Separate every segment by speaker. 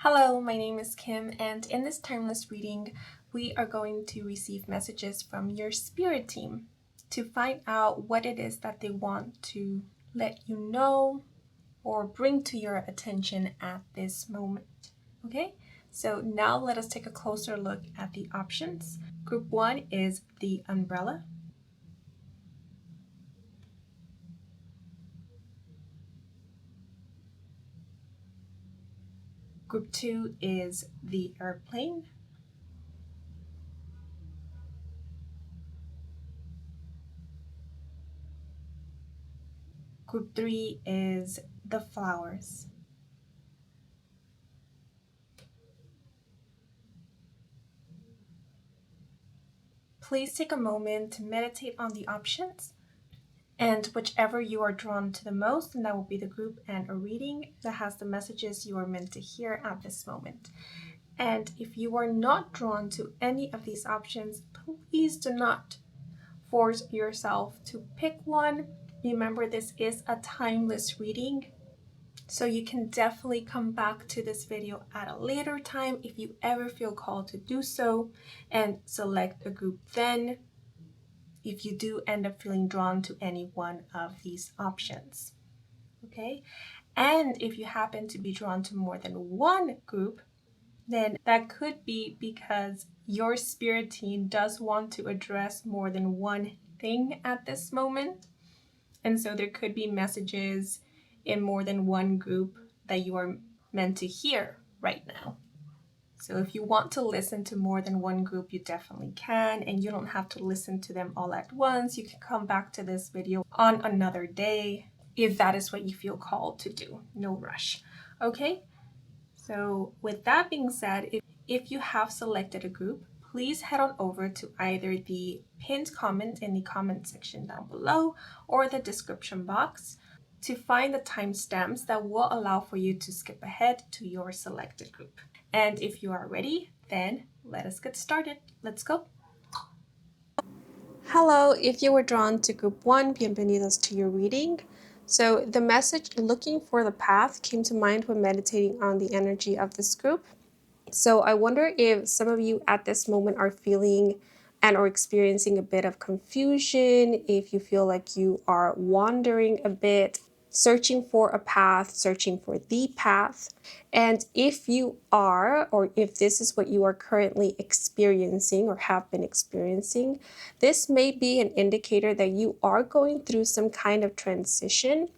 Speaker 1: Hello, my name is Kim, and in this timeless reading, we are going to receive messages from your spirit team to find out what it is that they want to let you know or bring to your attention at this moment. Okay, so now let us take a closer look at the options. Group 1 is the umbrella. Group 2 is the airplane. Group 3 is the flowers. Please take a moment to meditate on the options, and whichever you are drawn to the most, and that will be the group and a reading that has the messages you are meant to hear at this moment. And if you are not drawn to any of these options, please do not force yourself to pick one. Remember, this is a timeless reading, so you can definitely come back to this video at a later time if you ever feel called to do so and select a group then, if you do end up feeling drawn to any one of these options. Okay? And if you happen to be drawn to more than one group, then that could be because your spirit team does want to address more than one thing at this moment. And so there could be messages in more than one group that you are meant to hear right now. So if you want to listen to more than one group, you definitely can, and you don't have to listen to them all at once. You can come back to this video on another day if that is what you feel called to do. No rush. Okay? So with that being said, if you have selected a group, please head on over to either the pinned comment in the comment section down below or the description box to find the timestamps that will allow for you to skip ahead to your selected group. And if you are ready, then let us get started. Let's go. Hello, if you were drawn to group 1, bienvenidos to your reading. So the message looking for the path came to mind when meditating on the energy of this group. So I wonder if some of you at this moment are feeling and or experiencing a bit of confusion, if you feel like you are wandering a bit, searching for a path, searching for the path. And if you are, or if this is what you are currently experiencing or have been experiencing, this may be an indicator that you are going through some kind of transition.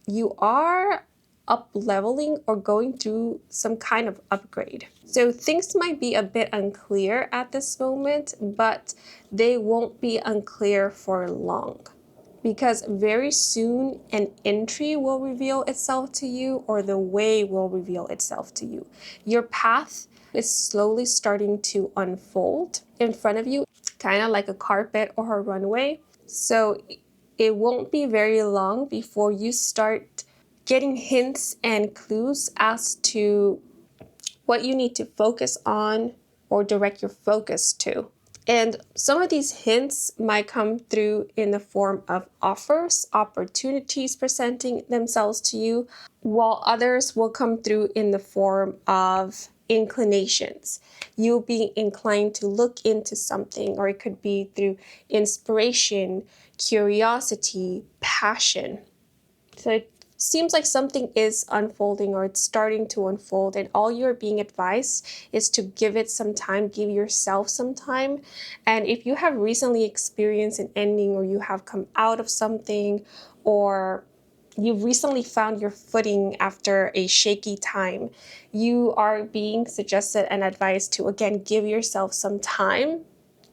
Speaker 1: You are up leveling or going through some kind of upgrade. So things might be a bit unclear at this moment, but they won't be unclear for long, because very soon an entry will reveal itself to you, or the way will reveal itself to you. Your path is slowly starting to unfold in front of you, kind of like a carpet or a runway. So it won't be very long before you start getting hints and clues as to what you need to focus on or direct your focus to. And some of these hints might come through in the form of offers, opportunities presenting themselves to you, while others will come through in the form of inclinations. You being inclined to look into something, or it could be through inspiration, curiosity, passion. So it seems like something is unfolding, or it's starting to unfold, and all you're being advised is to give it some time, give yourself some time. And if you have recently experienced an ending, or you have come out of something, or you've recently found your footing after a shaky time, you are being suggested and advised to, again, give yourself some time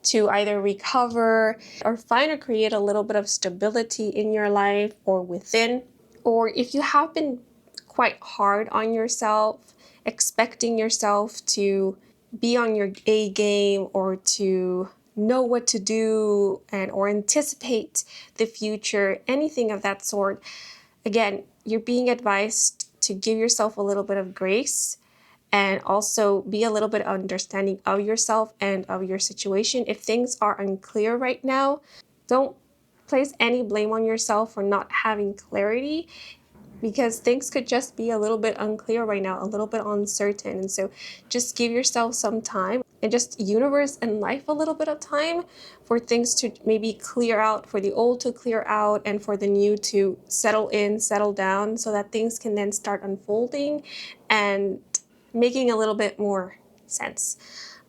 Speaker 1: to either recover or find or create a little bit of stability in your life or within. Or if you have been quite hard on yourself, expecting yourself to be on your A game, or to know what to do and or anticipate the future, anything of that sort, again, you're being advised to give yourself a little bit of grace and also be a little bit understanding of yourself and of your situation. If things are unclear right now, don't place any blame on yourself for not having clarity. because things could just be a little bit unclear right now, a little bit uncertain. And so just give yourself some time and just universe and life a little bit of time for things to maybe clear out, for the old to clear out, and for the new to settle in, settle down, so that things can then start unfolding and making a little bit more sense.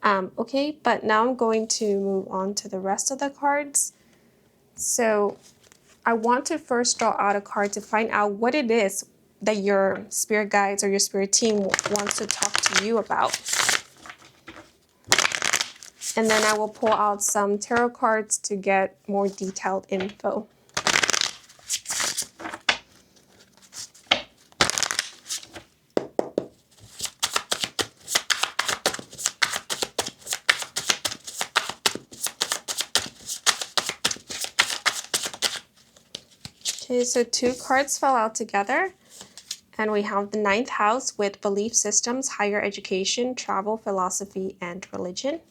Speaker 1: Okay, but now I'm going to move on to the rest of the cards. So I want to first draw out a card to find out what it is that your spirit guides or your spirit team wants to talk to you about. And then I will pull out some tarot cards to get more detailed info. Okay, so 2 cards fell out together. And we have the 9th house with belief systems, higher education, travel, philosophy, and religion,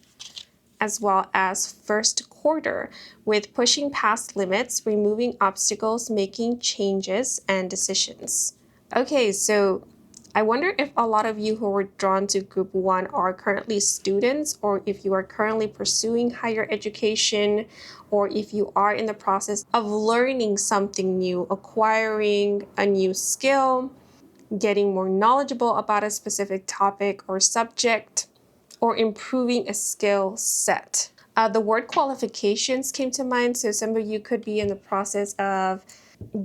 Speaker 1: as well as 1st quarter with pushing past limits, removing obstacles, making changes, and decisions. Okay, so I wonder if a lot of you who were drawn to group 1 are currently students, or if you are currently pursuing higher education, or if you are in the process of learning something new, acquiring a new skill, getting more knowledgeable about a specific topic or subject, or improving a skill set. The word qualifications came to mind, so some of you could be in the process of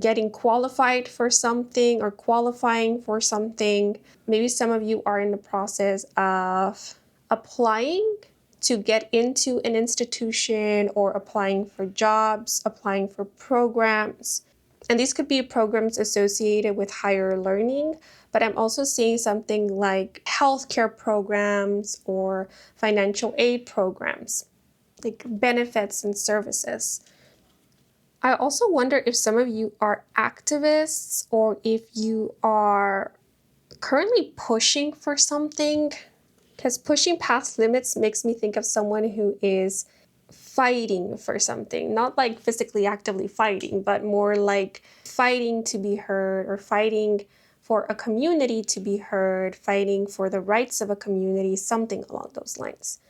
Speaker 1: getting qualified for something or qualifying for something. Maybe some of you are in the process of applying to get into an institution, or applying for jobs, applying for programs. And these could be programs associated with higher learning, but I'm also seeing something like healthcare programs or financial aid programs, like benefits and services. I also wonder if some of you are activists, or if you are currently pushing for something, because pushing past limits makes me think of someone who is fighting for something, not like physically actively fighting, but more like fighting to be heard, or fighting for a community to be heard, fighting for the rights of a community, something along those lines.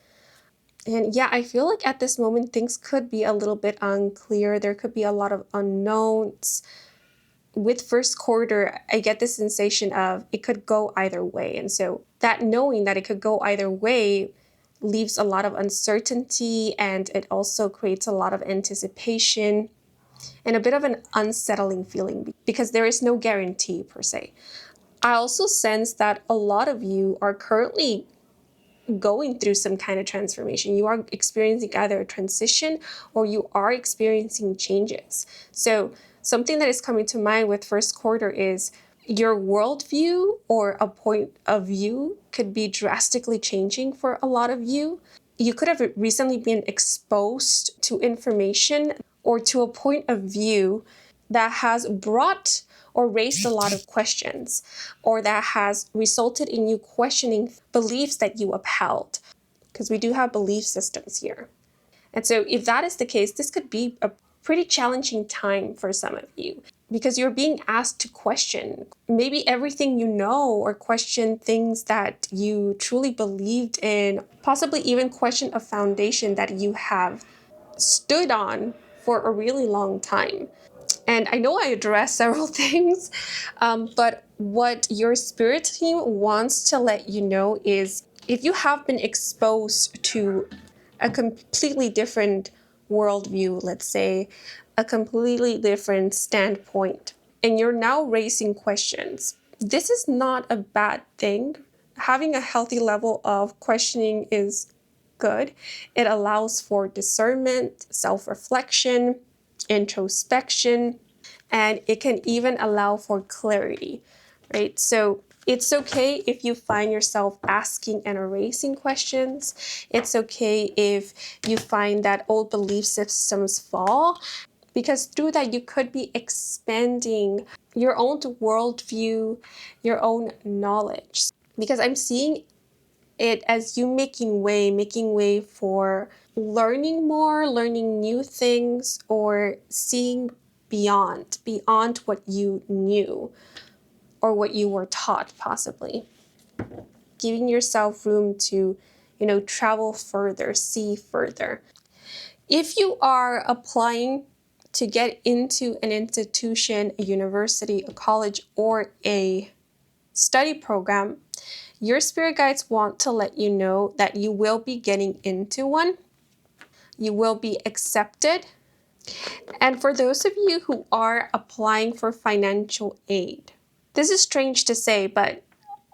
Speaker 1: And yeah, I feel like at this moment things could be a little bit unclear. There could be a lot of unknowns. With 1st quarter, I get the sensation of it could go either way. And so that knowing that it could go either way leaves a lot of uncertainty, and it also creates a lot of anticipation and a bit of an unsettling feeling, because there is no guarantee per se. I also sense that a lot of you are currently going through some kind of transformation. You are experiencing either a transition, or you are experiencing changes. So something that is coming to mind with 1st quarter is your worldview or a point of view could be drastically changing for a lot of you. You could have recently been exposed to information or to a point of view that has brought or raised a lot of questions, or that has resulted in you questioning beliefs that you upheld, because we do have belief systems here. And so if that is the case, this could be a pretty challenging time for some of you, because you're being asked to question maybe everything you know, or question things that you truly believed in, possibly even question a foundation that you have stood on for a really long time. And I know I addressed several things, but what your spirit team wants to let you know is, if you have been exposed to a completely different worldview, let's say, a completely different standpoint, and you're now raising questions, this is not a bad thing. Having a healthy level of questioning is good. It allows for discernment, self-reflection, introspection, and it can even allow for clarity, right? So it's okay if you find yourself asking and erasing questions. It's okay if you find that old belief systems fall, because through that you could be expanding your own worldview, your own knowledge. Because I'm seeing it as you making way for learning more, learning new things, or seeing beyond what you knew. or what you were taught possibly. Giving yourself room to, travel further, see further. If you are applying to get into an institution, a university, a college, or a study program, your spirit guides want to let you know that you will be getting into one. You will be accepted. And for those of you who are applying for financial aid, this is strange to say, but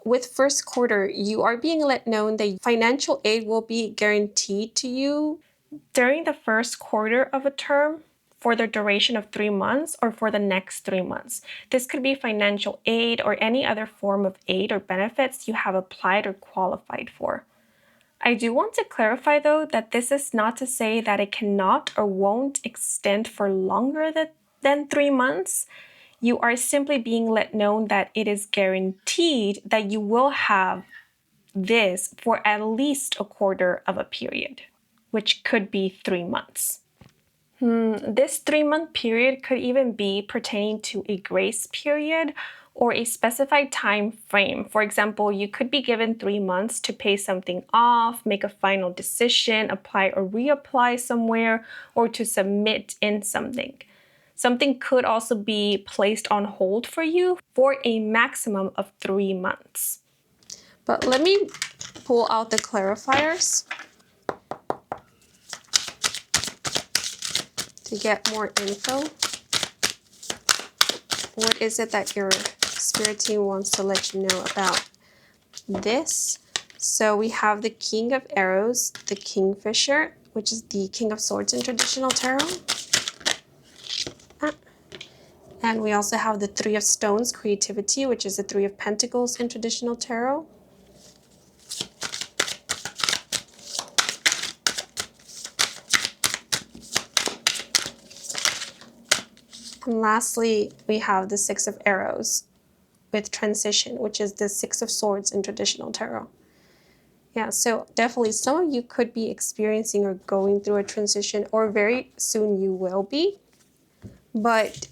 Speaker 1: with first quarter, you are being let know that financial aid will be guaranteed to you during the first quarter of a term for the duration of 3 months or for the next 3 months. This could be financial aid or any other form of aid or benefits you have applied or qualified for. I do want to clarify though that this is not to say that it cannot or won't extend for longer than 3 months. You are simply being let know that it is guaranteed that you will have this for at least a quarter of a period, which could be 3 months. This 3-month period could even be pertaining to a grace period or a specified time frame. For example, you could be given 3 months to pay something off, make a final decision, apply or reapply somewhere, or to submit in something. Something could also be placed on hold for you for a maximum of 3 months. But let me pull out the clarifiers to get more info. What is it that your spirit team wants to let you know about this? So we have the King of Arrows, the Kingfisher, which is the King of Swords in traditional tarot. And we also have the Three of Stones, Creativity, which is the Three of Pentacles in traditional tarot. And lastly, we have the Six of Arrows with Transition, which is the Six of Swords in traditional tarot. Yeah, so definitely some of you could be experiencing or going through a transition, or very soon you will be. But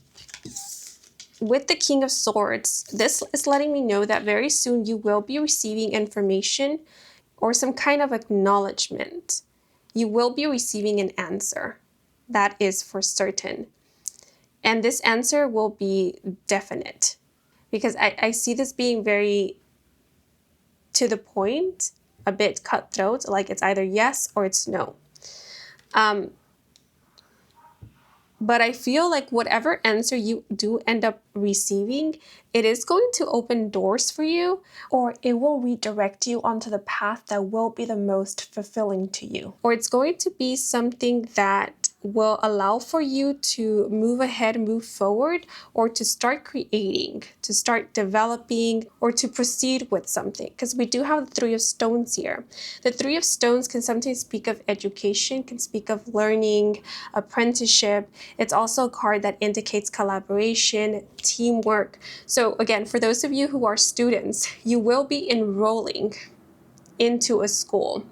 Speaker 1: with the King of Swords, this is letting me know that very soon you will be receiving information or some kind of acknowledgement. You will be receiving an answer. That is for certain. And this answer will be definite, because I see this being very to the point, a bit cutthroat, like it's either yes or it's no. But I feel like whatever answer you do end up receiving, it is going to open doors for you, or it will redirect you onto the path that will be the most fulfilling to you. Or it's going to be something that will allow for you to move ahead, move forward, or to start creating, to start developing, or to proceed with something. Because we do have the Three of Stones here. The Three of Stones can sometimes speak of education, can speak of learning, apprenticeship. It's also a card that indicates collaboration, teamwork. So again, for those of you who are students, you will be enrolling into a school.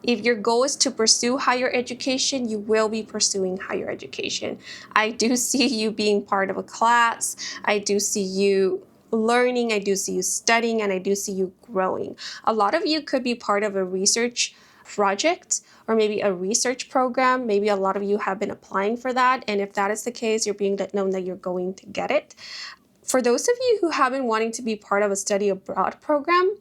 Speaker 1: If your goal is to pursue higher education, you will be pursuing higher education. I do see you being part of a class. I do see you learning. I do see you studying, and I do see you growing. A lot of you could be part of a research project or maybe a research program. Maybe a lot of you have been applying for that. And if that is the case, you're being let know that you're going to get it. For those of you who have been wanting to be part of a study abroad program,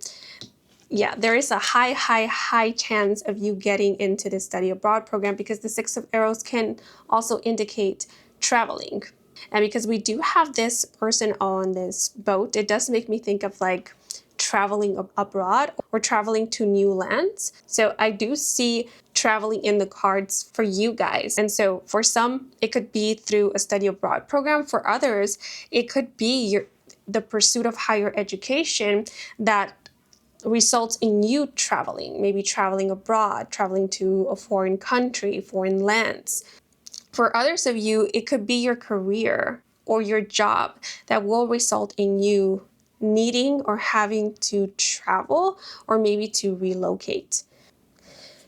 Speaker 1: yeah, there is a high chance of you getting into the study abroad program, because the Six of Arrows can also indicate traveling. And because we do have this person on this boat, it does make me think of like traveling abroad or traveling to new lands. So I do see traveling in the cards for you guys. And so for some, it could be through a study abroad program. For others, it could be the pursuit of higher education that results in you traveling, maybe traveling abroad, traveling to a foreign country, foreign lands. For others of you, it could be your career or your job that will result in you needing or having to travel or maybe to relocate.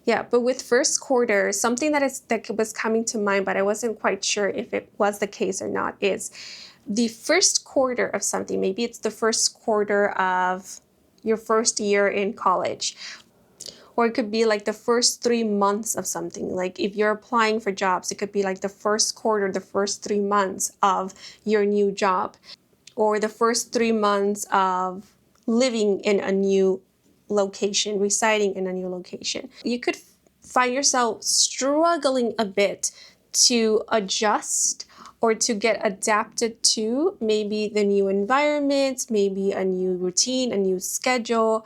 Speaker 1: Yeah, but with first quarter, something that was coming to mind, but I wasn't quite sure if it was the case or not, is the first quarter of something. Maybe it's the first quarter of your first year in college, or it could be like the first 3 months of something. Like if you're applying for jobs, it could be like the first quarter, the first 3 months of your new job, or the first 3 months of living in a new location, residing in a new location. You could find yourself struggling a bit to adjust or to get adapted to maybe the new environment, maybe a new routine, a new schedule.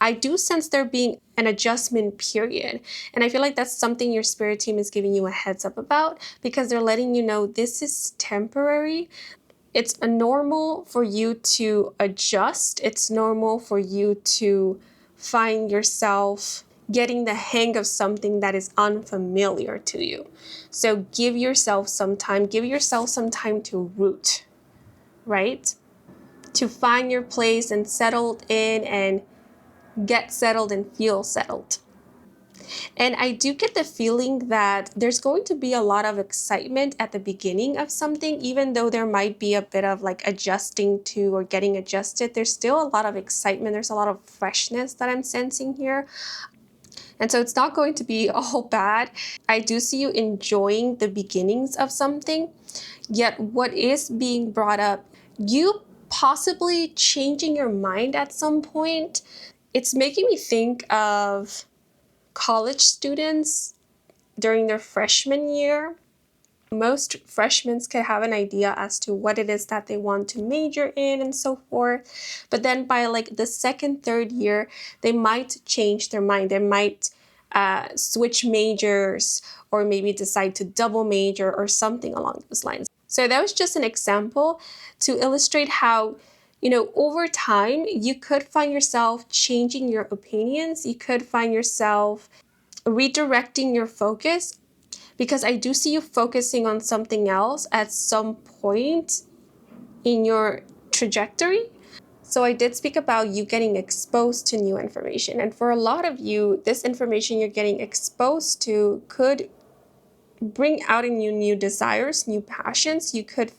Speaker 1: I do sense there being an adjustment period. And I feel like that's something your spirit team is giving you a heads up about, because they're letting you know this is temporary. It's normal for you to adjust. It's normal for you to find yourself getting the hang of something that is unfamiliar to you. So give yourself some time. Give yourself some time to root, right? To find your place and settled in and get settled and feel settled. And I do get the feeling that there's going to be a lot of excitement at the beginning of something, even though there might be a bit of like adjusting to or getting adjusted. There's still a lot of excitement. There's a lot of freshness that I'm sensing here. And so it's not going to be all bad. I do see you enjoying the beginnings of something. Yet what is being brought up, you possibly changing your mind at some point. It's making me think of college students during their freshman year. Most freshmen can have an idea as to what it is that they want to major in and so forth. But then by like the second, third year, they might change their mind. They might switch majors, or maybe decide to double major or something along those lines. So that was just an example to illustrate how, over time, you could find yourself changing your opinions. You could find yourself redirecting your focus, because I do see you focusing on something else at some point in your trajectory. So I did speak about you getting exposed to new information. And for a lot of you, this information you're getting exposed to could bring out in you new desires, new passions. You could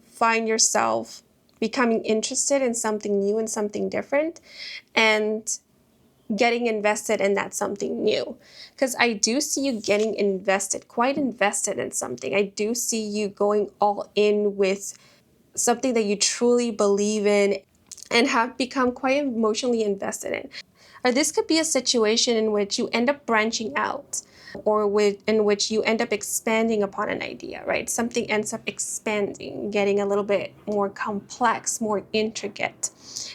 Speaker 1: find yourself becoming interested in something new and something different, and getting invested in that something new. Because I do see you getting invested, quite invested in something. I do see you going all in with something that you truly believe in and have become quite emotionally invested in. Or this could be a situation in which you end up branching out, or in which you end up expanding upon an idea, right? Something ends up expanding, getting a little bit more complex, more intricate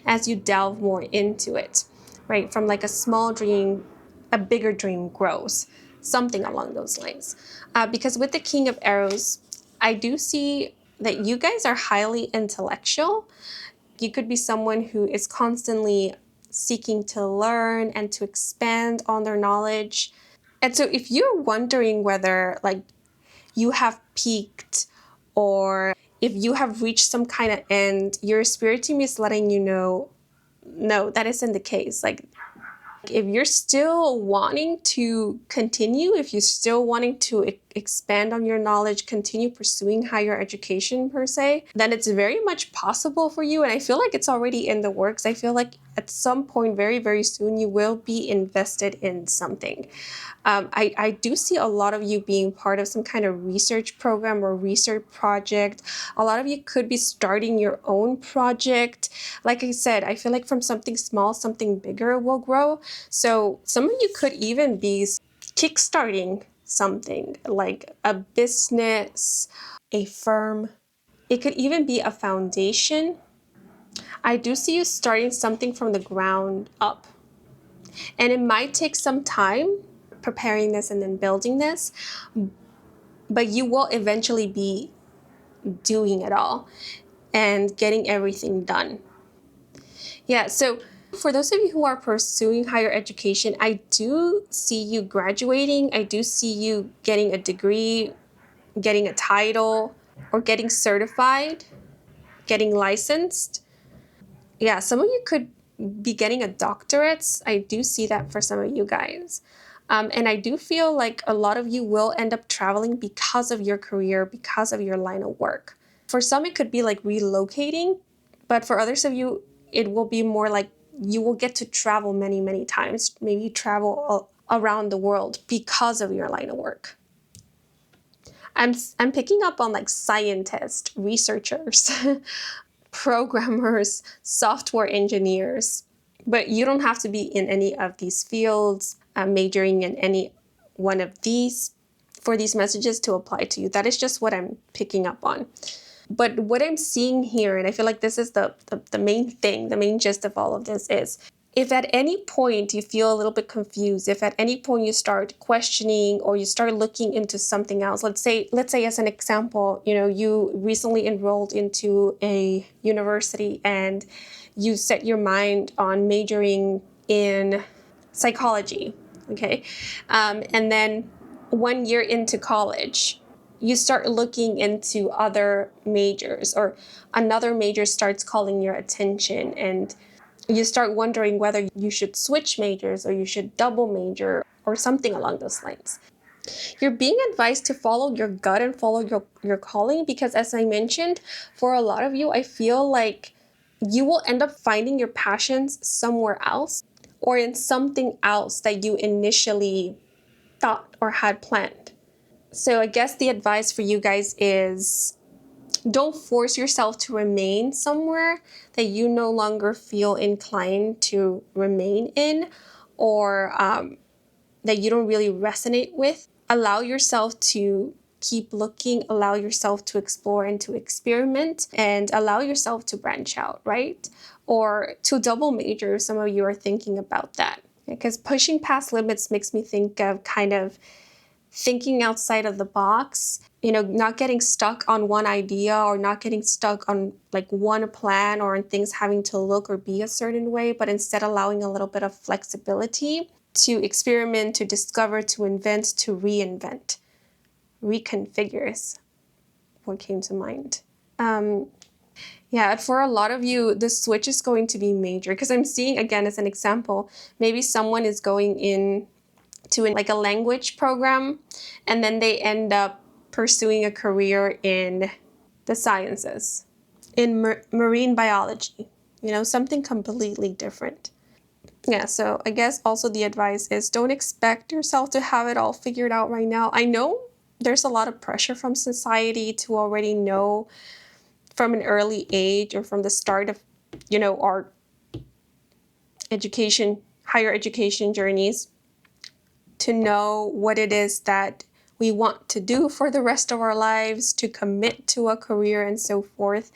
Speaker 1: as you delve more into it, right? From like a small dream, a bigger dream grows, something along those lines. Because with the King of Arrows, I do see that you guys are highly intellectual. You could be someone who is constantly seeking to learn and to expand on their knowledge. And so if you're wondering whether like you have peaked, or if you have reached some kind of end, your spirit team is letting you know, no, that isn't the case. Like if you're still wanting to continue, if you're still wanting to expand on your knowledge, continue pursuing higher education per se, then it's very much possible for you. And I feel like it's already in the works. I feel like at some point very, very soon, you will be invested in something. I do see a lot of you being part of some kind of research program or research project. A lot of you could be starting your own project. Like I said, I feel like from something small, something bigger will grow. So some of you could even be kickstarting something like a business, a firm. It could even be a foundation. I do see you starting something from the ground up. And it might take some time preparing this and then building this, but you will eventually be doing it all and getting everything done. Yeah, so for those of you who are pursuing higher education, I do see you graduating. I do see you getting a degree, getting a title, or getting certified, getting licensed. Yeah, some of you could be getting a doctorate. I do see that for some of you guys. And I do feel like a lot of you will end up traveling because of your career, because of your line of work. For some, it could be like relocating, but for others of you, it will be more like you will get to travel many, many times, maybe travel around the world because of your line of work. I'm picking up on like scientists, researchers, programmers, software engineers, but you don't have to be in any of these fields, majoring in any one of these for these messages to apply to you. That is just what I'm picking up on. But what I'm seeing here, and I feel like this is the main thing, the main gist of all of this is, if at any point you feel a little bit confused, if at any point you start questioning or you start looking into something else, let's say as an example, you recently enrolled into a university and you set your mind on majoring in psychology, okay? And then 1 year into college, you start looking into other majors, or another major starts calling your attention, and you start wondering whether you should switch majors or you should double major or something along those lines. You're being advised to follow your gut and follow your calling, because as I mentioned, for a lot of you, I feel like you will end up finding your passions somewhere else or in something else that you initially thought or had planned. So I guess the advice for you guys is, don't force yourself to remain somewhere that you no longer feel inclined to remain in, or that you don't really resonate with. Allow yourself to keep looking, allow yourself to explore and to experiment, and allow yourself to branch out, right? Or to double major, some of you are thinking about that. Because pushing past limits makes me think of kind of thinking outside of the box, not getting stuck on one idea or not getting stuck on like one plan or on things having to look or be a certain way, but instead allowing a little bit of flexibility to experiment, to discover, to invent, to reinvent. Reconfigure is what came to mind. Yeah, for a lot of you, the switch is going to be major, because I'm seeing, again, as an example, maybe someone is going in to like a language program, and then they end up pursuing a career in the sciences, in marine biology, something completely different. Yeah, so I guess also the advice is, don't expect yourself to have it all figured out right now. I know there's a lot of pressure from society to already know from an early age or from the start of, our education, higher education journeys, to know what it is that we want to do for the rest of our lives, to commit to a career and so forth.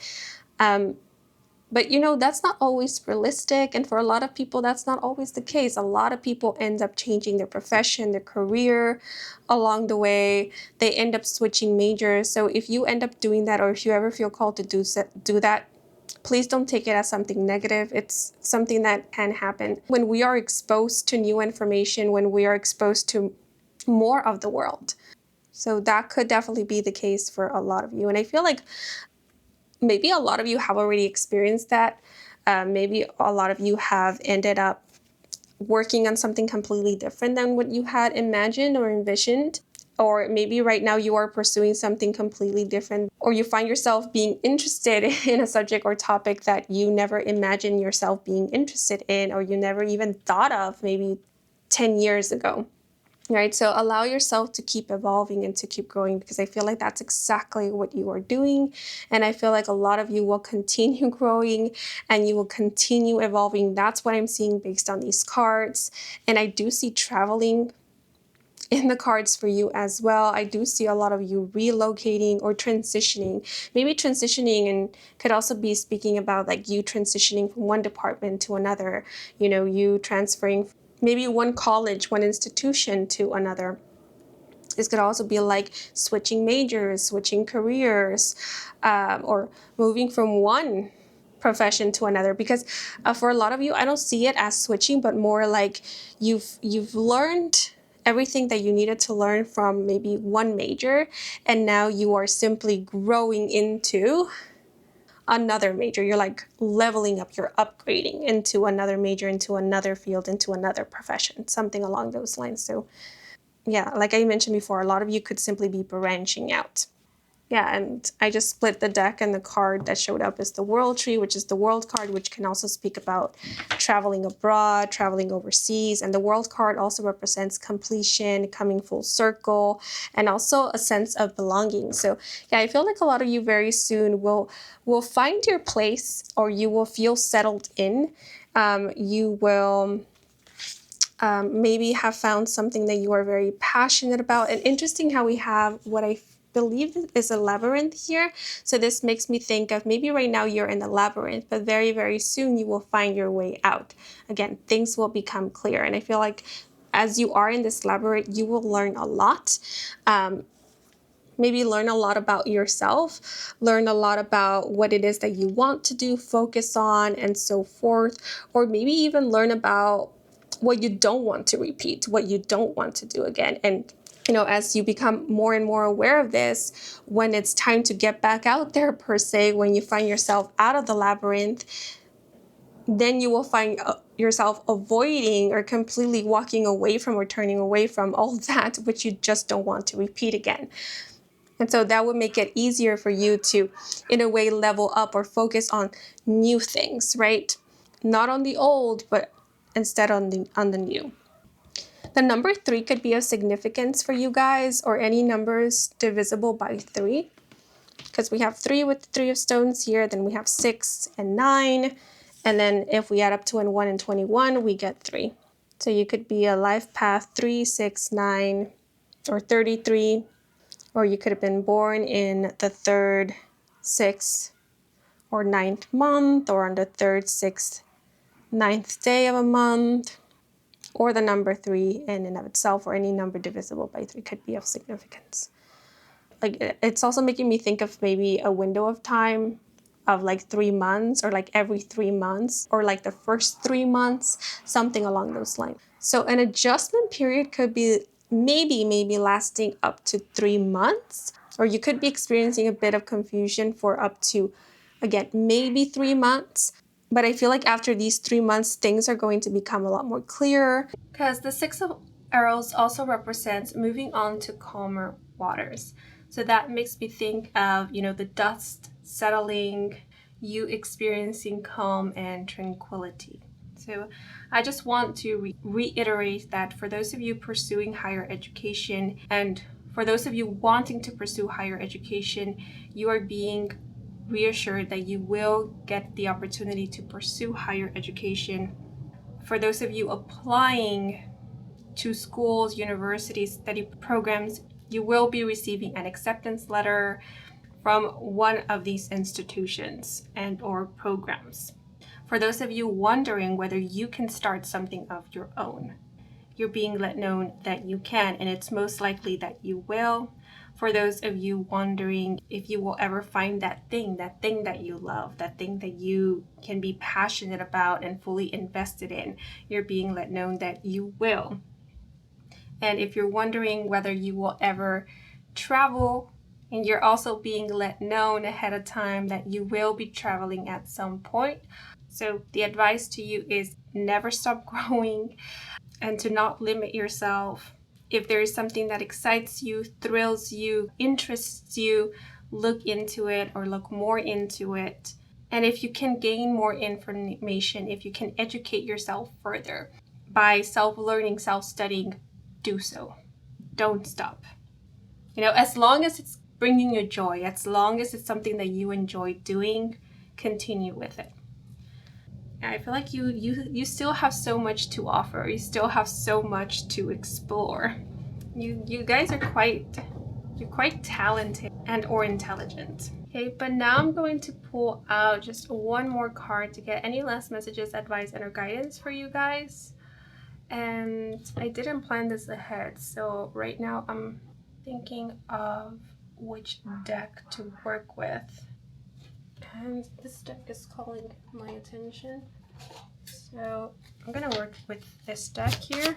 Speaker 1: But that's not always realistic. And for a lot of people, that's not always the case. A lot of people end up changing their profession, their career along the way. They end up switching majors. So if you end up doing that, or if you ever feel called to do that, please don't take it as something negative. It's something that can happen when we are exposed to new information, when we are exposed to more of the world. So that could definitely be the case for a lot of you. And I feel like maybe a lot of you have already experienced that. Maybe a lot of you have ended up working on something completely different than what you had imagined or envisioned. Or maybe right now you are pursuing something completely different, or you find yourself being interested in a subject or topic that you never imagined yourself being interested in, or you never even thought of maybe 10 years ago. Right? So allow yourself to keep evolving and to keep growing, because I feel like that's exactly what you are doing. And I feel like a lot of you will continue growing and you will continue evolving. That's what I'm seeing based on these cards. And I do see traveling in the cards for you as well. I do see a lot of you relocating or transitioning. Maybe transitioning, and could also be speaking about like you transitioning from one department to another, you transferring maybe one college, one institution to another. This could also be like switching majors, switching careers, or moving from one profession to another. Because for a lot of you, I don't see it as switching, but more like you've learned everything that you needed to learn from maybe one major, and now you are simply growing into another major. You're like leveling up, you're upgrading into another major, into another field, into another profession, something along those lines. So yeah, like I mentioned before, a lot of you could simply be branching out. Yeah, and I just split the deck, and the card that showed up is the World Tree, which is the World card, which can also speak about traveling abroad, traveling overseas. And the World card also represents completion, coming full circle, and also a sense of belonging. So yeah, I feel like a lot of you very soon will find your place, or you will feel settled in. You will maybe have found something that you are very passionate about. And interesting how we have what I believe is a labyrinth here. So this makes me think of maybe right now you're in the labyrinth, but very, very soon you will find your way out. Again, things will become clear. And I feel like as you are in this labyrinth, you will learn a lot. Maybe learn a lot about yourself, learn a lot about what it is that you want to do, focus on, and so forth. Or maybe even learn about what you don't want to repeat, what you don't want to do again. And as you become more and more aware of this, when it's time to get back out there, per se, when you find yourself out of the labyrinth, then you will find yourself avoiding or completely walking away from or turning away from all that which you just don't want to repeat again. And so that would make it easier for you to, in a way, level up or focus on new things, right? Not on the old, but instead on the new. The number 3 could be of significance for you guys, or any numbers divisible by 3. Because we have 3 with 3 of stones here, then we have 6 and 9. And then if we add up to 1 and 21, we get 3. So you could be a life path 3, 6, 9, or 33. Or you could have been born in the 3rd, 6th, or 9th month, or on the 3rd, 6th, 9th day of a month, or the number 3 in and of itself, or any number divisible by 3 could be of significance. Like, it's also making me think of maybe a window of time of like 3 months, or like every 3 months, or like the first 3 months, something along those lines. So an adjustment period could be maybe lasting up to 3 months, or you could be experiencing a bit of confusion for up to, again, maybe 3 months. But I feel like after these 3 months, things are going to become a lot more clear, because the 6 of Arrows also represents moving on to calmer waters. So that makes me think of, the dust settling, you experiencing calm and tranquility. So I just want to reiterate that for those of you pursuing higher education, and for those of you wanting to pursue higher education, you are being reassured that you will get the opportunity to pursue higher education. For those of you applying to schools, universities, study programs, you will be receiving an acceptance letter from one of these institutions and or programs. For those of you wondering whether you can start something of your own, you're being let know that you can, and it's most likely that you will. For those of you wondering if you will ever find that thing that you love, that thing that you can be passionate about and fully invested in, you're being let know that you will. And if you're wondering whether you will ever travel, and you're also being let known ahead of time that you will be traveling at some point. So the advice to you is never stop growing, and to not limit yourself. If there is something that excites you, thrills you, interests you, look into it or look more into it. And if you can gain more information, if you can educate yourself further by self-learning, self-studying, do so. Don't stop. As long as it's bringing you joy, as long as it's something that you enjoy doing, continue with it. I feel like you still have so much to offer. You still have so much to explore. You guys are quite talented and or intelligent. Okay, but now I'm going to pull out just one more card to get any last messages, advice, and or guidance for you guys. And I didn't plan this ahead, so right now I'm thinking of which deck to work with. And this deck is calling my attention. So I'm gonna work with this deck here.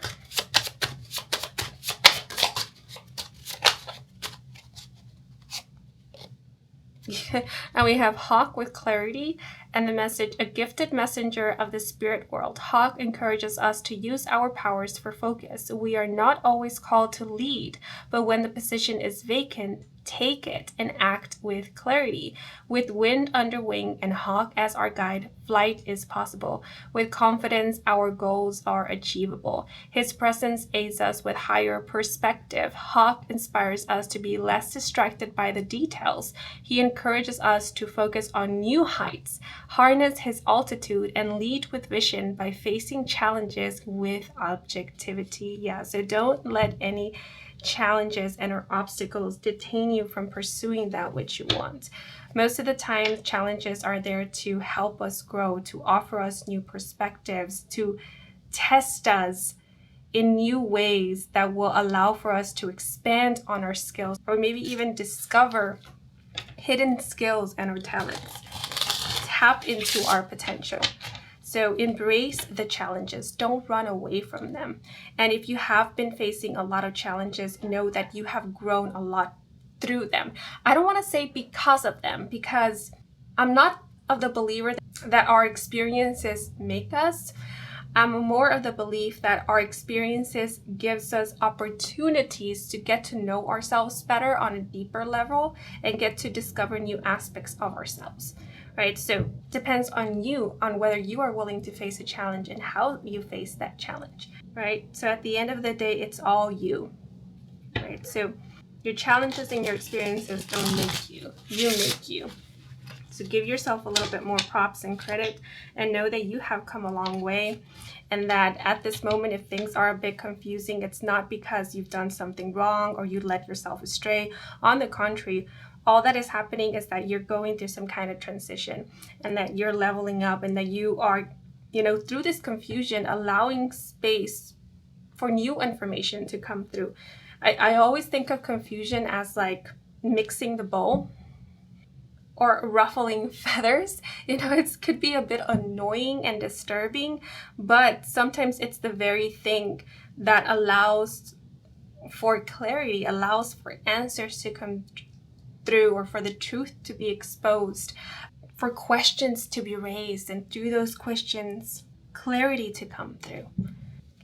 Speaker 1: And we have Hawk with clarity, and the message, a gifted messenger of the spirit world. Hawk encourages us to use our powers for focus. We are not always called to lead, but when the position is vacant, take it and act with clarity. With wind under wing and hawk as our guide, flight is possible. With confidence, our goals are achievable. His presence aids us with higher perspective. Hawk inspires us to be less distracted by the details. He encourages us to focus on new heights, harness his altitude, and lead with vision by facing challenges with objectivity. Yeah, so don't let any challenges and or obstacles detain you from pursuing that which you want. Most of the time, challenges are there to help us grow, to offer us new perspectives, to test us in new ways that will allow for us to expand on our skills or maybe even discover hidden skills and our talents, tap into our potential. So embrace the challenges. Don't run away from them. And if you have been facing a lot of challenges, know that you have grown a lot through them. I don't want to say because of them, because I'm not of the believer that our experiences make us. I'm more of the belief that our experiences gives us opportunities to get to know ourselves better on a deeper level and get to discover new aspects of ourselves. Right? So depends on you on whether you are willing to face a challenge and how you face that challenge. Right? So at the end of the day, it's all you. Right? So your challenges and your experiences don't make you. You make you. So give yourself a little bit more props and credit and know that you have come a long way, and that at this moment, if things are a bit confusing, it's not because you've done something wrong or you led yourself astray. On the contrary, all that is happening is that you're going through some kind of transition and that you're leveling up and that you are, through this confusion, allowing space for new information to come through. I always think of confusion as like mixing the bowl or ruffling feathers. It could be a bit annoying and disturbing, but sometimes it's the very thing that allows for clarity, allows for answers to come through, or for the truth to be exposed, for questions to be raised, and through those questions, clarity to come through.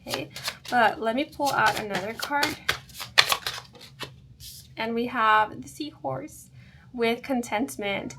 Speaker 1: Okay, but let me pull out another card. And we have the seahorse with contentment.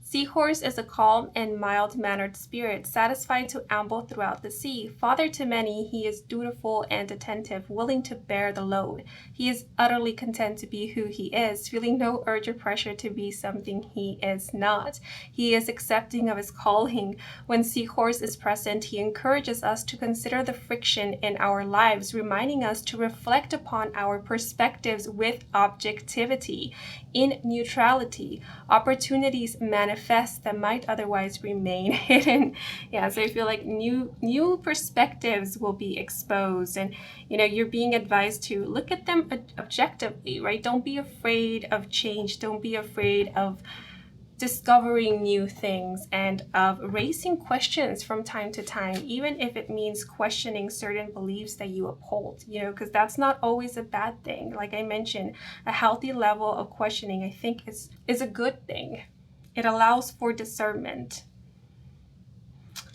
Speaker 1: Seahorse is a calm and mild-mannered spirit, satisfied to amble throughout the sea. Father to many, he is dutiful and attentive, willing to bear the load. He is utterly content to be who he is, feeling no urge or pressure to be something he is not. He is accepting of his calling. When Seahorse is present, he encourages us to consider the friction in our lives, reminding us to reflect upon our perspectives with objectivity. In neutrality, opportunities manifest that might otherwise remain hidden. Yeah, so I feel like new perspectives will be exposed, and you're being advised to look at them objectively, right? Don't be afraid of change. Don't be afraid of discovering new things and of raising questions from time to time, even if it means questioning certain beliefs that you uphold, because that's not always a bad thing. Like I mentioned, a healthy level of questioning, I think, is a good thing. It allows for discernment.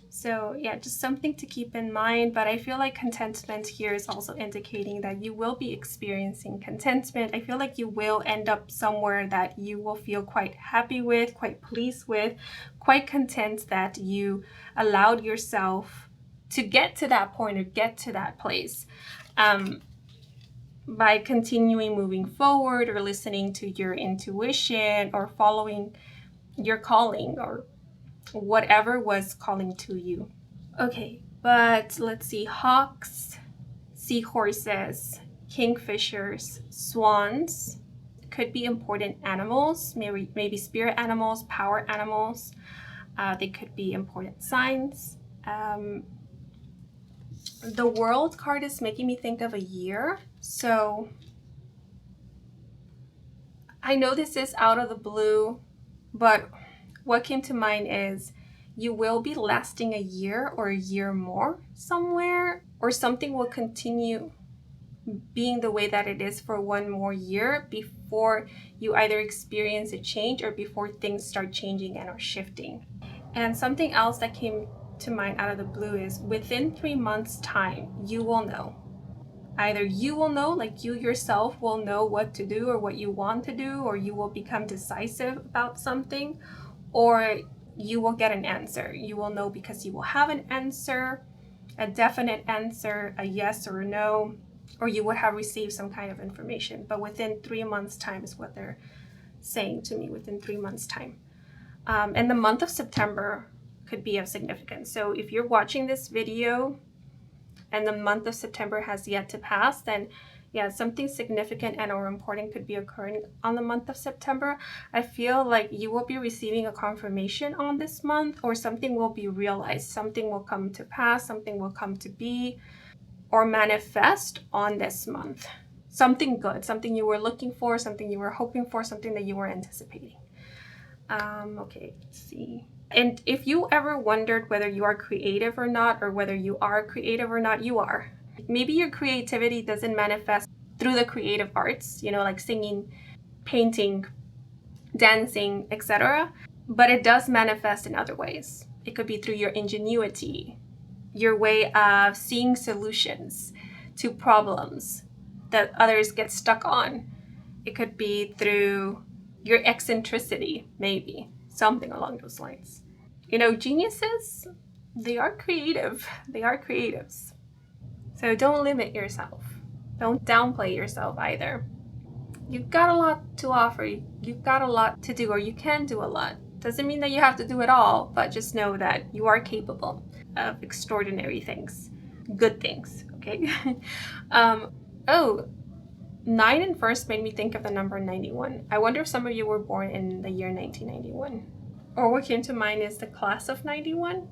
Speaker 1: So yeah, just something to keep in mind. But I feel like contentment here is also indicating that you will be experiencing contentment. I feel like you will end up somewhere that you will feel quite happy with, quite pleased with, quite content that you allowed yourself to get to that point or get to that place. By continuing moving forward or listening to your intuition or following your calling or whatever was calling to you. Okay, but let's see. Hawks, seahorses, kingfishers, swans could be important animals, maybe spirit animals, power animals. They could be important signs. The World card is making me think of a year. So I know this is out of the blue, but what came to mind is you will be lasting a year or a year more somewhere, or something will continue being the way that it is for one more year before you either experience a change or before things start changing and are shifting. And something else that came to mind out of the blue is within 3 months' time, you will know. Either you will know, like you yourself will know what to do or what you want to do, or you will become decisive about something, or you will get an answer. You will know because you will have an answer, a definite answer, a yes or a no, or you would have received some kind of information. But within 3 months' time is what they're saying to me, within 3 months' time. And the month of September could be of significance. So if you're watching this video and the month of September has yet to pass, then yeah, something significant and or important could be occurring on the month of September. I feel like you will be receiving a confirmation on this month, or something will be realized, something will come to pass, something will come to be or manifest on this month. Something good, something you were looking for, something you were hoping for, something that you were anticipating. Okay, let's see. And if you ever wondered whether you are creative or not, or whether you are creative or not, you are. Maybe your creativity doesn't manifest through the creative arts, like singing, painting, dancing, etc. But it does manifest in other ways. It could be through your ingenuity, your way of seeing solutions to problems that others get stuck on. It could be through your eccentricity, maybe, something along those lines. Geniuses, they are creative. They are creatives. So don't limit yourself. Don't downplay yourself either. You've got a lot to offer. You've got a lot to do, or you can do a lot. Doesn't mean that you have to do it all, but just know that you are capable of extraordinary things, good things, okay? um, oh, 9 and first made me think of the number 91. I wonder if some of you were born in the year 1991. Or what came to mind is the class of 91,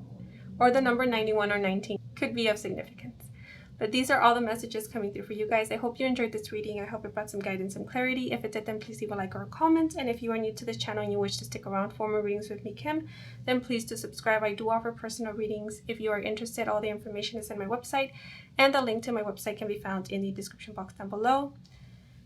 Speaker 1: or the number 91 or 19 could be of significance. But these are all the messages coming through for you guys. I hope you enjoyed this reading. I hope it brought some guidance and clarity. If it did, then please leave a like or a comment. And if you are new to this channel and you wish to stick around for more readings with me, Kim, then please do subscribe. I do offer personal readings. If you are interested, all the information is in my website, and the link to my website can be found in the description box down below.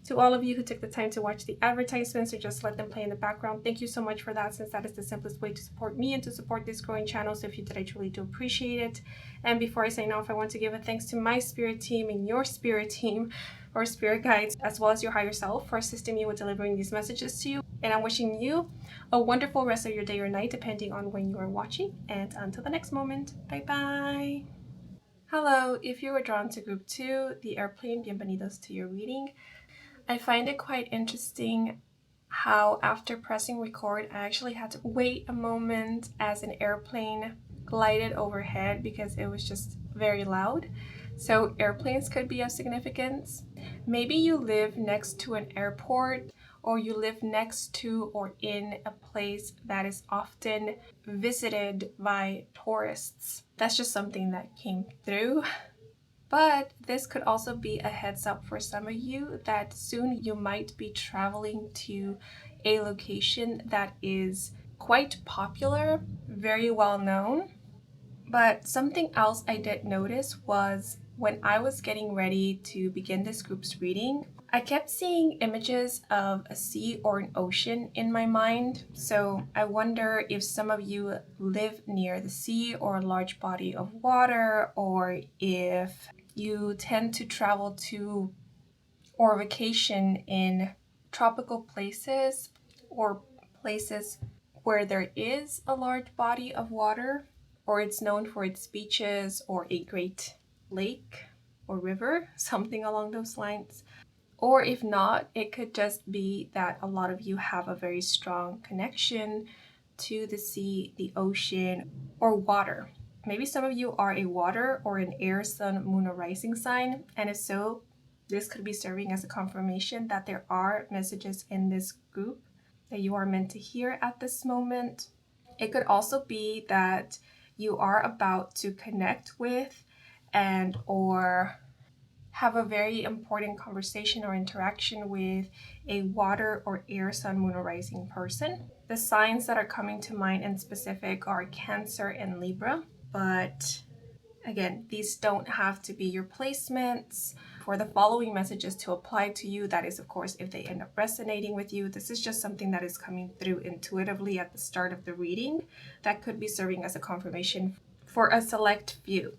Speaker 1: To all of you who took the time to watch the advertisements or just let them play in the background, thank you so much for that, since that is the simplest way to support me and to support this growing channel. So if you did, I truly do appreciate it. And before I sign off, I want to give a thanks to my spirit team and your spirit team, or spirit guides, as well as your higher self, for assisting me with delivering these messages to you. And I'm wishing you a wonderful rest of your day or night, depending on when you are watching. And until the next moment, bye-bye. Hello, if you were drawn to group 2, the airplane, bienvenidos to your reading. I find it quite interesting how after pressing record, I actually had to wait a moment as an airplane glided overhead because it was just very loud. So airplanes could be of significance. Maybe you live next to an airport, or you live next to or in a place that is often visited by tourists. That's just something that came through. But this could also be a heads up for some of you that soon you might be traveling to a location that is quite popular, very well known. But something else I did notice was when I was getting ready to begin this group's reading, I kept seeing images of a sea or an ocean in my mind. So I wonder if some of you live near the sea or a large body of water, or if you tend to travel to or vacation in tropical places, or places where there is a large body of water, or it's known for its beaches or a great lake or river, something along those lines. Or if not, it could just be that a lot of you have a very strong connection to the sea, the ocean, or water. Maybe some of you are a water or an air, sun, moon, or rising sign, and if so, this could be serving as a confirmation that there are messages in this group that you are meant to hear at this moment. It could also be that you are about to connect with and or have a very important conversation or interaction with a water or air, sun, moon, or rising person. The signs that are coming to mind in specific are Cancer and Libra, but again, these don't have to be your placements. For the following messages to apply to you, that is, of course, if they end up resonating with you. This is just something that is coming through intuitively at the start of the reading that could be serving as a confirmation for a select few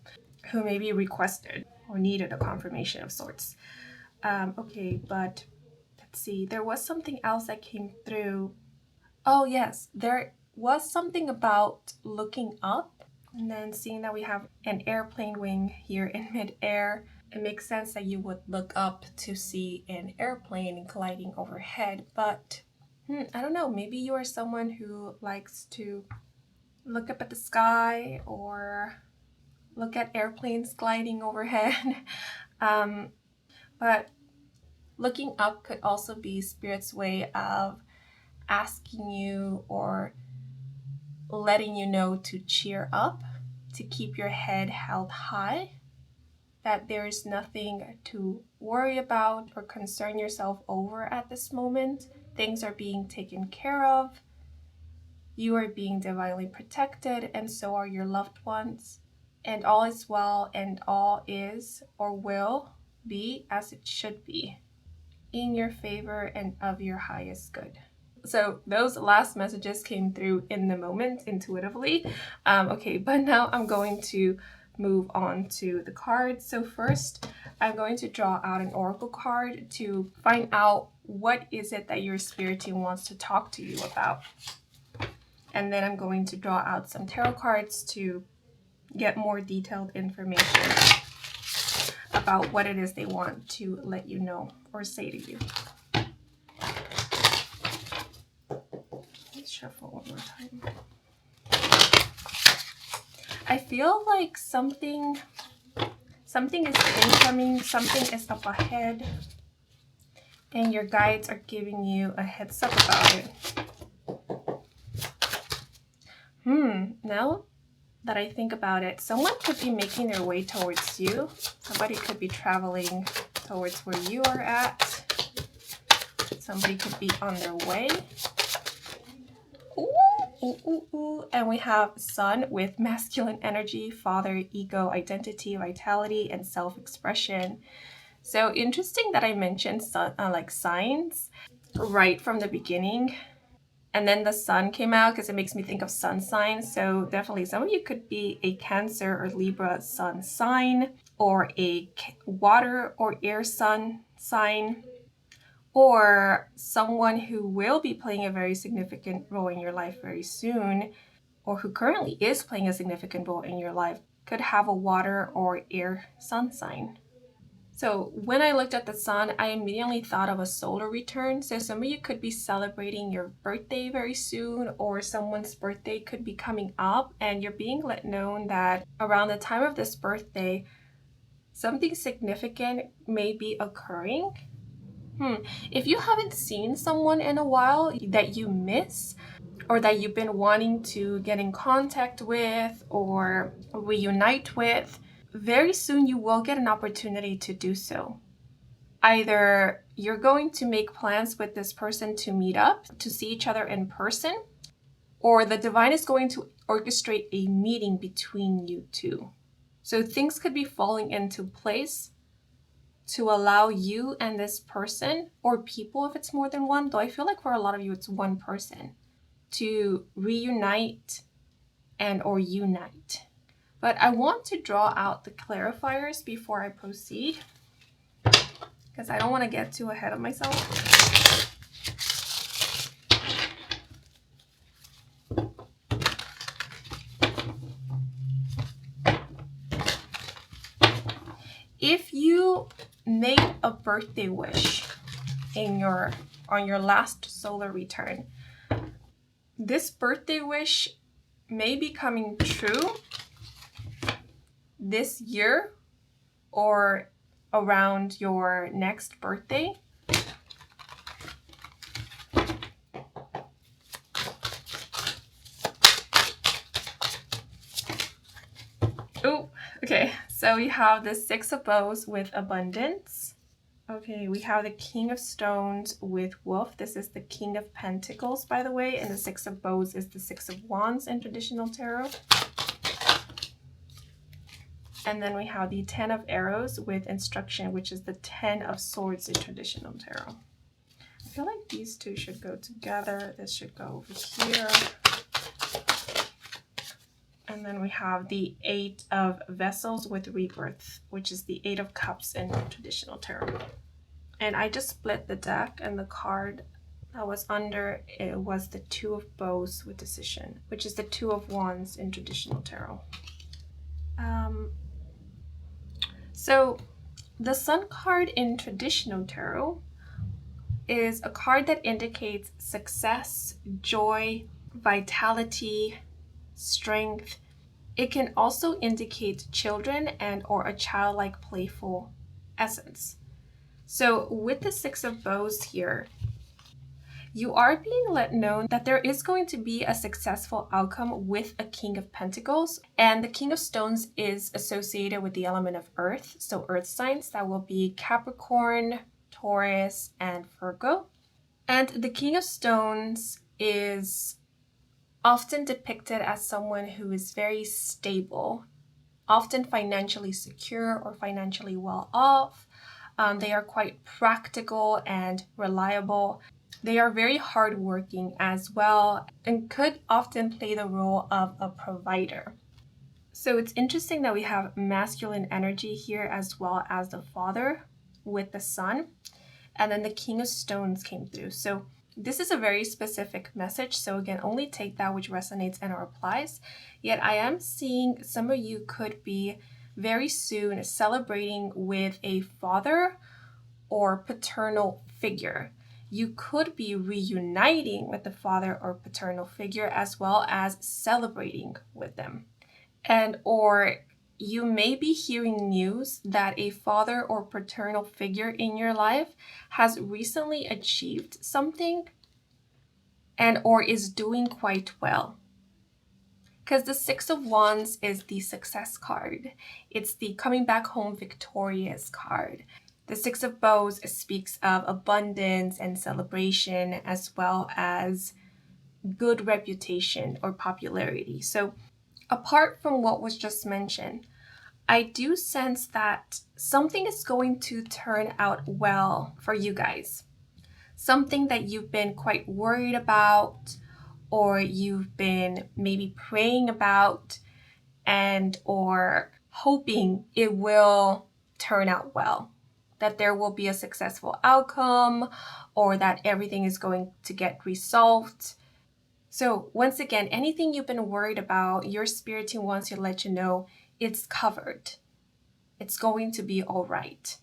Speaker 1: who may be requested. or needed a confirmation of sorts. Okay, but let's see. There was something else that came through. Oh, yes, there was something about looking up and then seeing that we have an airplane wing here in midair. It makes sense that you would look up to see an airplane colliding overhead, but I don't know. Maybe you are someone who likes to look up at the sky or look at airplanes gliding overhead. But looking up could also be Spirit's way of asking you or letting you know to cheer up, to keep your head held high, that there is nothing to worry about or concern yourself over at this moment. Things are being taken care of. You are being divinely protected, and so are your loved ones. And all is well, and all is or will be as it should be, in your favor and of your highest good. So those last messages came through in the moment intuitively. Okay, but now I'm going to move on to the cards. So first, I'm going to draw out an oracle card to find out what is it that your spirit team wants to talk to you about. And then I'm going to draw out some tarot cards to get more detailed information about what it is they want to let you know or say to you. Let's shuffle one more time. I feel like something is incoming, something is up ahead, and your guides are giving you a heads up about it. Now that I think about it, someone could be making their way towards you. Somebody could be traveling towards where you are at. Somebody could be on their way. And we have Sun with masculine energy, father, ego, identity, vitality, and self-expression. So interesting that I mentioned sun, like signs right from the beginning. And then the sun came out because it makes me think of sun signs. So definitely some of you could be a Cancer or Libra sun sign, or a water or air sun sign, or someone who will be playing a very significant role in your life very soon, or who currently is playing a significant role in your life, could have a water or air sun sign. So when I looked at the sun, I immediately thought of a solar return. So some of you could be celebrating your birthday very soon, or someone's birthday could be coming up, and you're being let know that around the time of this birthday, something significant may be occurring. If you haven't seen someone in a while that you miss, or that you've been wanting to get in contact with or reunite with, very soon you will get an opportunity to do so. Either you're going to make plans with this person to meet up, to see each other in person, or the divine is going to orchestrate a meeting between you two. So things could be falling into place to allow you and this person, or people if it's more than one, though I feel like for a lot of you it's one person, to reunite and or unite. But I want to draw out the clarifiers before I proceed, because I don't want to get too ahead of myself. If you made a birthday wish on your last solar return, this birthday wish may be coming true this year or around your next birthday. Oh, okay. So we have the Six of Bows with abundance. Okay, we have the King of Stones with Wolf. This is the King of Pentacles, by the way, and the Six of Bows is the Six of Wands in traditional tarot. And then we have the Ten of Arrows with Instruction, which is the Ten of Swords in traditional tarot. I feel like these two should go together. This should go over here. And then we have the Eight of Vessels with Rebirth, which is the Eight of Cups in traditional tarot. And I just split the deck, and the card that was under it was the Two of Bows with Decision, which is the Two of Wands in traditional tarot. So the Sun card in traditional tarot is a card that indicates success, joy, vitality, strength. It can also indicate children and or a childlike playful essence. So with the Six of Bows here, you are being let know that there is going to be a successful outcome with a King of Pentacles. And the King of Stones is associated with the element of Earth. So Earth signs, that will be Capricorn, Taurus, and Virgo. And the King of Stones is often depicted as someone who is very stable, often financially secure or financially well off. They are quite practical and reliable. They are very hardworking as well and could often play the role of a provider. So it's interesting that we have masculine energy here as well as the father with the sun. And then the King of Stones came through. So this is a very specific message. So again, only take that which resonates and or applies. Yet I am seeing some of you could be very soon celebrating with a father or paternal figure. You could be reuniting with the father or paternal figure as well as celebrating with them. And or you may be hearing news that a father or paternal figure in your life has recently achieved something and or is doing quite well. Because the Six of Wands is the success card. It's the coming back home victorious card. The Six of Bows speaks of abundance and celebration as well as good reputation or popularity. So apart from what was just mentioned, I do sense that something is going to turn out well for you guys. Something that you've been quite worried about or you've been maybe praying about and or hoping it will turn out well, that there will be a successful outcome or that everything is going to get resolved. So once again, anything you've been worried about, your spirit team wants you to let you know it's covered. It's going to be all right.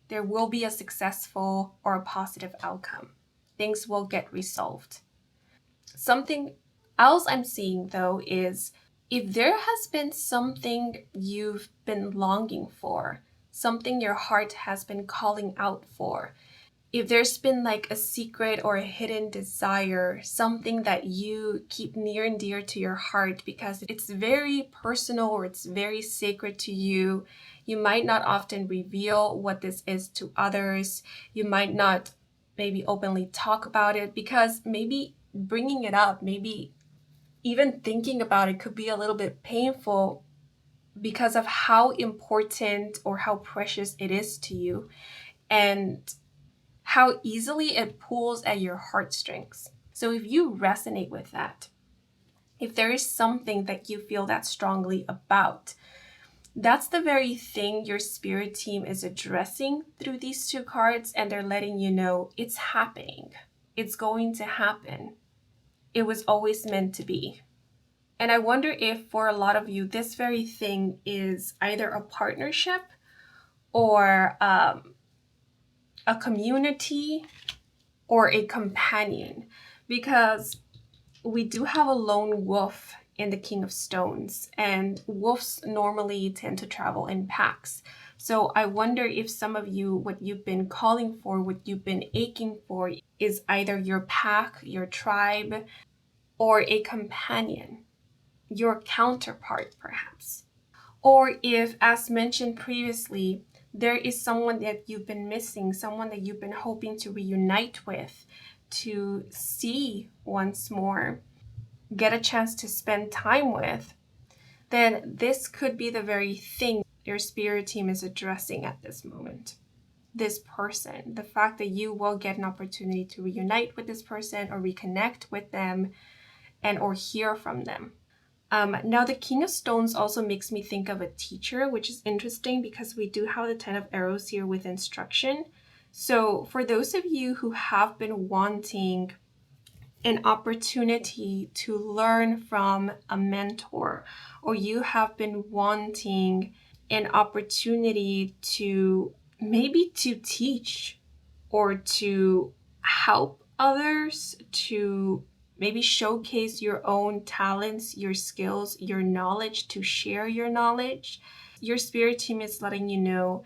Speaker 1: There will be a successful or a positive outcome. Things will get resolved. Something else I'm seeing though is if there has been something you've been longing for, something your heart has been calling out for, if there's been like a secret or a hidden desire, something that you keep near and dear to your heart because it's very personal or it's very sacred to you, you might not often reveal what this is to others. You might not maybe openly talk about it because maybe bringing it up, maybe even thinking about it could be a little bit painful because of how important or how precious it is to you. And how easily it pulls at your heartstrings. So if you resonate with that, if there is something that you feel that strongly about, that's the very thing your spirit team is addressing through these two cards, and they're letting you know it's happening. It's going to happen. It was always meant to be. And I wonder if for a lot of you, this very thing is either a partnership or a community or a companion, because we do have a lone wolf in the King of Stones, and wolves normally tend to travel in packs. So I wonder if some of you, what you've been calling for, what you've been aching for is either your pack, your tribe, or a companion, your counterpart perhaps. Or if, as mentioned previously, there is someone that you've been missing, someone that you've been hoping to reunite with, to see once more, get a chance to spend time with, then this could be the very thing your spirit team is addressing at this moment. This person, the fact that you will get an opportunity to reunite with this person or reconnect with them and or hear from them. Now, the King of Stones also makes me think of a teacher, which is interesting because we do have the Ten of Arrows here with instruction. So for those of you who have been wanting an opportunity to learn from a mentor, or you have been wanting an opportunity to maybe to teach or to help others, to maybe showcase your own talents, your skills, your knowledge, to share your knowledge, your spirit team is letting you know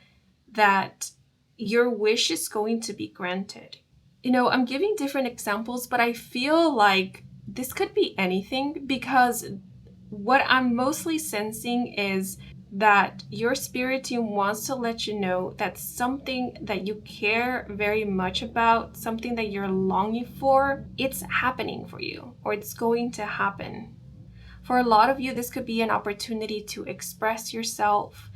Speaker 1: that your wish is going to be granted. I'm giving different examples, but I feel like this could be anything because what I'm mostly sensing is that your spirit team wants to let you know that something that you care very much about, something that you're longing for, it's happening for you, or it's going to happen. For a lot of you, this could be an opportunity to express yourself.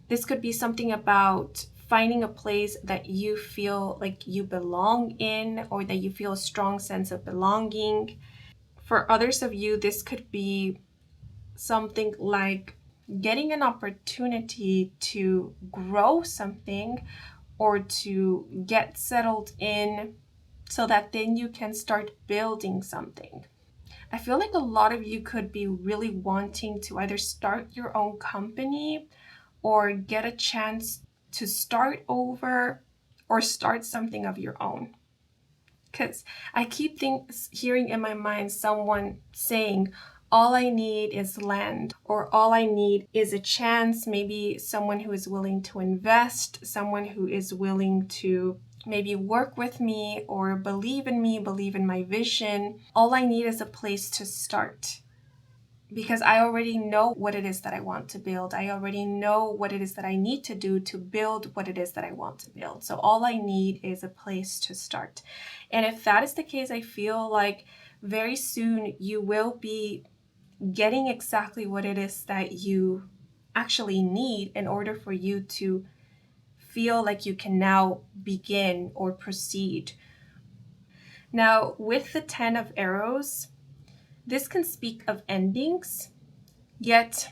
Speaker 1: This could be something about finding a place that you feel like you belong in, or that you feel a strong sense of belonging. For others of you, this could be something like getting an opportunity to grow something or to get settled in so that then you can start building something. I feel like a lot of you could be really wanting to either start your own company or get a chance to start over or start something of your own. Because I keep hearing in my mind someone saying, all I need is land, or all I need is a chance, maybe someone who is willing to invest, someone who is willing to maybe work with me or believe in me, believe in my vision. All I need is a place to start. Because I already know what it is that I want to build. I already know what it is that I need to do to build what it is that I want to build. So all I need is a place to start. And if that is the case, I feel like very soon you will be getting exactly what it is that you actually need in order for you to feel like you can now begin or proceed. Now, with the 10 of Arrows, this can speak of endings, yet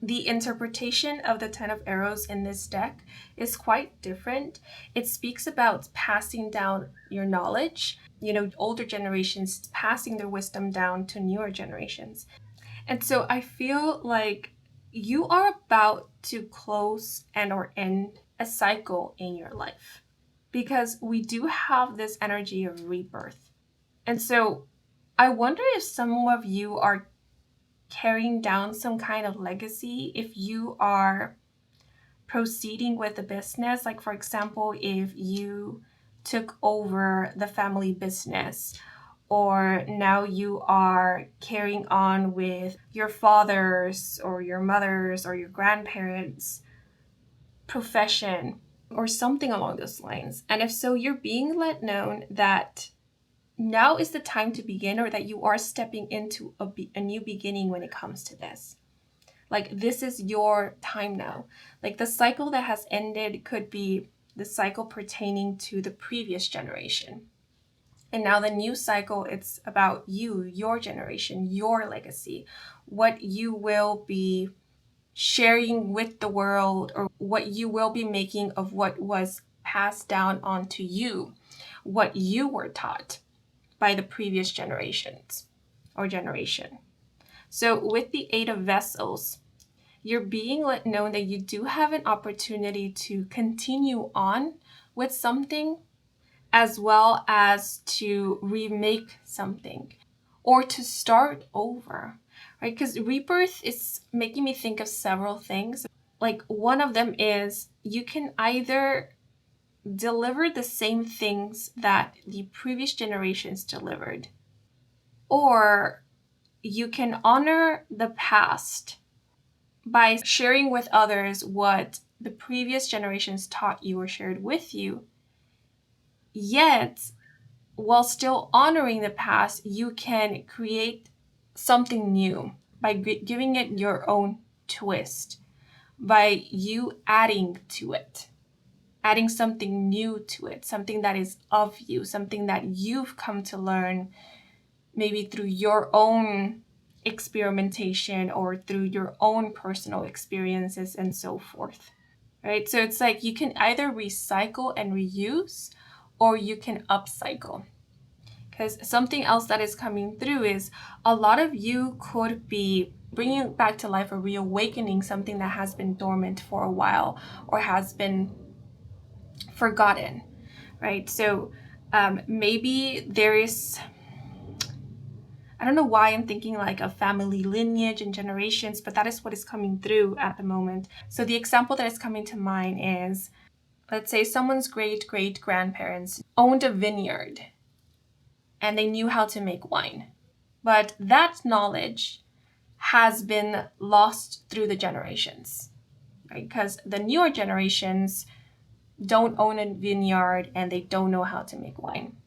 Speaker 1: the interpretation of the 10 of Arrows in this deck is quite different. It speaks about passing down your knowledge, older generations passing their wisdom down to newer generations. And so I feel like you are about to close and or end a cycle in your life because we do have this energy of rebirth. And so I wonder if some of you are carrying down some kind of legacy, if you are proceeding with the business, like for example, if you took over the family business, or now you are carrying on with your father's or your mother's or your grandparents' profession or something along those lines. And if so, you're being let know that now is the time to begin, or that you are stepping into a new beginning when it comes to this. Like, this is your time now. Like, the cycle that has ended could be the cycle pertaining to the previous generation. And now the new cycle, it's about you, your generation, your legacy, what you will be sharing with the world, or what you will be making of what was passed down onto you, what you were taught by the previous generations or generation. So with the 8 of Vessels, you're being let know that you do have an opportunity to continue on with something, as well as to remake something or to start over, right? Because rebirth is making me think of several things. Like, one of them is you can either deliver the same things that the previous generations delivered, or you can honor the past by sharing with others what the previous generations taught you or shared with you. Yet, while still honoring the past, you can create something new by giving it your own twist, by you adding to it, adding something new to it, something that is of you, something that you've come to learn maybe through your own experimentation or through your own personal experiences and so forth, right? So it's like you can either recycle and reuse or you can upcycle. Because something else that is coming through is a lot of you could be bringing back to life or reawakening something that has been dormant for a while or has been forgotten, right? So maybe there is, I don't know why I'm thinking like a family lineage and generations, but that is what is coming through at the moment. So the example that is coming to mind is, let's say someone's great great grandparents owned a vineyard and they knew how to make wine. But that knowledge has been lost through the generations, right? Because the newer generations don't own a vineyard and they don't know how to make wine.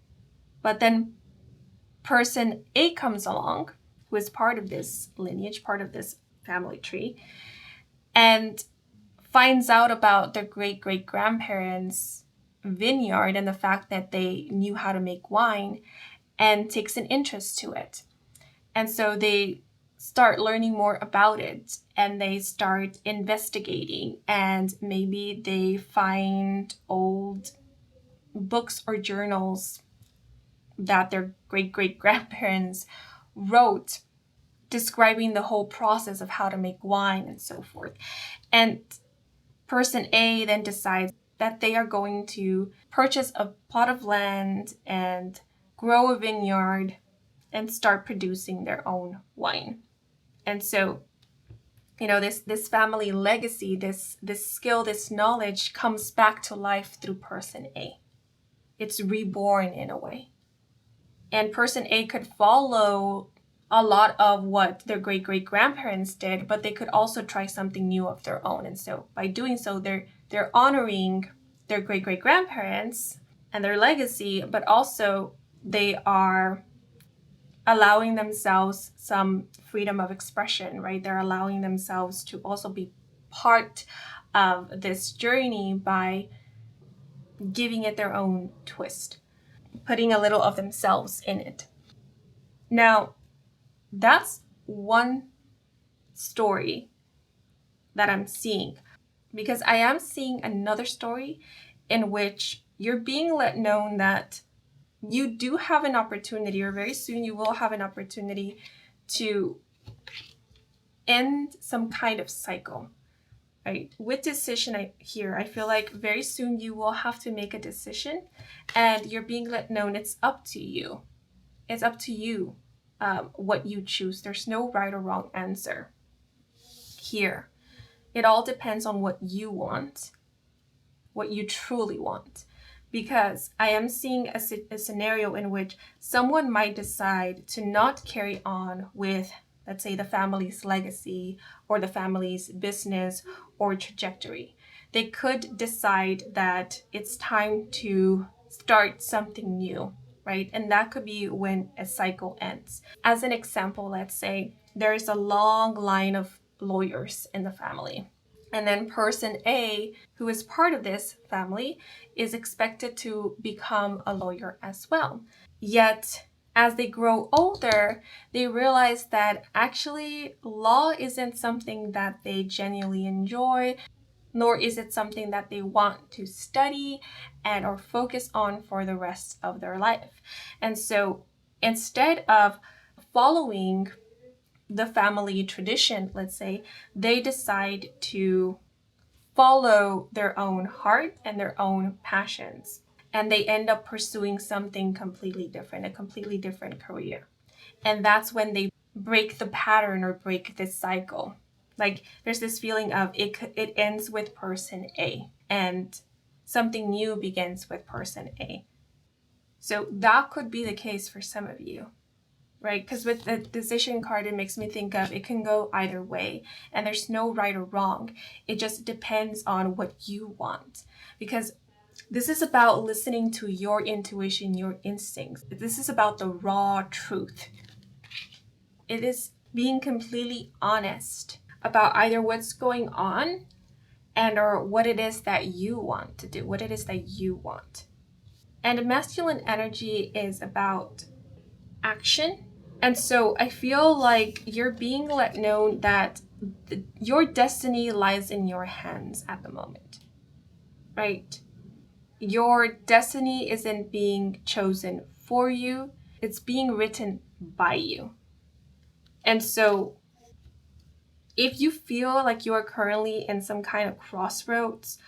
Speaker 1: But then person A comes along, who is part of this lineage, part of this family tree, and finds out about their great great grandparents' vineyard and the fact that they knew how to make wine and takes an interest to it. And so they start learning more about it and they start investigating, and maybe they find old books or journals that their great great grandparents wrote describing the whole process of how to make wine and so forth. And person A then decides that they are going to purchase a plot of land and grow a vineyard and start producing their own wine. And so, you know, this family legacy, this skill, this knowledge comes back to life through person A. It's reborn in a way. And person A could follow a lot of what their great great grandparents did, but they could also try something new of their own. And so by doing so, they're honoring their great great grandparents and their legacy, but also they are allowing themselves some freedom of expression, right? They're allowing themselves to also be part of this journey by giving it their own twist, putting a little of themselves in it. Now, that's one story that I'm seeing, because I am seeing another story in which you're being let known that you do have an opportunity, or very soon you will have an opportunity to end some kind of cycle, right? With decision here, I feel like very soon you will have to make a decision and you're being let known it's up to you. It's up to you what you choose. There's no right or wrong answer here. It all depends on what you want, what you truly want. Because I am seeing a scenario in which someone might decide to not carry on with, let's say, the family's legacy or the family's business or trajectory. They could decide that it's time to start something new, right? And that could be when a cycle ends. As an example, let's say there's a long line of lawyers in the family. And then person A, who is part of this family, is expected to become a lawyer as well. Yet, as they grow older, they realize that actually law isn't something that they genuinely enjoy, nor is it something that they want to study and or focus on for the rest of their life. And so instead of following the family tradition, let's say, they decide to follow their own heart and their own passions. And they end up pursuing something completely different, a completely different career. And that's when they break the pattern or break this cycle. Like there's this feeling of it ends with person A and something new begins with person A. So that could be the case for some of you, right? Because with the decision card, it makes me think of it can go either way and there's no right or wrong. It just depends on what you want, because this is about listening to your intuition, your instincts. This is about the raw truth. It is being completely honest about either what's going on and or what it is that you want to do, what it is that you want. And masculine energy is about action And so I feel like you're being let know that your destiny lies in your hands at the moment, right? Your destiny isn't being chosen for you, it's being written by you. And so if you feel like you are currently in some kind of crossroads,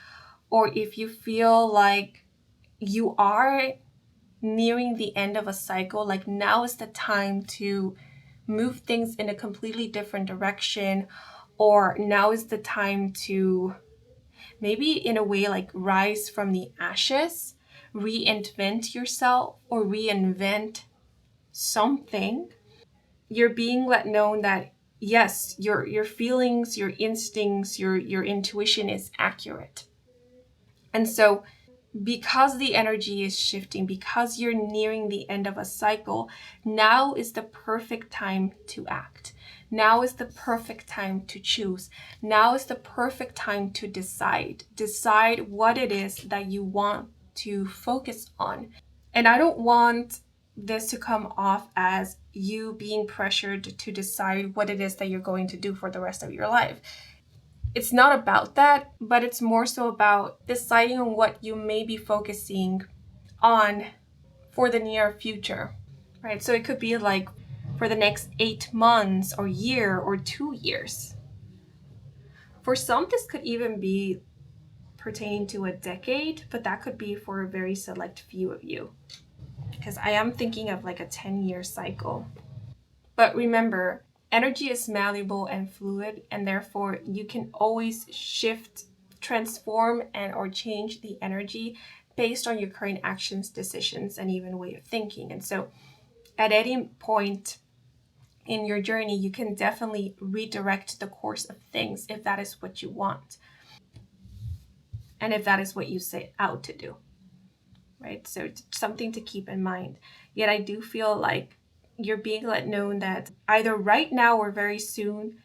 Speaker 1: or if you feel like you are nearing the end of a cycle, like now is the time to move things in a completely different direction, or now is the time to maybe in a way like rise from the ashes, reinvent yourself or reinvent something. You're being let know that yes, your feelings, your instincts, your intuition is accurate. And so because the energy is shifting, because you're nearing the end of a cycle, now is the perfect time to act. Now is the perfect time to choose. Now is the perfect time to decide. Decide what it is that you want to focus on. And I don't want this to come off as you being pressured to decide what it is that you're going to do for the rest of your life. It's not about that, but it's more so about deciding on what you may be focusing on for the near future, right? So it could be like for the next 8 months or year or 2 years. For some, this could even be pertaining to a decade, but that could be for a very select few of you. Because I am thinking of like a 10-year cycle. But remember, energy is malleable and fluid, and therefore you can always shift, transform, and or change the energy based on your current actions, decisions, and even way of thinking. And so at any point in your journey, you can definitely redirect the course of things if that is what you want and if that is what you set out to do, right? So it's something to keep in mind. Yet I do feel like you're being let know that either right now or very soon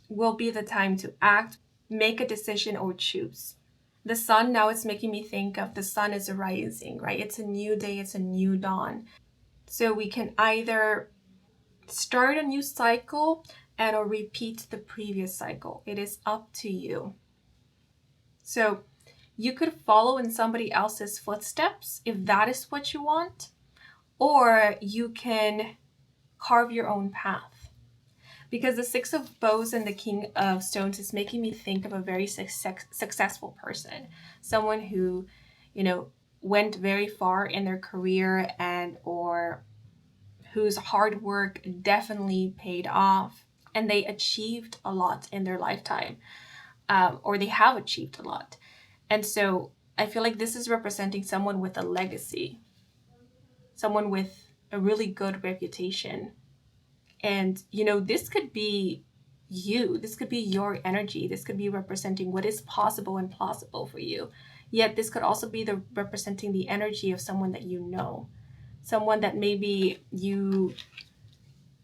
Speaker 1: will be the time to act, make a decision, or choose. The sun now is making me think of the sun is rising, right? It's a new day, it's a new dawn. So we can either start a new cycle and or repeat the previous cycle. It is up to you. So you could follow in somebody else's footsteps if that is what you want, or you can carve your own path. Because the Six of Bows and the King of Stones is making me think of a very successful person, someone who, you know, went very far in their career and or whose hard work definitely paid off and they achieved a lot in their lifetime, or they have achieved a lot. And so I feel like this is representing someone with a legacy, someone with a really good reputation. And, you know, this could be you, this could be your energy, this could be representing what is possible and plausible for you. Yet this could also be the representing the energy of someone that you know, someone that maybe you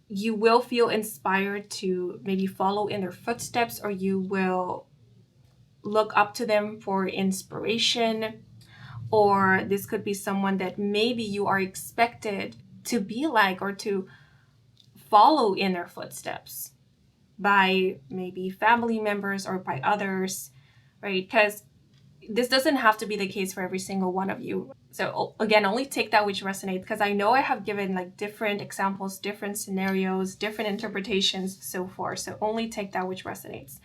Speaker 1: will feel inspired to maybe follow in their footsteps, or you will look up to them for inspiration. Or this could be someone that maybe you are expected to be like or to follow in their footsteps by maybe family members or by others, right? Because this doesn't have to be the case for every single one of you. So again, only take that which resonates, because I know I have given like different examples, different scenarios, different interpretations, so forth. So only take that which resonates,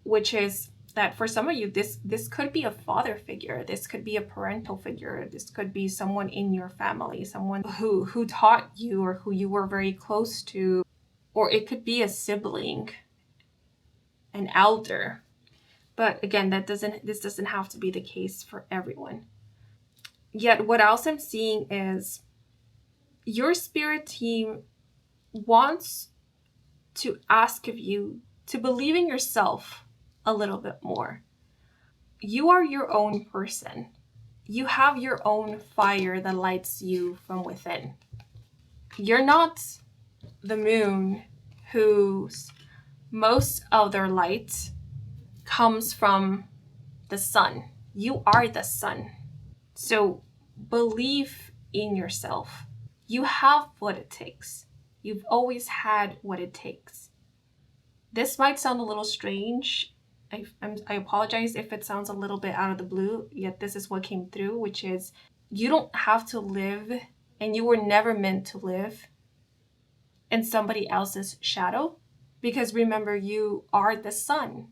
Speaker 1: which is that for some of you, this could be a father figure, this could be a parental figure, this could be someone in your family, someone who taught you or who you were very close to, or it could be a sibling, an elder. But again, this doesn't have to be the case for everyone. Yet what else I'm seeing is your spirit team wants to ask of you to believe in yourself a little bit more. You are your own person. You have your own fire that lights you from within. You're not the moon whose most of their light comes from the sun. You are the sun. So believe in yourself. You have what it takes. You've always had what it takes. This might sound a little strange. I apologize if it sounds a little bit out of the blue, yet this is what came through, which is you don't have to live, and you were never meant to live in somebody else's shadow. Because remember, you are the sun.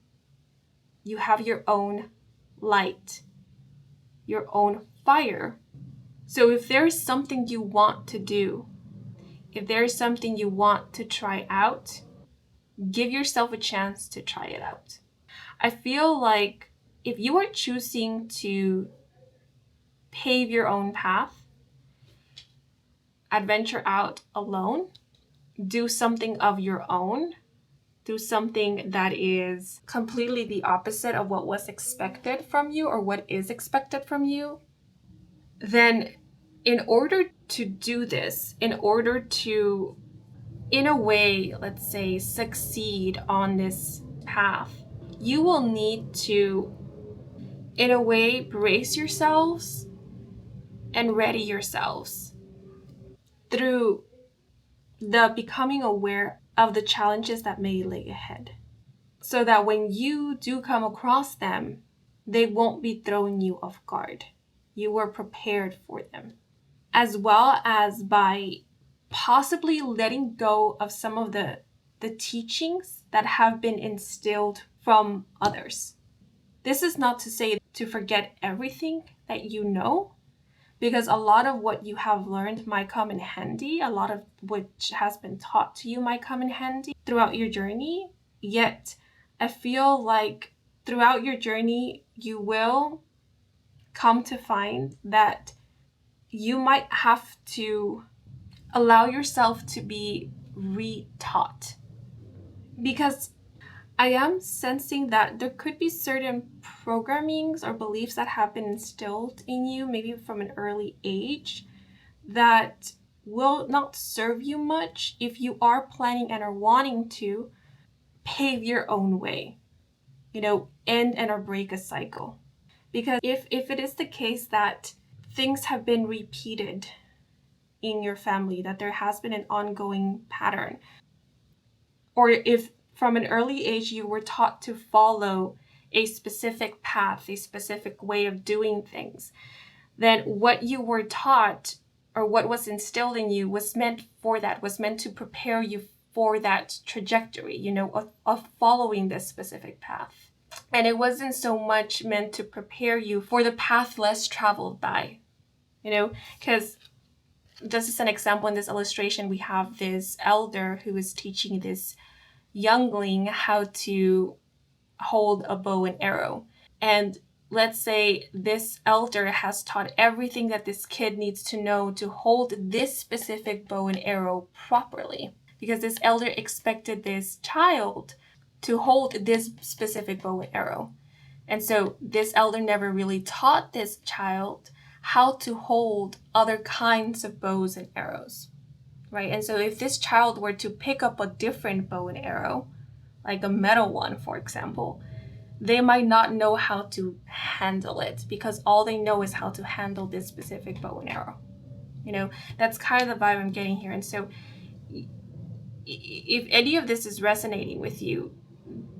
Speaker 1: You have your own light, your own fire. So if there is something you want to do, if there is something you want to try out, give yourself a chance to try it out. I feel like if you are choosing to pave your own path, adventure out alone, do something of your own, do something that is completely the opposite of what was expected from you or what is expected from you, then in order to do this, in order to, in a way, let's say, succeed on this path, you will need to, in a way, brace yourselves and ready yourselves through the becoming aware of the challenges that may lay ahead, so that when you do come across them, they won't be throwing you off guard. You were prepared for them, as well as by possibly letting go of some of the teachings that have been instilled from others. This is not to say to forget everything that you know, because a lot of what you have learned might come in handy. A lot of which has been taught to you might come in handy throughout your journey. Yet, I feel like throughout your journey, you will come to find that you might have to allow yourself to be retaught. Because I am sensing that there could be certain programmings or beliefs that have been instilled in you, maybe from an early age, that will not serve you much if you are planning and are wanting to pave your own way, end and or break a cycle. Because if it is the case that things have been repeated in your family, that there has been an ongoing pattern, or if from an early age you were taught to follow a specific path, a specific way of doing things, then what you were taught or what was instilled in you was meant for that, was meant to prepare you for that trajectory, of following this specific path. And it wasn't so much meant to prepare you for the path less traveled by, because just as an example, in this illustration, we have this elder who is teaching this youngling how to hold a bow and arrow. And let's say this elder has taught everything that this kid needs to know to hold this specific bow and arrow properly, because this elder expected this child to hold this specific bow and arrow. And so this elder never really taught this child how to hold other kinds of bows and arrows, right? And so if this child were to pick up a different bow and arrow, like a metal one, for example, they might not know how to handle it, because all they know is how to handle this specific bow and arrow. That's kind of the vibe I'm getting here. And so if any of this is resonating with you,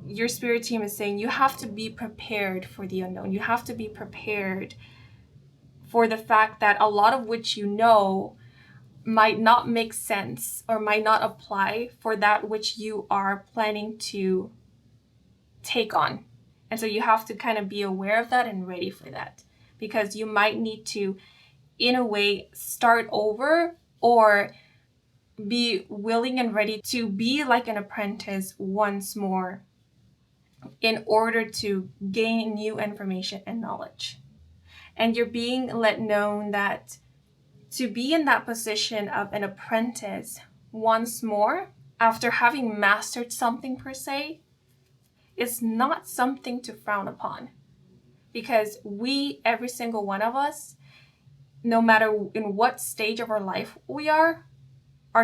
Speaker 1: your spirit team is saying you have to be prepared for the unknown. You have to be prepared for the fact that a lot of which might not make sense or might not apply for that which you are planning to take on. And so you have to kind of be aware of that and ready for that, because you might need to, in a way, start over or be willing and ready to be like an apprentice once more in order to gain new information and knowledge. And you're being let known that to be in that position of an apprentice once more, after having mastered something per se, is not something to frown upon. Because we, every single one of us, no matter in what stage of our life we are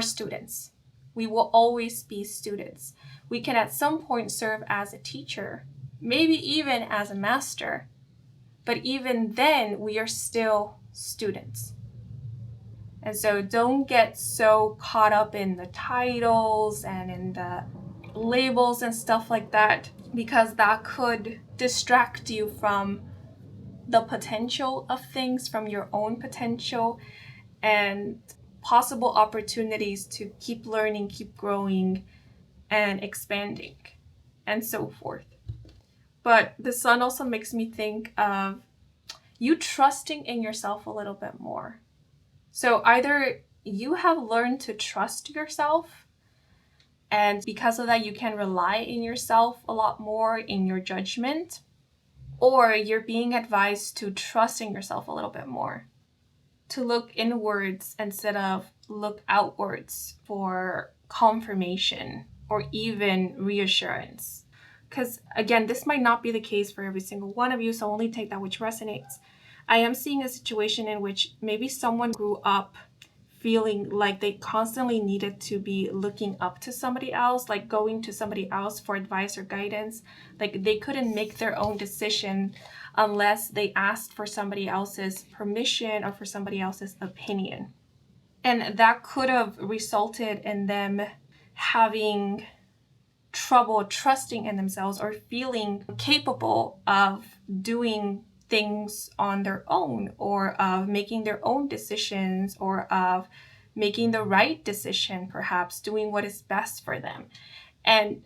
Speaker 1: students. We will always be students. We can at some point serve as a teacher, maybe even as a master, but even then we are still students. And so don't get so caught up in the titles and in the labels and stuff like that, because that could distract you from the potential of things, from your own potential and possible opportunities to keep learning, keep growing, and expanding, and so forth. But the sun also makes me think of you trusting in yourself a little bit more. So either you have learned to trust yourself, and because of that, you can rely in yourself a lot more in your judgment, or you're being advised to trust in yourself a little bit more, to look inwards instead of look outwards for confirmation or even reassurance. Because again, this might not be the case for every single one of you, so only take that which resonates. I am seeing a situation in which maybe someone grew up feeling like they constantly needed to be looking up to somebody else, like going to somebody else for advice or guidance. Like they couldn't make their own decision unless they asked for somebody else's permission or for somebody else's opinion. And that could have resulted in them having trouble trusting in themselves or feeling capable of doing things on their own, or of making their own decisions, or of making the right decision, perhaps doing what is best for them. And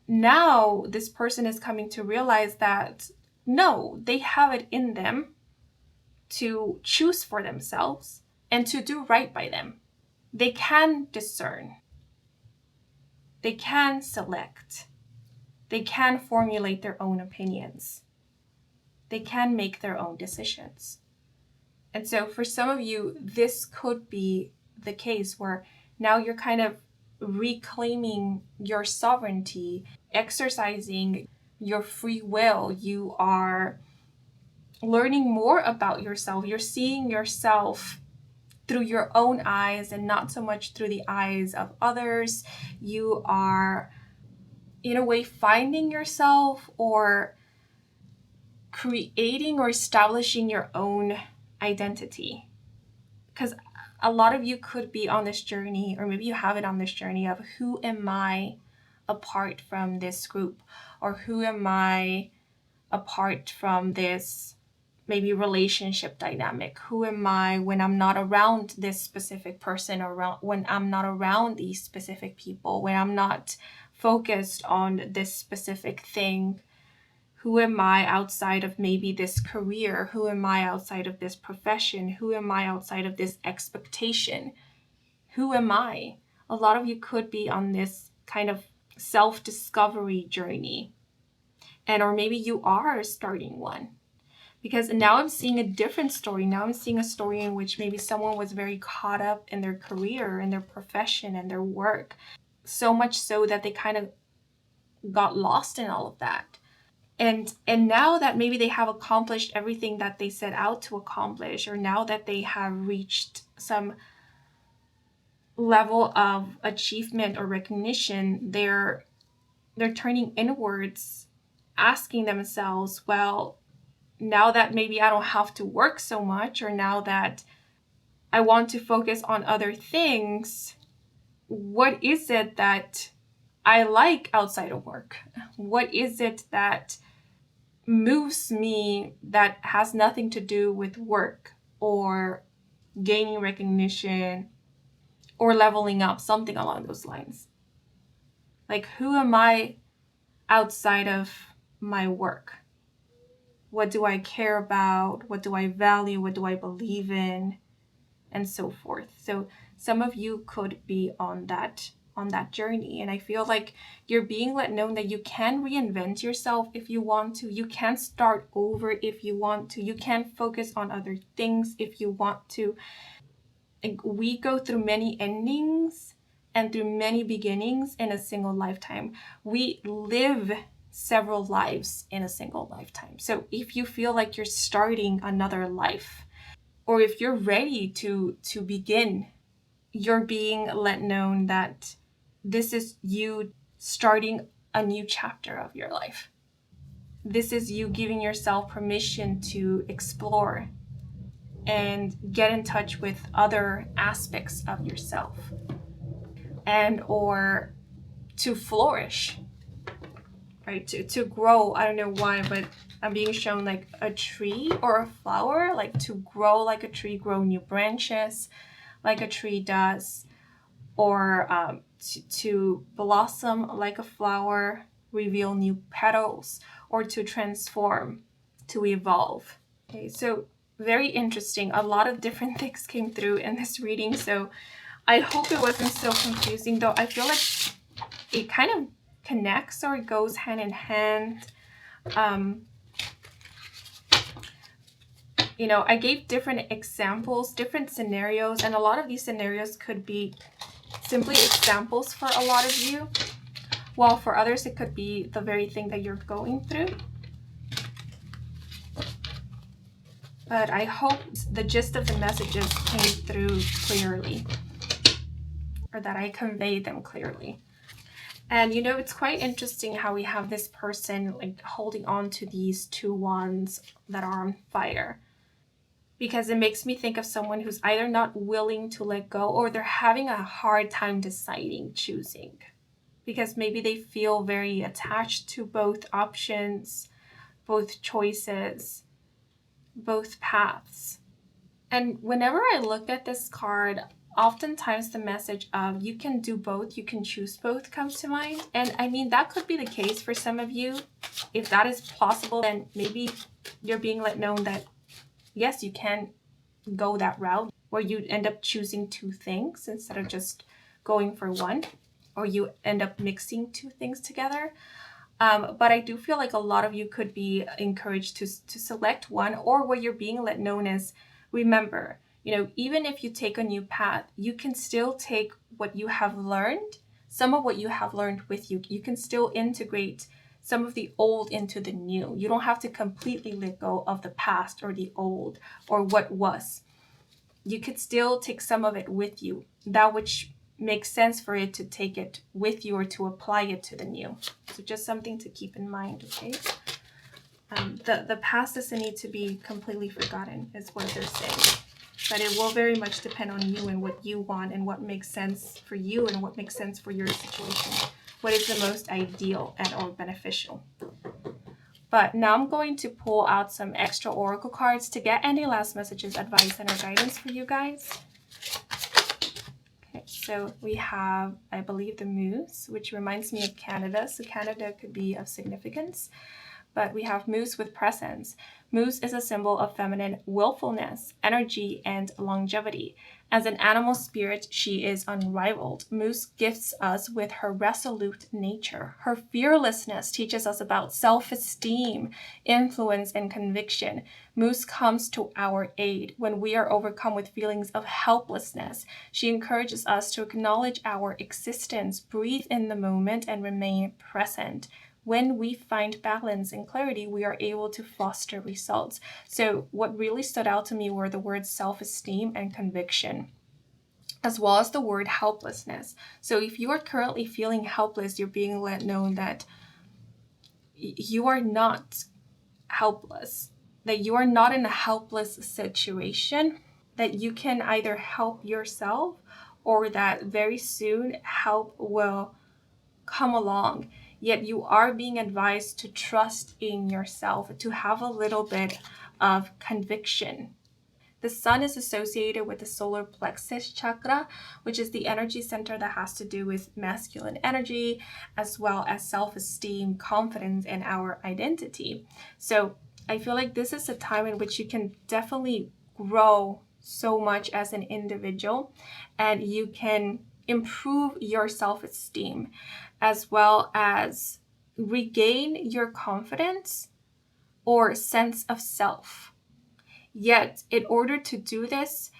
Speaker 1: now this person is coming to realize that no, they have it in them to choose for themselves and to do right by them. They can discern, they can select, they can formulate their own opinions, they can make their own decisions. And so for some of you, this could be the case where now you're kind of reclaiming your sovereignty, exercising your free will. You are learning more about yourself. You're seeing yourself through your own eyes and not so much through the eyes of others. You are, in a way, finding yourself or creating or establishing your own identity. Because a lot of you could be on this journey, or maybe you have it on this journey of who am I apart from this group, or who am I apart from this maybe relationship dynamic? Who am I when I'm not around this specific person, or when I'm not around these specific people, when I'm not focused on this specific thing? Who am I outside of maybe this career? Who am I outside of this profession? Who am I outside of this expectation? Who am I? A lot of you could be on this kind of self-discovery journey. And or maybe you are starting one. Because now I'm seeing a different story. Now I'm seeing a story in which maybe someone was very caught up in their career and their profession and their work. So much so that they kind of got lost in all of that. And now that maybe they have accomplished everything that they set out to accomplish, or now that they have reached some level of achievement or recognition, they're turning inwards, asking themselves, well, now that maybe I don't have to work so much, or now that I want to focus on other things, what is it that I like outside of work? What is it that moves me that has nothing to do with work or gaining recognition or leveling up, something along those lines? Like, who am I outside of my work? What do I care about? What do I value? What do I believe in? And so forth. So some of you could be on that journey, and I feel like you're being let know that you can reinvent yourself if you want to. You can start over if you want to. You can focus on other things if you want to. And we go through many endings and through many beginnings in a single lifetime. We live several lives in a single lifetime. So if you feel like you're starting another life, or if you're ready to begin, you're being let know that this is you starting a new chapter of your life. This is you giving yourself permission to explore and get in touch with other aspects of yourself, and or to flourish, right? To grow. I don't know why, but I'm being shown like a tree or a flower, like to grow like a tree, grow new branches like a tree does, or to blossom like a flower, reveal new petals, or to transform, to evolve. Okay, so very interesting. A lot of different things came through in this reading, so I hope it wasn't so confusing, though I feel like it kind of connects or it goes hand in hand. I gave different examples, different scenarios, and a lot of these scenarios could be simply examples for a lot of you, while for others it could be the very thing that you're going through. But I hope the gist of the messages came through clearly, or that I conveyed them clearly. And it's quite interesting how we have this person like holding on to these two wands that are on fire, because it makes me think of someone who's either not willing to let go, or they're having a hard time deciding, choosing, because maybe they feel very attached to both options, both choices, both paths. And whenever I look at this card, oftentimes the message of you can do both, you can choose both comes to mind. And I mean, that could be the case for some of you. If that is possible, then maybe you're being let know that yes, you can go that route where you end up choosing two things instead of just going for one, or you end up mixing two things together. But I do feel like a lot of you could be encouraged to select one, or where you're being let know as, remember, even if you take a new path, you can still take what you have learned, some of what you have learned with you. You can still integrate some of the old into the new. You don't have to completely let go of the past or the old or what was. You could still take some of it with you, that which makes sense for it to take it with you or to apply it to the new. So just something to keep in mind, okay? The past doesn't need to be completely forgotten, is what they're saying. But it will very much depend on you and what you want and what makes sense for you and what makes sense for your situation. What is the most ideal and or beneficial. But now I'm going to pull out some extra oracle cards to get any last messages, advice, and or guidance for you guys. Okay, so we have, I believe, the Moose, which reminds me of Canada. So Canada could be of significance. But we have Moose with presence. Moose is a symbol of feminine willfulness, energy, and longevity. As an animal spirit, she is unrivaled. Moose gifts us with her resolute nature. Her fearlessness teaches us about self-esteem, influence, and conviction. Moose comes to our aid when we are overcome with feelings of helplessness. She encourages us to acknowledge our existence, breathe in the moment, and remain present. When we find balance and clarity, we are able to foster results. So what really stood out to me were the words self-esteem and conviction, as well as the word helplessness. So if you are currently feeling helpless, you're being let know that you are not helpless, that you are not in a helpless situation, that you can either help yourself or that very soon help will come along. Yet you are being advised to trust in yourself, to have a little bit of conviction. The sun is associated with the solar plexus chakra, which is the energy center that has to do with masculine energy, as well as self-esteem, confidence, and our identity. So I feel like this is a time in which you can definitely grow so much as an individual, and you can improve your self-esteem, as well as regain your confidence or sense of self. Yet, in order to do this,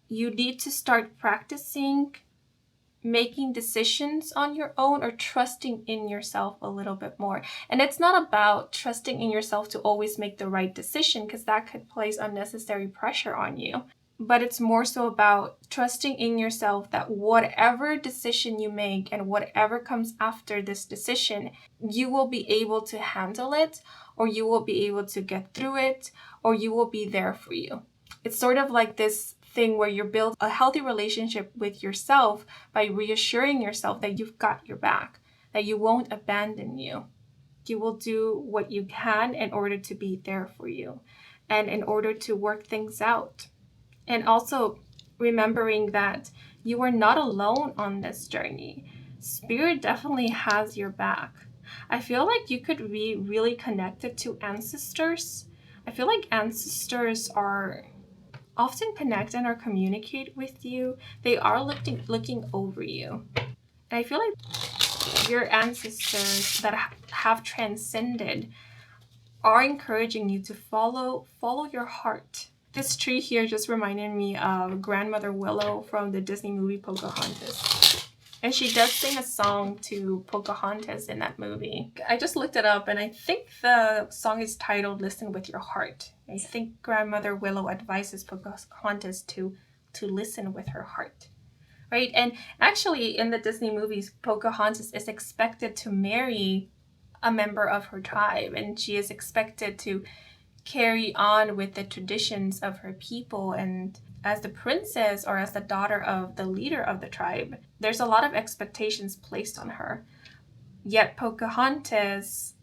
Speaker 1: you need to start practicing making decisions on your own, or trusting in yourself a little bit more. And it's not about trusting in yourself to always make the right decision, because that could place unnecessary pressure on you. But it's more so about trusting in yourself that whatever decision you make and whatever comes after this decision, you will be able to handle it, or you will be able to get through it, or you will be there for you.
Speaker 2: It's sort of like this thing where you build a healthy relationship with yourself by reassuring yourself that you've got your back, that you won't abandon you. You will do what you can in order to be there for you and in order to work things out. And also remembering that you are not alone on this journey. Spirit definitely has your back. I feel like you could be really connected to ancestors. I feel like ancestors are often connect and or communicate with you. They are looking over you. And I feel like your ancestors that have transcended are encouraging you to follow your heart. This tree here just reminded me of Grandmother Willow from the Disney movie Pocahontas. And she does sing a song to Pocahontas in that movie. I just looked it up and I think the song is titled Listen with Your Heart. I think Grandmother Willow advises Pocahontas to listen with her heart. Right? And actually in the Disney movies, Pocahontas is expected to marry a member of her tribe, and she is expected to carry on with the traditions of her people. And as the princess or as the daughter of the leader of the tribe, there's a lot of expectations placed on her. Yet Pocahontas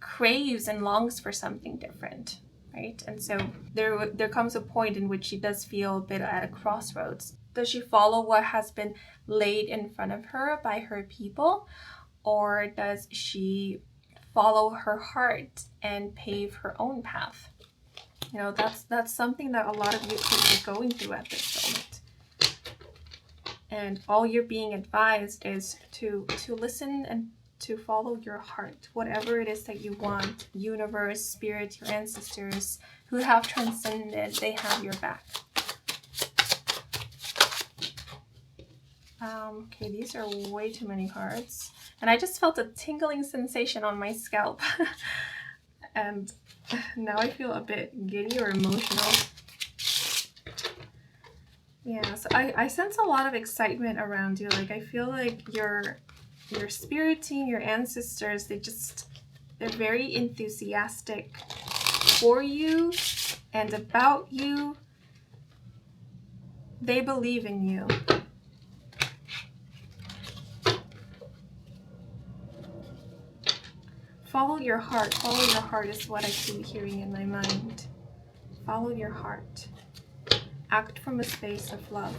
Speaker 2: craves and longs for something different, right? And so there comes a point in which she does feel a bit at a crossroads. Does she follow what has been laid in front of her by her people, or does she follow her heart and pave her own path? You know, that's something that a lot of you could be going through at this moment. And all you're being advised is to listen and to follow your heart, whatever it is that you want. Universe, spirit, your ancestors who have transcended, they have your back. Okay, these are way too many cards. And I just felt a tingling sensation on my scalp. And now I feel a bit giddy or emotional. Yeah, so I sense a lot of excitement around you. Like I feel like your spirit team, your ancestors, they're very enthusiastic for you and about you. They believe in you. Follow your heart. Follow your heart is what I keep hearing in my mind. Follow your heart. Act from a space of love.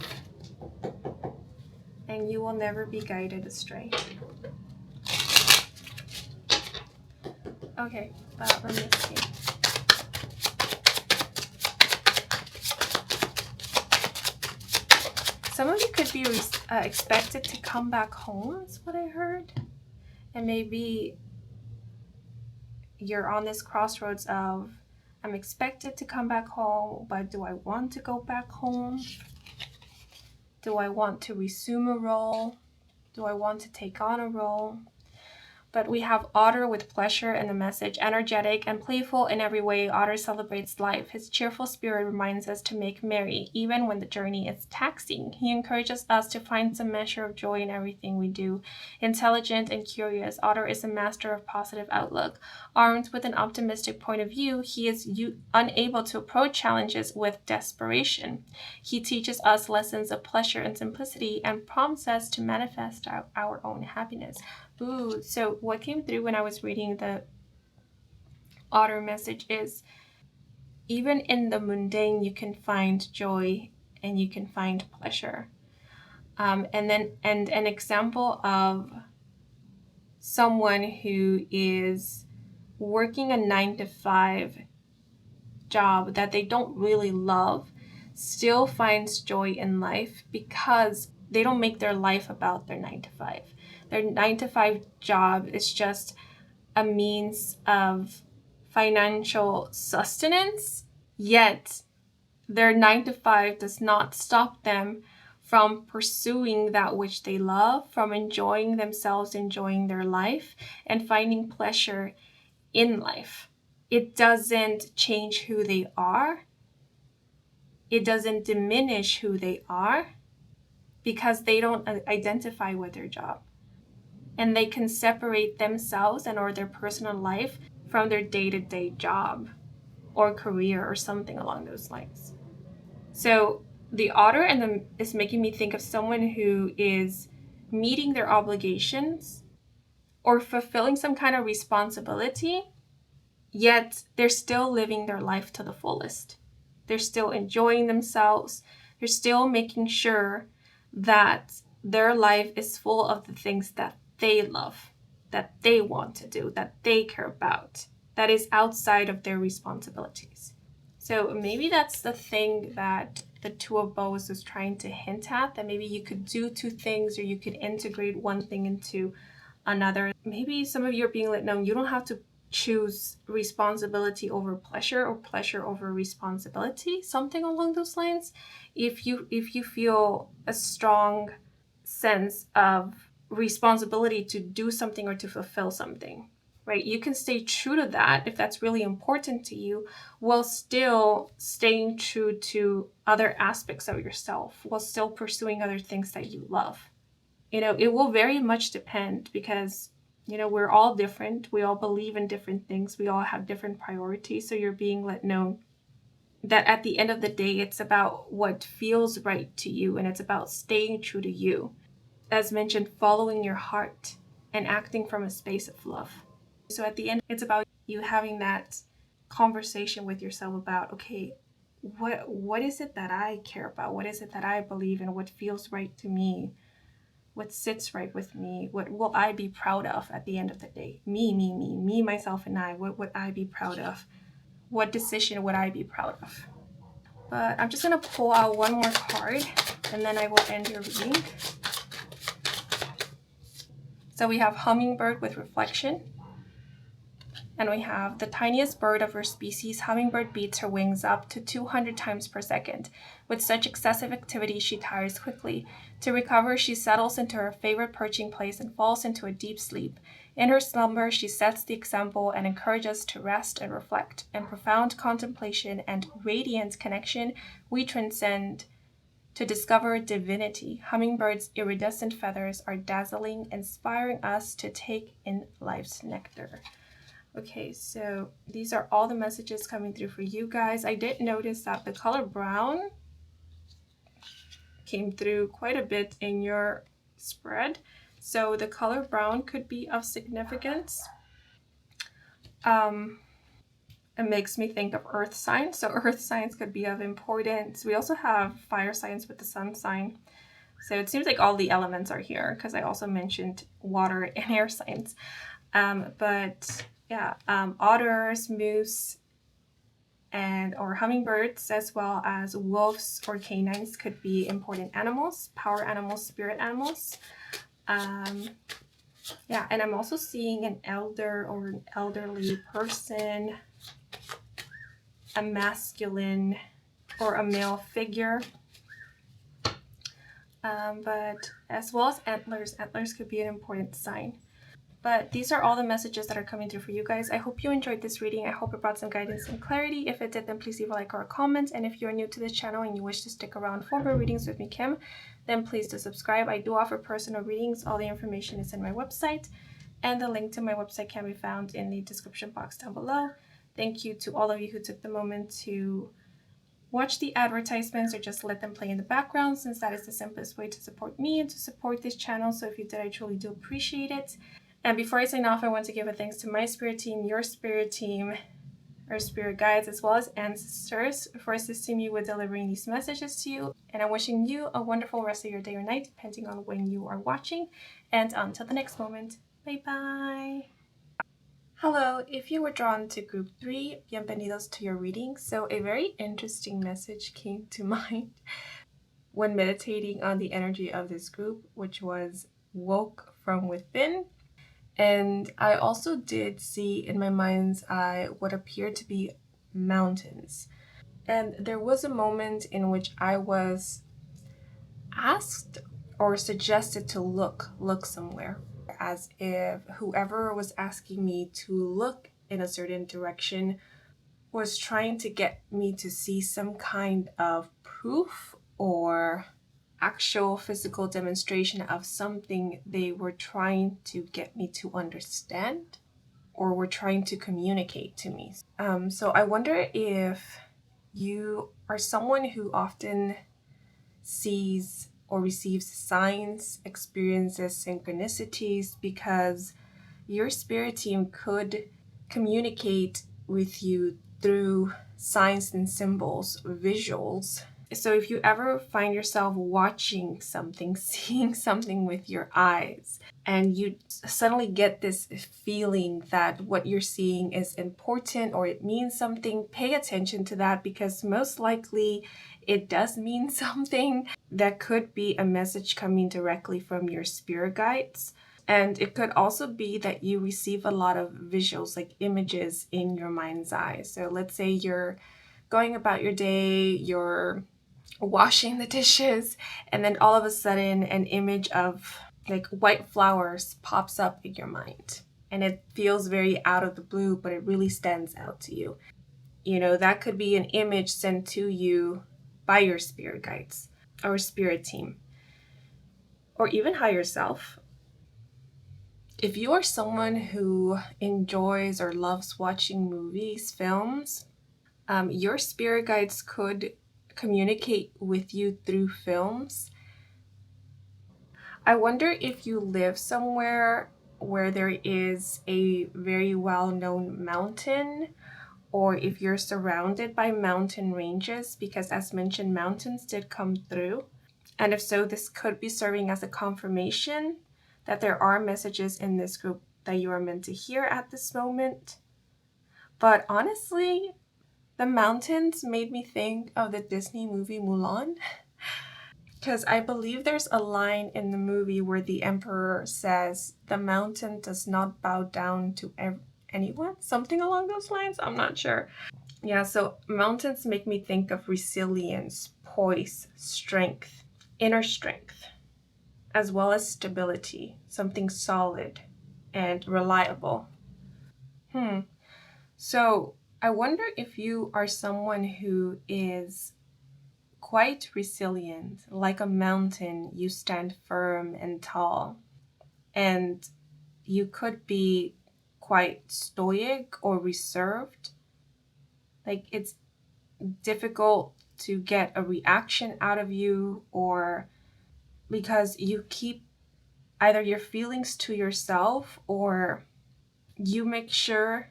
Speaker 2: And you will never be guided astray. Okay, let me see. Some of you could be expected to come back home, is what I heard. And maybe you're on this crossroads of, I'm expected to come back home, but do I want to go back home? Do I want to resume a role? Do I want to take on a role? But we have Otter with pleasure and the message. Energetic and playful in every way, Otter celebrates life. His cheerful spirit reminds us to make merry, even when the journey is taxing. He encourages us to find some measure of joy in everything we do. Intelligent and curious, Otter is a master of positive outlook. Armed with an optimistic point of view, he is unable to approach challenges with desperation. He teaches us lessons of pleasure and simplicity and prompts us to manifest our own happiness. Ooh, so what came through when I was reading the Otter message is, even in the mundane, you can find joy and you can find pleasure. And an example of someone who is working a 9-to-5 job that they don't really love still finds joy in life because they don't make their life about their 9-to-5. Their 9-to-5 job is just a means of financial sustenance, yet their 9-to-5 does not stop them from pursuing that which they love, from enjoying themselves, enjoying their life, and finding pleasure in life. It doesn't change who they are. It doesn't diminish who they are because they don't identify with their job. And they can separate themselves and or their personal life from their day-to-day job or career or something along those lines. So the otter and the is making me think of someone who is meeting their obligations or fulfilling some kind of responsibility, yet they're still living their life to the fullest. They're still enjoying themselves. They're still making sure that their life is full of the things that they love, that they want to do, that they care about, that is outside of their responsibilities. So maybe that's the thing that the Two of Bows was trying to hint at, that maybe you could do two things or you could integrate one thing into another. Maybe some of you are being let know you don't have to choose responsibility over pleasure or pleasure over responsibility, something along those lines. If you feel a strong sense of responsibility to do something or to fulfill something, right? You can stay true to that if that's really important to you, while still staying true to other aspects of yourself, while still pursuing other things that you love. It will very much depend because, we're all different. We all believe in different things. We all have different priorities. So you're being let know that at the end of the day, it's about what feels right to you and it's about staying true to you. As mentioned, following your heart and acting from a space of love. So at the end, it's about you having that conversation with yourself about, okay, what is it that I care about? What is it that I believe in? What feels right to me? What sits right with me? What will I be proud of at the end of the day? Me, myself, and I. What would I be proud of? What decision would I be proud of? But I'm just going to pull out one more card and then I will end your reading. So we have Hummingbird with Reflection. And we have the tiniest bird of her species, hummingbird beats her wings up to 200 times per second. With such excessive activity, she tires quickly. To recover, she settles into her favorite perching place and falls into a deep sleep. In her slumber, she sets the example and encourages to rest and reflect. In profound contemplation and radiant connection, we transcend to discover divinity. Hummingbirds' iridescent feathers are dazzling, inspiring us to take in life's nectar. Okay, so these are all the messages coming through for you guys. I did notice that the color brown came through quite a bit in your spread. So the color brown could be of significance. It makes me think of earth signs. So earth signs could be of importance. We also have fire signs with the sun sign. So it seems like all the elements are here because I also mentioned water and air signs. But yeah, otters, moose, and or hummingbirds, as well as wolves or canines, could be important animals, power animals, spirit animals. Yeah, and I'm also seeing an elder or an elderly person, a masculine or a male figure. But as well as antlers, antlers could be an important sign. But these are all the messages that are coming through for you guys. I hope you enjoyed this reading. I hope it brought some guidance and clarity. If it did, then please leave a like or a comment. And if you're new to this channel and you wish to stick around for more readings with me, Kim, then please do subscribe. I do offer personal readings. All the information is in my website, and the link to my website can be found in the description box down below. Thank you to all of you who took the moment to watch the advertisements or just let them play in the background, since that is the simplest way to support me and to support this channel. So if you did, I truly do appreciate it. And before I sign off, I want to give a thanks to my spirit team, your spirit team, our spirit guides, as well as ancestors for assisting me with delivering these messages to you. And I'm wishing you a wonderful rest of your day or night, depending on when you are watching. And until the next moment, bye-bye. Hello, if you were drawn to group 3, bienvenidos to your reading. So a very interesting message came to mind when meditating on the energy of this group, which was woke from within. And I also did see in my mind's eye what appeared to be mountains. And there was a moment in which I was asked or suggested to look somewhere, as if whoever was asking me to look in a certain direction was trying to get me to see some kind of proof or actual physical demonstration of something they were trying to get me to understand or were trying to communicate to me. So I wonder if You are someone who often sees or receives signs, experiences synchronicities, because your spirit team could communicate with you through signs and symbols, visuals. So if you ever find yourself watching something, seeing something with your eyes, and you suddenly get this feeling that what you're seeing is important or it means something, pay attention to that, because most likely it does mean something. That could be a message coming directly from your spirit guides. And it could also be that you receive a lot of visuals, like images in your mind's eye. So let's say you're going about your day, you're washing the dishes, and then all of a sudden an image of like white flowers pops up in your mind. And it feels very out of the blue, but it really stands out to you. You know, that could be an image sent to you by your spirit guides or spirit team, or even higher self. If you are someone who enjoys or loves watching movies, films, your spirit guides could communicate with you through films. I wonder if you live somewhere where there is a very well known mountain, or if you're surrounded by mountain ranges, because as mentioned, mountains did come through. And if so, this could be serving as a confirmation that there are messages in this group that you are meant to hear at this moment. But honestly, the mountains made me think of the Disney movie Mulan, because I believe there's a line in the movie where the emperor says, "The mountain does not bow down to anyone," something along those lines. I'm not sure. Yeah, so mountains make me think of resilience, poise, strength, inner strength, as well as stability, something solid and reliable. Hmm. So I wonder if you are someone who is quite resilient. Like a mountain, you stand firm and tall. And you could be quite stoic or reserved. Like it's difficult to get a reaction out of you, or because you keep either your feelings to yourself, or you make sure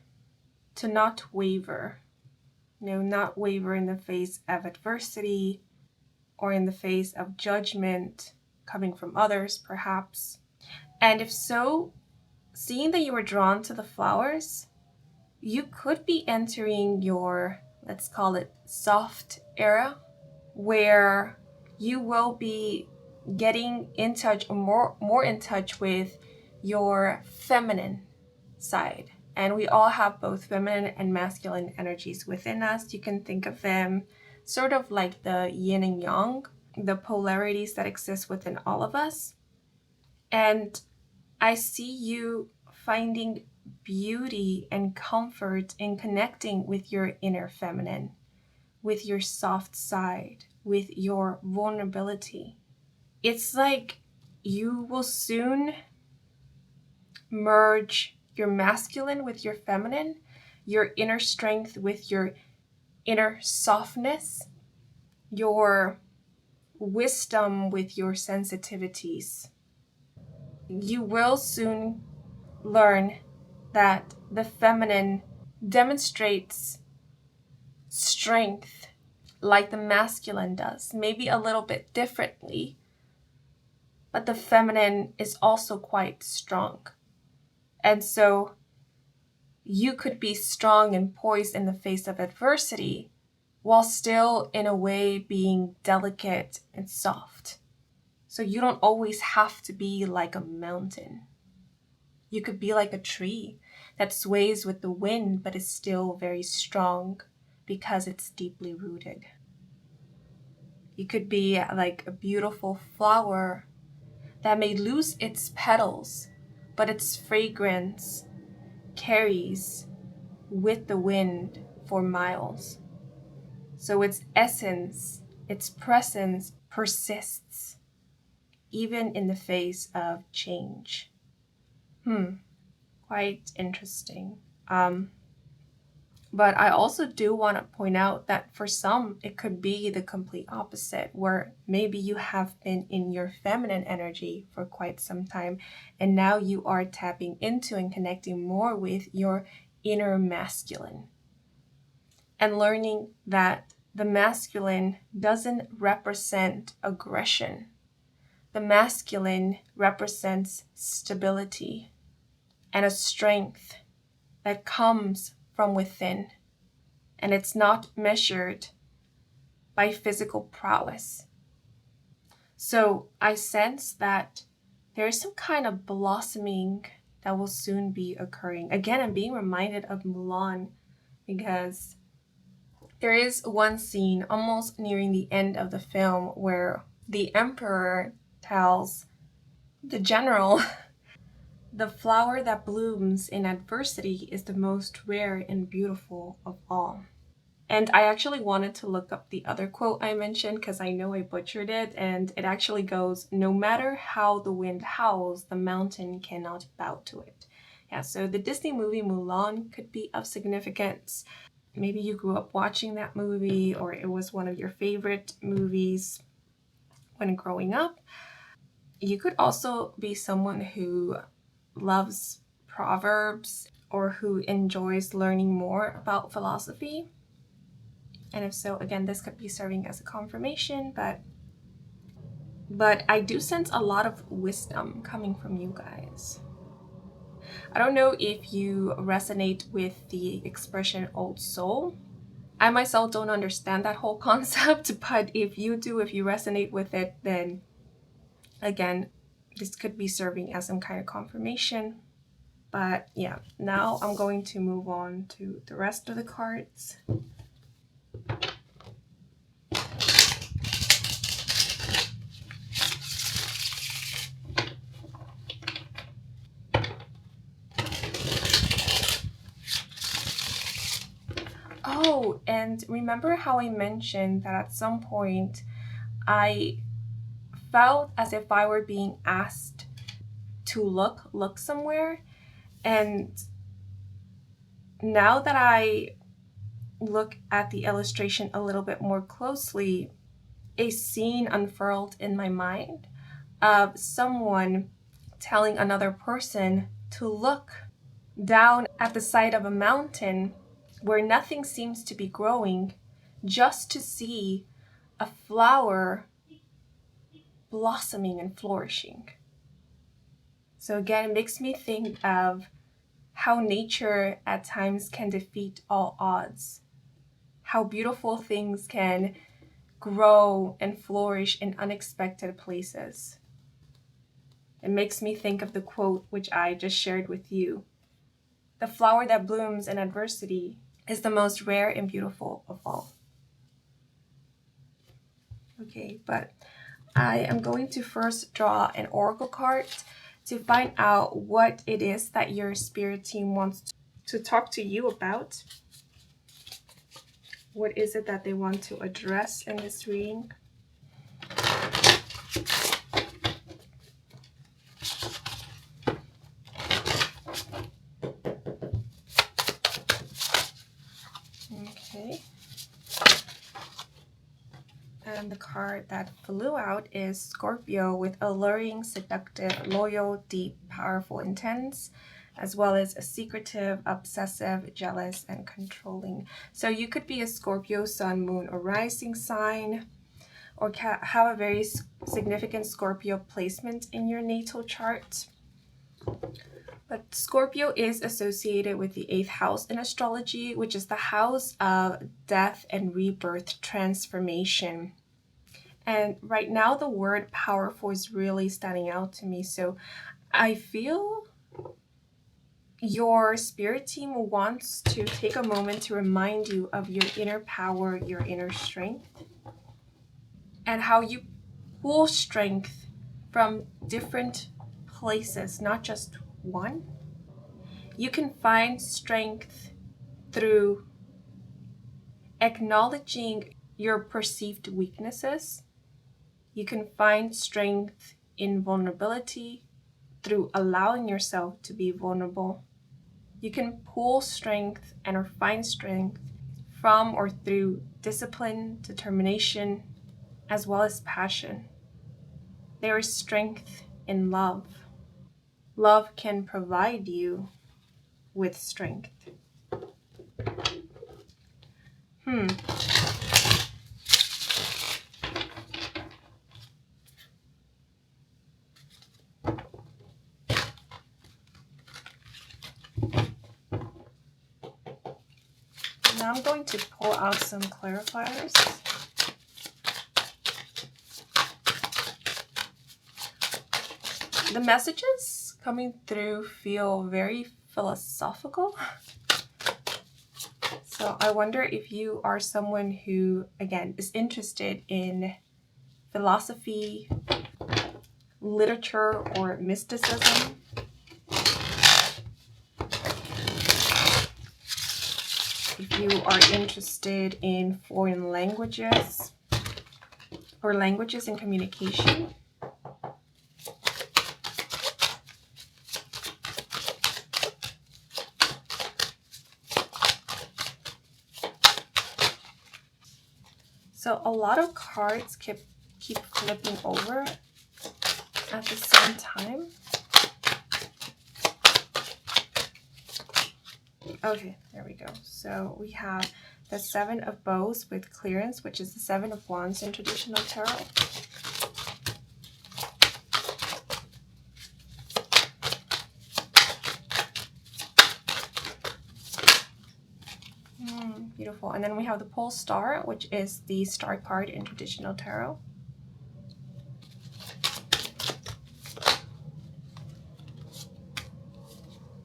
Speaker 2: to not waver. Not waver in the face of adversity or in the face of judgment coming from others, perhaps. And if so, seeing that you were drawn to the flowers, you could be entering your, let's call it, soft era, where you will be getting in touch, or more in touch with your feminine side. And we all have both feminine and masculine energies within us. You can think of them sort of like the yin and yang, the polarities that exist within all of us. And I see you finding beauty and comfort in connecting with your inner feminine, with your soft side, with your vulnerability. It's like you will soon merge your masculine with your feminine, your inner strength with your inner softness, your wisdom with your sensitivities. You will soon learn that the feminine demonstrates strength like the masculine does, maybe a little bit differently, but the feminine is also quite strong. And so you could be strong and poised in the face of adversity while still, in a way, being delicate and soft. So you don't always have to be like a mountain. You could be like a tree that sways with the wind but is still very strong because it's deeply rooted. You could be like a beautiful flower that may lose its petals, but its fragrance carries with the wind for miles. So its essence, its presence persists even in the face of change. Quite interesting. But I also do want to point out that for some, it could be the complete opposite, where maybe you have been in your feminine energy for quite some time, and now you are tapping into and connecting more with your inner masculine and learning that the masculine doesn't represent aggression. The masculine represents stability and a strength that comes from within, and it's not measured by physical prowess. So I sense that there is some kind of blossoming that will soon be occurring. Again, I'm being reminded of Mulan because there is one scene almost nearing the end of the film where the emperor tells the general, the flower that blooms in adversity is the most rare and beautiful of all. And I actually wanted to look up the other quote I mentioned because I know I butchered it. And it actually goes, "No matter how the wind howls, the mountain cannot bow to it." Yeah, so the Disney movie Mulan could be of significance. Maybe you grew up watching that movie, or it was one of your favorite movies when growing up. You could also be someone who loves proverbs or who enjoys learning more about philosophy. And if so, again, this could be serving as a confirmation, but I do sense a lot of wisdom coming from you guys. I don't know if you resonate with the expression old soul. I myself don't understand that whole concept, but if you do, if you resonate with it, then again, this could be serving as some kind of confirmation. But yeah, now I'm going to move on to the rest of the cards. Oh, and remember how I mentioned that at some point I felt as if I were being asked to look somewhere. And now that I look at the illustration a little bit more closely, a scene unfurled in my mind of someone telling another person to look down at the side of a mountain where nothing seems to be growing, just to see a flower blossoming and flourishing. So again, it makes me think of how nature at times can defeat all odds, how beautiful things can grow and flourish in unexpected places. It makes me think of the quote which I just shared with you. The flower that blooms in adversity is the most rare and beautiful of all. Okay, but I am going to first draw an oracle card to find out what it is that your spirit team wants to talk to you about. What is it that they want to address in this reading? Okay. And the card that flew out is Scorpio with alluring, seductive, loyal, deep, powerful, intense, as well as a secretive, obsessive, jealous, and controlling. So you could be a Scorpio sun, moon, or rising sign, or have a very significant Scorpio placement in your natal chart. But Scorpio is associated with the 8th house in astrology, which is the house of death and rebirth transformation. And right now, the word powerful is really standing out to me. So I feel your spirit team wants to take a moment to remind you of your inner power, your inner strength, and how you pull strength from different places, not just one. You can find strength through acknowledging your perceived weaknesses. You can find strength in vulnerability through allowing yourself to be vulnerable. You can pull strength and or find strength from or through discipline, determination, as well as passion. There is strength in love. Love can provide you with strength. Hmm. Now I'm going to pull out some clarifiers. The messages coming through feel very philosophical. So I wonder if you are someone who, again, is interested in philosophy, literature, or mysticism. If you are interested in foreign languages or languages and communication. So a lot of cards keep flipping over at the same time. Okay, there we go. So we have the Seven of Bows with clearance, which is the Seven of Wands in traditional tarot. Beautiful. And then we have the Pole Star, which is the star card in traditional tarot.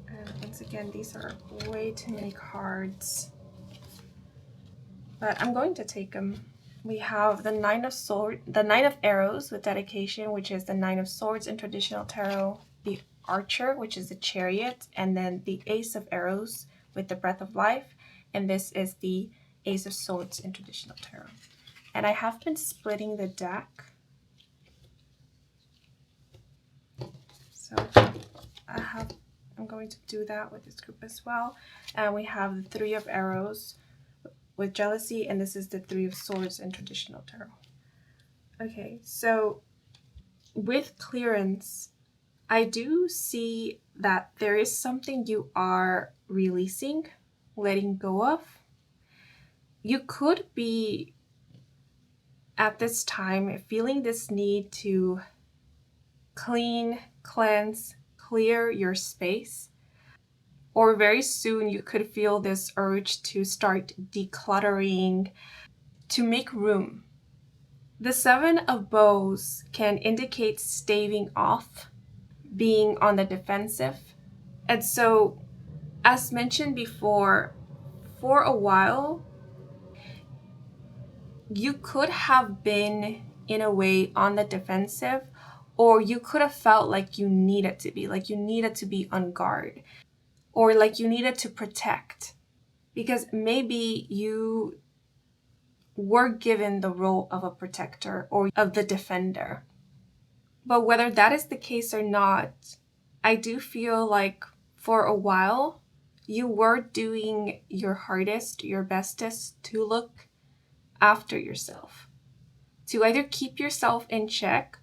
Speaker 2: And once again, these are way too many cards, but I'm going to take them. We have the Nine of Arrows with dedication, which is the Nine of Swords in traditional tarot, the Archer, which is the Chariot, and then the Ace of Arrows with the Breath of Life, and this is the Ace of Swords in traditional tarot. And I have been splitting the deck, so I'm going to do that with this group as well. And we have the Three of Arrows with jealousy, and this is the Three of Swords in traditional tarot. Okay, so with clearance, I do see that there is something you are releasing, letting go of. You could be at this time feeling this need to clean, cleanse, clear your space. Or very soon you could feel this urge to start decluttering, to make room. The Seven of Bows can indicate staving off, being on the defensive. And so, as mentioned before, for a while, you could have been in a way on the defensive, or you could have felt like you needed to be on guard, or like you needed to protect, because maybe you were given the role of a protector or of the defender. But whether that is the case or not, I do feel like for a while, you were doing your hardest, your bestest to look after yourself, to either keep yourself in check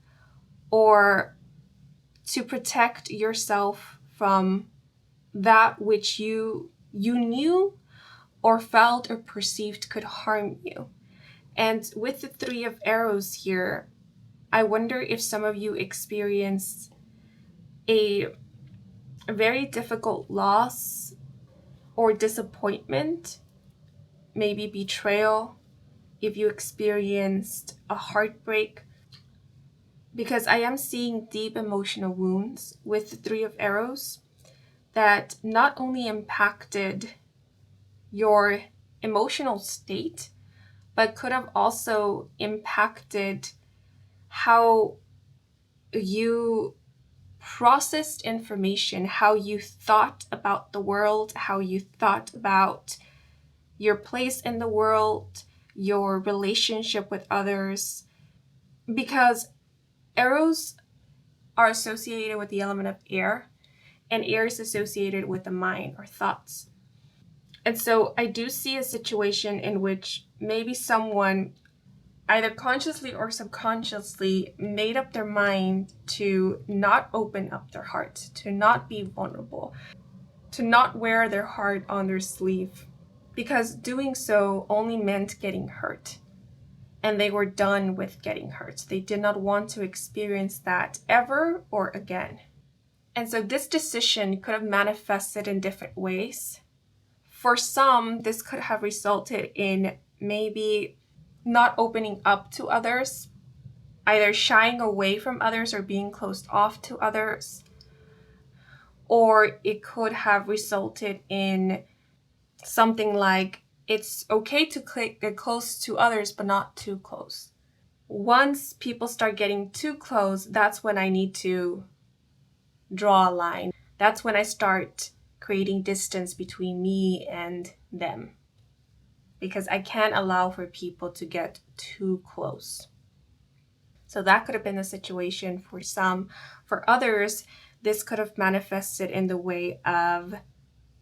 Speaker 2: or to protect yourself from that which you knew or felt or perceived could harm you. And with the Three of Arrows here, I wonder if some of you experienced a very difficult loss or disappointment, maybe betrayal, if you experienced a heartbreak, because I am seeing deep emotional wounds with the Three of Arrows that not only impacted your emotional state, but could have also impacted how you processed information, how you thought about the world, how you thought about your place in the world, your relationship with others. Because arrows are associated with the element of air, and air is associated with the mind or thoughts. And so I do see a situation in which maybe someone, either consciously or subconsciously, made up their mind to not open up their heart, to not be vulnerable, to not wear their heart on their sleeve, because doing so only meant getting hurt. And they were done with getting hurt. They did not want to experience that ever or again. And so this decision could have manifested in different ways. For some, this could have resulted in maybe not opening up to others, either shying away from others or being closed off to others. Or it could have resulted in something like, it's okay to get close to others, but not too close. Once people start getting too close, that's when I need to draw a line. That's when I start creating distance between me and them, because I can't allow for people to get too close. So that could have been the situation for some. For others, this could have manifested in the way of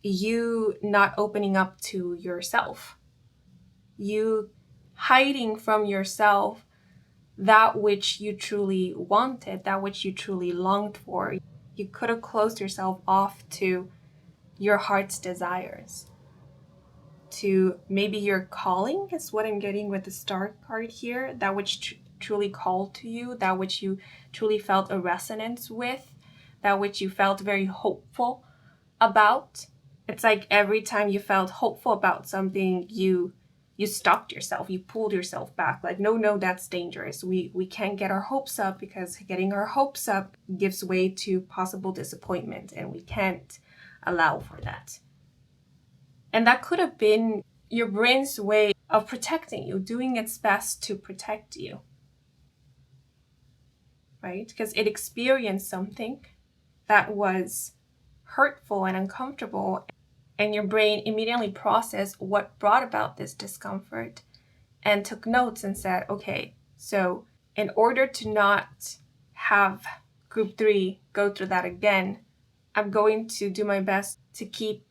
Speaker 2: you not opening up to yourself, you hiding from yourself that which you truly wanted, that which you truly longed for. You could have closed yourself off to your heart's desires, to maybe your calling, is what I'm getting with the star card here, that which truly called to you, that which you truly felt a resonance with, that which you felt very hopeful about. It's like every time you felt hopeful about something, you stopped yourself, you pulled yourself back, like, no, that's dangerous. We can't get our hopes up, because getting our hopes up gives way to possible disappointment, and we can't allow for that. And that could have been your brain's way of protecting you, doing its best to protect you, right? Because it experienced something that was hurtful and uncomfortable, and your brain immediately processed what brought about this discomfort and took notes and said, okay, so in order to not have group 3 go through that again, I'm going to do my best to keep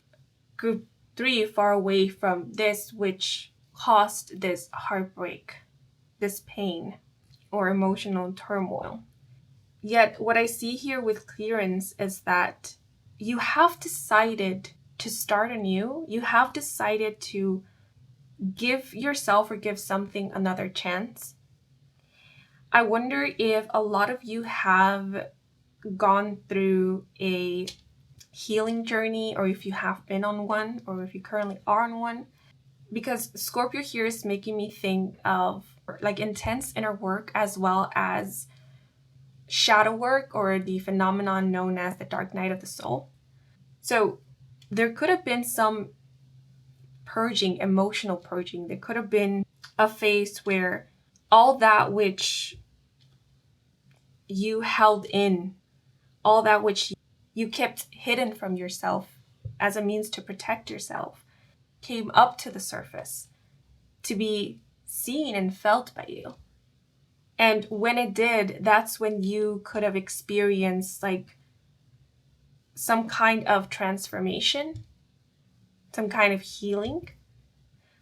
Speaker 2: group 3 far away from this which caused this heartbreak, this pain, or emotional turmoil. Yet what I see here with clearance is that you have decided to start anew. You have decided to give yourself or give something another chance. I wonder if a lot of you have gone through a healing journey, or if you have been on one, or if you currently are on one. Because Scorpio here is making me think of like intense inner work, as well as shadow work, or the phenomenon known as the dark night of the soul. So there could have been some purging, emotional purging. There could have been a phase where all that which you held in, all that which you kept hidden from yourself as a means to protect yourself, came up to the surface to be seen and felt by you. And when it did, that's when you could have experienced like some kind of transformation, some kind of healing.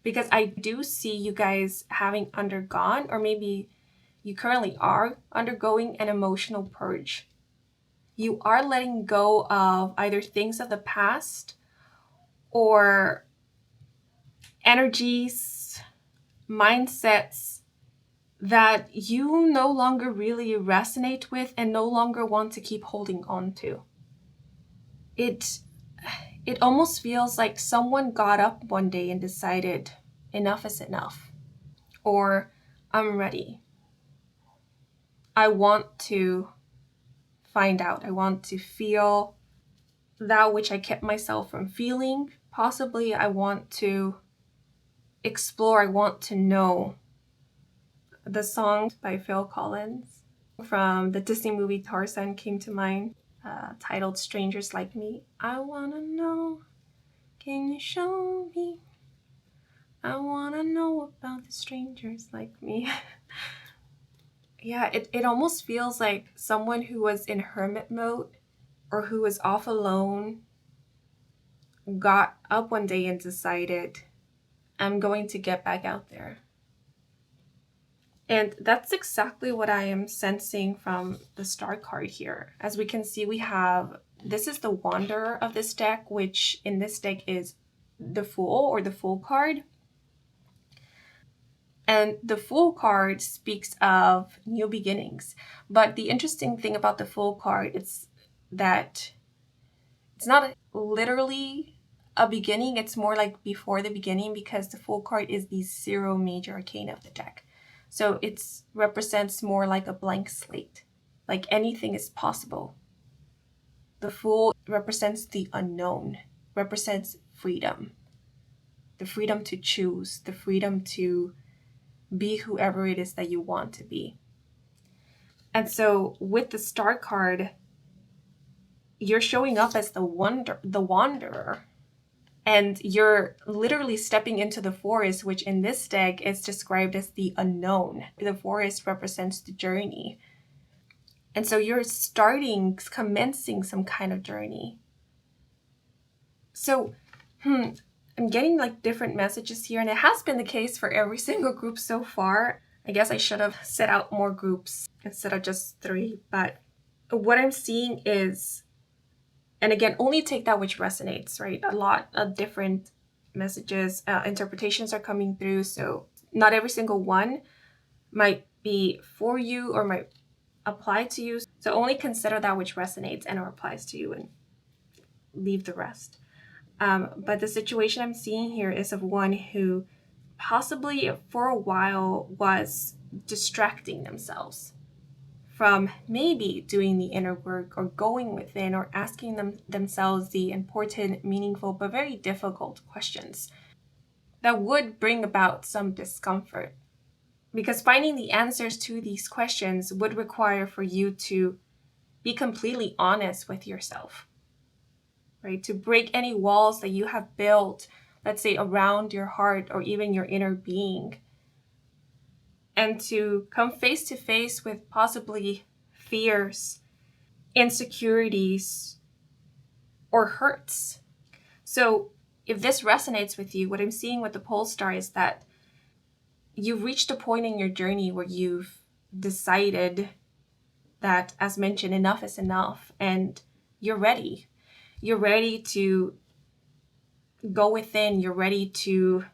Speaker 2: Because I do see you guys having undergone, or maybe you currently are undergoing, an emotional purge. You are letting go of either things of the past or energies, mindsets that you no longer really resonate with and no longer want to keep holding on to. It almost feels like someone got up one day and decided enough is enough, or I'm ready. I want to find out. I want to feel that which I kept myself from feeling. Possibly I want to explore, I want to know. The song by Phil Collins from the Disney movie Tarzan came to mind, titled Strangers Like Me. I wanna know, can you show me? I wanna know about the strangers like me. Yeah, it almost feels like someone who was in hermit mode or who was off alone, got up one day and decided, I'm going to get back out there. And that's exactly what I am sensing from the star card here. As we can see, we have, this is the Wanderer of this deck, which in this deck is the Fool, or the Fool card. And the Fool card speaks of new beginnings. But the interesting thing about the Fool card is that it's not literally a beginning, it's more like before the beginning, because the Fool card is the 0 major arcana of the deck. So it represents more like a blank slate, like anything is possible. The Fool represents the unknown, represents freedom, the freedom to choose, the freedom to be whoever it is that you want to be. And so with the Star card, you're showing up as the wanderer, and you're literally stepping into the forest, which in this deck is described as the unknown. The forest represents the journey. And so you're commencing some kind of journey. So, I'm getting like different messages here, and it has been the case for every single group so far. I guess I should have set out more groups instead of just 3, but what I'm seeing is, and again, only take that which resonates, right? A lot of different messages, interpretations are coming through, so not every single one might be for you or might apply to you. So only consider that which resonates and or applies to you, and leave the rest. But the situation I'm seeing here is of one who possibly for a while was distracting themselves from maybe doing the inner work or going within or asking themselves the important, meaningful, but very difficult questions that would bring about some discomfort. Because finding the answers to these questions would require for you to be completely honest with yourself, right? To break any walls that you have built, let's say around your heart or even your inner being, and to come face to face with possibly fears, insecurities, or hurts. So if this resonates with you, what I'm seeing with the pole star is that you've reached a point in your journey where you've decided that, as mentioned, enough is enough, and you're ready. You're ready to go within. You're ready to,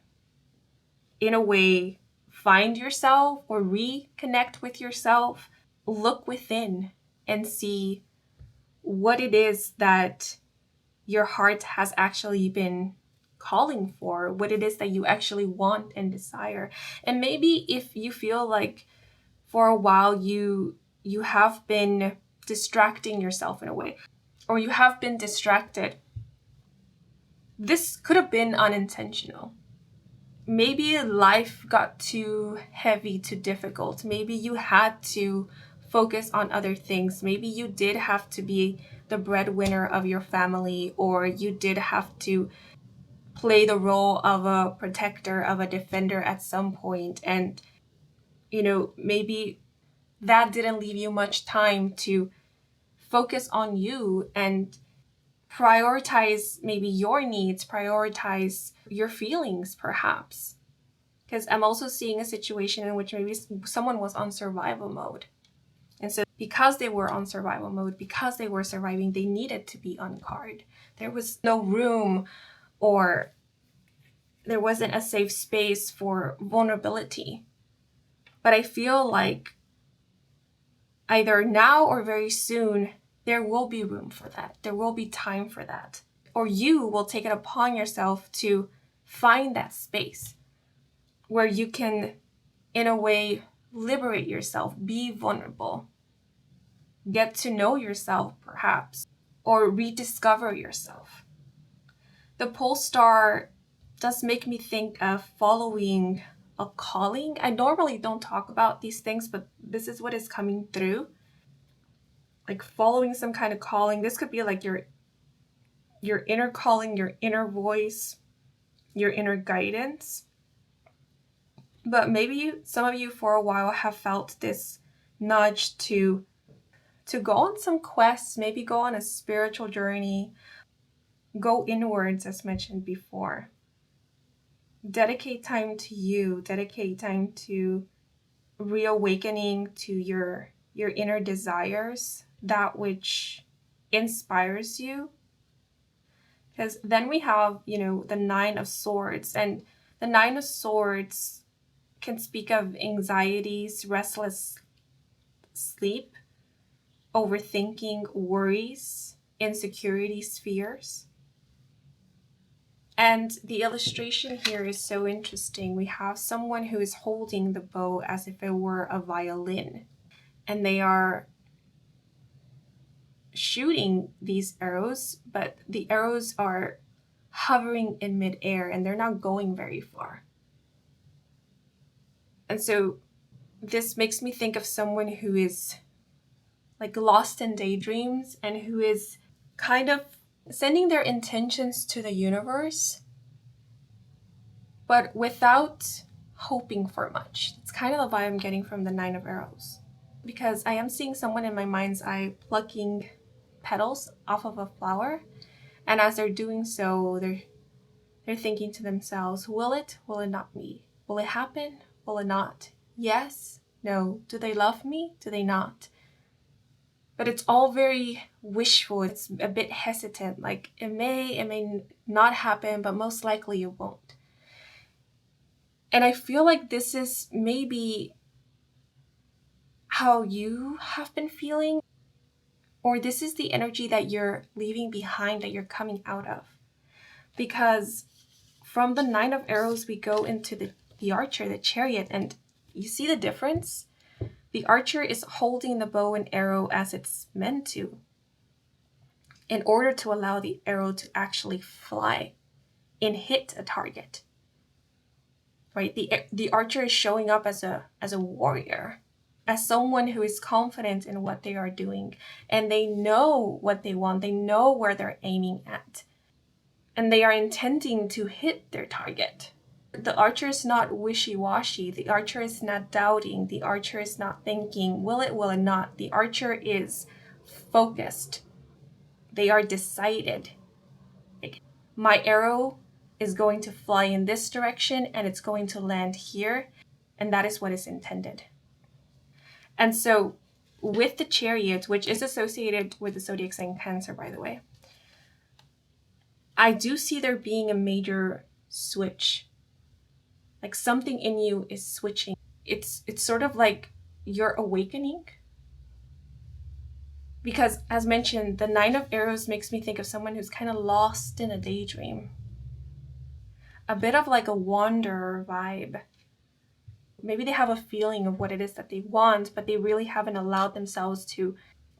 Speaker 2: in a way, find yourself or reconnect with yourself. Look within and see what it is that your heart has actually been calling for, what it is that you actually want and desire. And maybe if you feel like for a while you have been distracting yourself in a way, or you have been distracted, this could have been unintentional. Maybe life got too heavy, too difficult. Maybe you had to focus on other things. Maybe you did have to be the breadwinner of your family, or you did have to play the role of a protector, of a defender at some point. And, maybe that didn't leave you much time to focus on you and prioritize maybe your needs, prioritize your feelings, perhaps. Because I'm also seeing a situation in which maybe someone was on survival mode. And so because they were on survival mode, because they were surviving, they needed to be on guard. There was no room, or there wasn't a safe space for vulnerability. But I feel like either now or very soon, there will be room for that. There will be time for that. Or you will take it upon yourself to find that space where you can, in a way, liberate yourself, be vulnerable, get to know yourself perhaps, or rediscover yourself. The pole star does make me think of following a calling. I normally don't talk about these things, but this is what is coming through. Like following some kind of calling. This could be like your inner calling, your inner voice, your inner guidance. But maybe some of you for a while have felt this nudge to to go on some quests, maybe go on a spiritual journey, go inwards, as mentioned before. Dedicate time to you, dedicate time to reawakening to your inner desires, that which inspires you. Because then we have, the Nine of Swords, and the Nine of Swords can speak of anxieties, restless sleep, overthinking, worries, insecurities, fears. And the illustration here is so interesting. We have someone who is holding the bow as if it were a violin, and they are shooting these arrows, but the arrows are hovering in midair and they're not going very far. And so this makes me think of someone who is like lost in daydreams and who is kind of sending their intentions to the universe, but without hoping for much. It's kind of the vibe I'm getting from the Nine of Arrows, because I am seeing someone in my mind's eye plucking petals off of a flower, and as they're doing so, they're thinking to themselves, will it not be? Will it happen? Will it not? Yes? No? Do they love me? Do they not? But it's all very wishful. It's a bit hesitant, like it may not happen, but most likely it won't. And I feel like this is maybe how you have been feeling, or this is the energy that you're leaving behind, that you're coming out of. Because from the Nine of Arrows, we go into the Archer, the Chariot, and you see the difference? The Archer is holding the bow and arrow as it's meant to, in order to allow the arrow to actually fly and hit a target. Right? The Archer is showing up as a warrior, as someone who is confident in what they are doing, and they know what they want, they know where they're aiming at, and they are intending to hit their target. The Archer is not wishy-washy. The Archer is not doubting. The Archer is not thinking, will it not? The Archer is focused. They are decided. Like, my arrow is going to fly in this direction and it's going to land here, and that is what is intended. And so with the Chariot, which is associated with the zodiac sign Cancer, by the way, I do see there being a major switch. Like something in you is switching. It's sort of like you're awakening. Because as mentioned, the Nine of Arrows makes me think of someone who's kind of lost in a daydream. A bit of like a wanderer vibe. Maybe they have a feeling of what it is that they want, but they really haven't allowed themselves to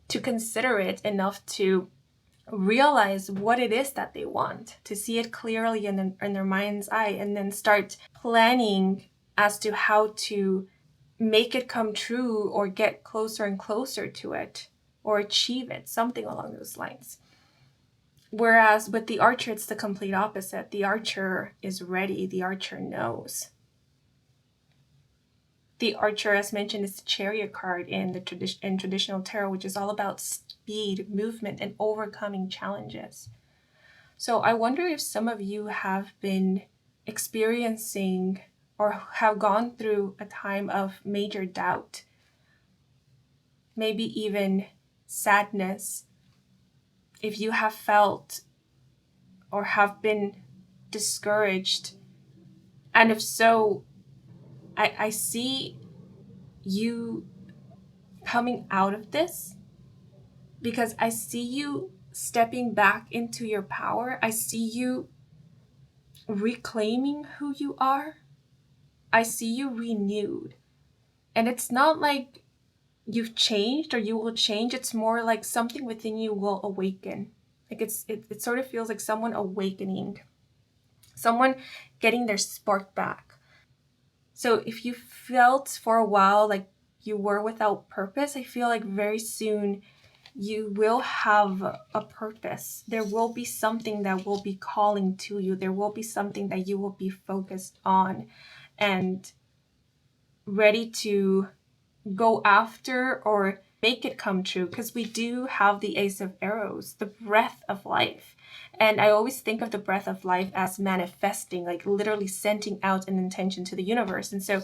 Speaker 2: consider it enough to realize what it is that they want, to see it clearly in their mind's eye, and then start planning as to how to make it come true or get closer and closer to it or achieve it, something along those lines. Whereas with the Archer, it's the complete opposite. The Archer is ready. The Archer knows. The Archer, as mentioned, is the Chariot card in the traditional tarot, which is all about speed, movement, and overcoming challenges. So I wonder if some of you have been experiencing or have gone through a time of major doubt, maybe even sadness. If you have felt or have been discouraged, and if so, I see you coming out of this, because I see you stepping back into your power. I see you reclaiming who you are. I see you renewed. And it's not like you've changed or you will change. It's more like something within you will awaken. Like it sort of feels like someone awakening, someone getting their spark back. So if you felt for a while like you were without purpose, I feel like very soon you will have a purpose. There will be something that will be calling to you. There will be something that you will be focused on and ready to go after, or make it come true, because we do have the Ace of Arrows, the breath of life. And I always think of the breath of life as manifesting, like literally sending out an intention to the universe. And so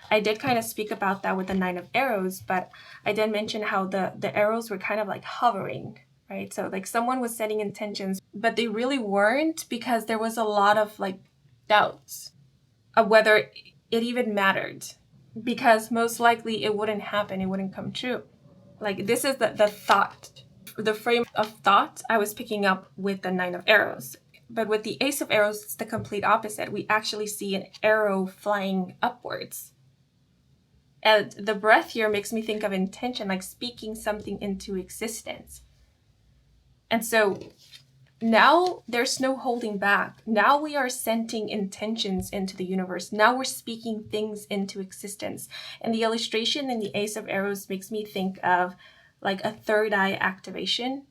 Speaker 2: I did kind of speak about that with the Nine of Arrows, but I did mention how the arrows were kind of like hovering, right? So like someone was setting intentions, but they really weren't, because there was a lot of like doubts of whether it even mattered, because most likely it wouldn't happen, it wouldn't come true. Like this is the thought, the frame of thought I was picking up with the Nine of Arrows. But with the Ace of Arrows, it's the complete opposite. We actually see an arrow flying upwards. And the breath here makes me think of intention, like speaking something into existence. And so now there's no holding back. Now we are sending intentions into the universe. Now we're speaking things into existence. And the illustration in the Ace of Arrows makes me think of like a third eye activation.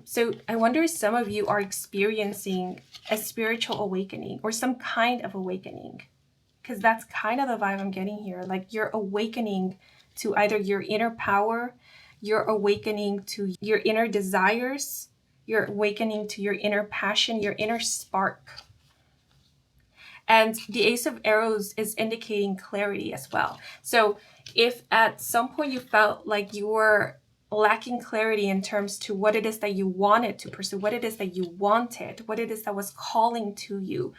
Speaker 2: So I wonder if some of you are experiencing a spiritual awakening or some kind of awakening, because that's kind of the vibe I'm getting here. Like you're awakening to either your inner power, you're awakening to your inner desires, you're awakening to your inner passion, your inner spark. And the Ace of Arrows is indicating clarity as well. So if at some point you felt like you were lacking clarity in terms to what it is that you wanted to pursue, what it is that you wanted, what it is that was calling to you,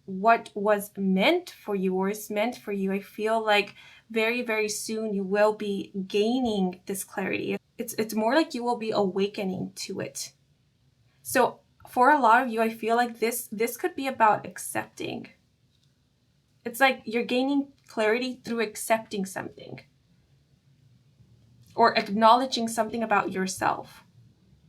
Speaker 2: what was meant for you or is meant for you, I feel like very, very soon you will be gaining this clarity. It's more like you will be awakening to it. So for a lot of you, I feel like this could be about accepting. It's like you're gaining clarity through accepting something or acknowledging something about yourself.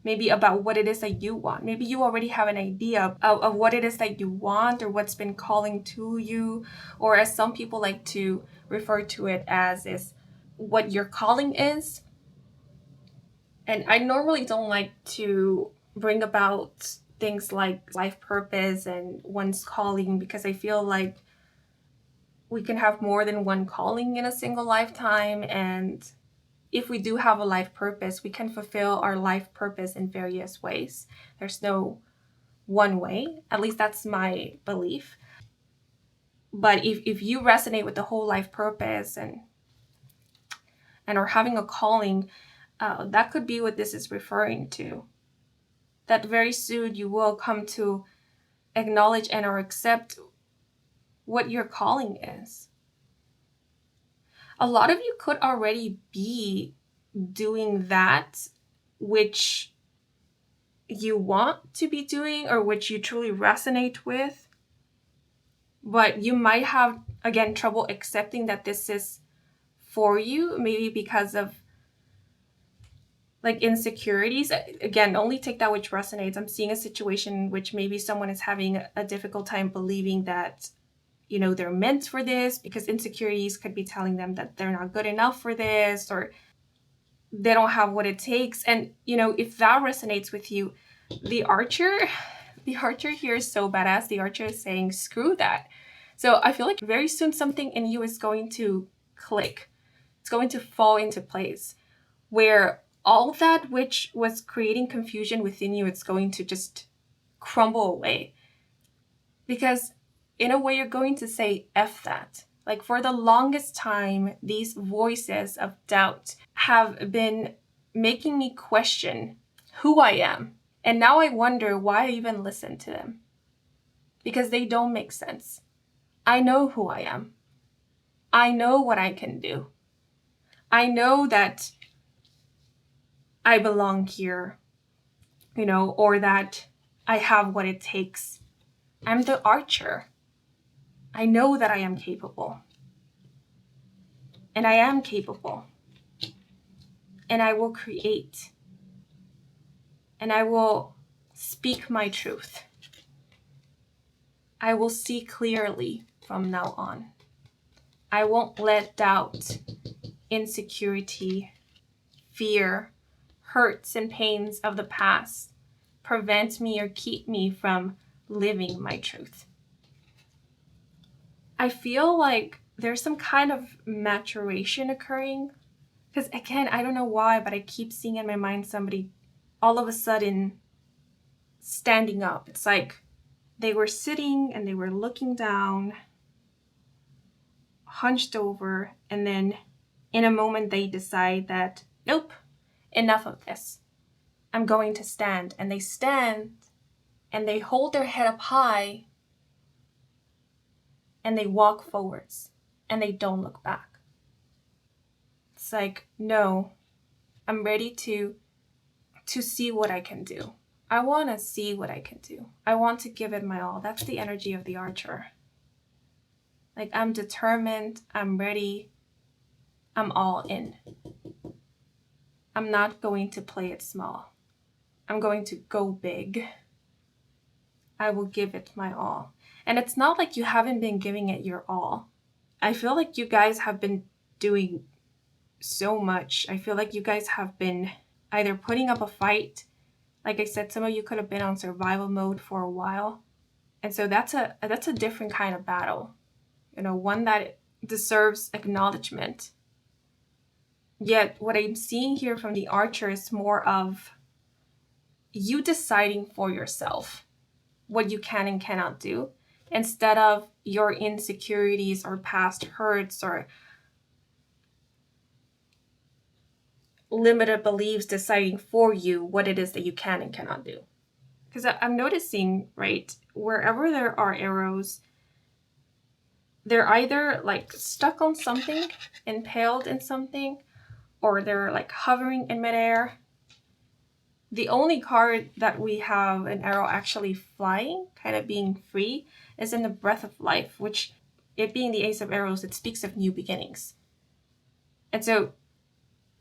Speaker 2: Maybe about what it is that you want. Maybe you already have an idea of what it is that you want or what's been calling to you, or as some people like to refer to it as is what your calling is. And I normally don't like to bring about things like life purpose and one's calling, because I feel like we can have more than one calling in a single lifetime. And if we do have a life purpose, we can fulfill our life purpose in various ways. There's no one way. At least that's my belief. But if you resonate with the whole life purpose and are having a calling, that could be what this is referring to. That very soon you will come to acknowledge and or accept what your calling is. A lot of you could already be doing that which you want to be doing or which you truly resonate with, but you might have, again, trouble accepting that this is for you, maybe because of like insecurities. Again, only take that which resonates. I'm seeing a situation in which maybe someone is having a difficult time believing that, you know, they're meant for this, because insecurities could be telling them that they're not good enough for this, or they don't have what it takes. And, you know, if that resonates with you, the archer here is so badass. The archer is saying, screw that. So I feel like very soon something in you is going to click. It's going to fall into place where all that which was creating confusion within you, it's going to just crumble away. Because in a way, you're going to say, F that. Like for the longest time, these voices of doubt have been making me question who I am. And now I wonder why I even listen to them. Because they don't make sense. I know who I am. I know what I can do. I know that I belong here, you know, or that I have what it takes. I'm the archer. I know that I am capable. And I am capable. And I will create. And I will speak my truth. I will see clearly from now on. I won't let doubt, insecurity, fear, hurts and pains of the past prevent me or keep me from living my truth. I feel like there's some kind of maturation occurring Because again, I don't know why, but I keep seeing in my mind somebody all of a sudden standing up. It's like they were sitting and they were looking down, hunched over, and then in a moment they decide that, nope, enough of this. I'm going to stand. And they stand and they hold their head up high and they walk forwards and they don't look back. It's like, no, I'm ready to see what I can do. I want to see what I can do. I want to give it my all. That's the energy of the archer. Like, I'm determined, I'm ready, I'm all in. I'm not going to play it small. I'm going to go big. I will give it my all. And it's not like you haven't been giving it your all. I feel like you guys have been doing so much. I feel like you guys have been either putting up a fight. Like I said, some of you could have been on survival mode for a while. And so that's a different kind of battle. You know, one that deserves acknowledgement. Yet what I'm seeing here from the archer is more of you deciding for yourself what you can and cannot do, instead of your insecurities or past hurts or limited beliefs deciding for you what it is that you can and cannot do. Because I'm noticing, right, wherever there are arrows, they're either like stuck on something, impaled in something, or they're like hovering in midair. The only card that we have an arrow actually flying, kind of being free, is in the Breath of Life, which, it being the Ace of Arrows, it speaks of new beginnings. And so,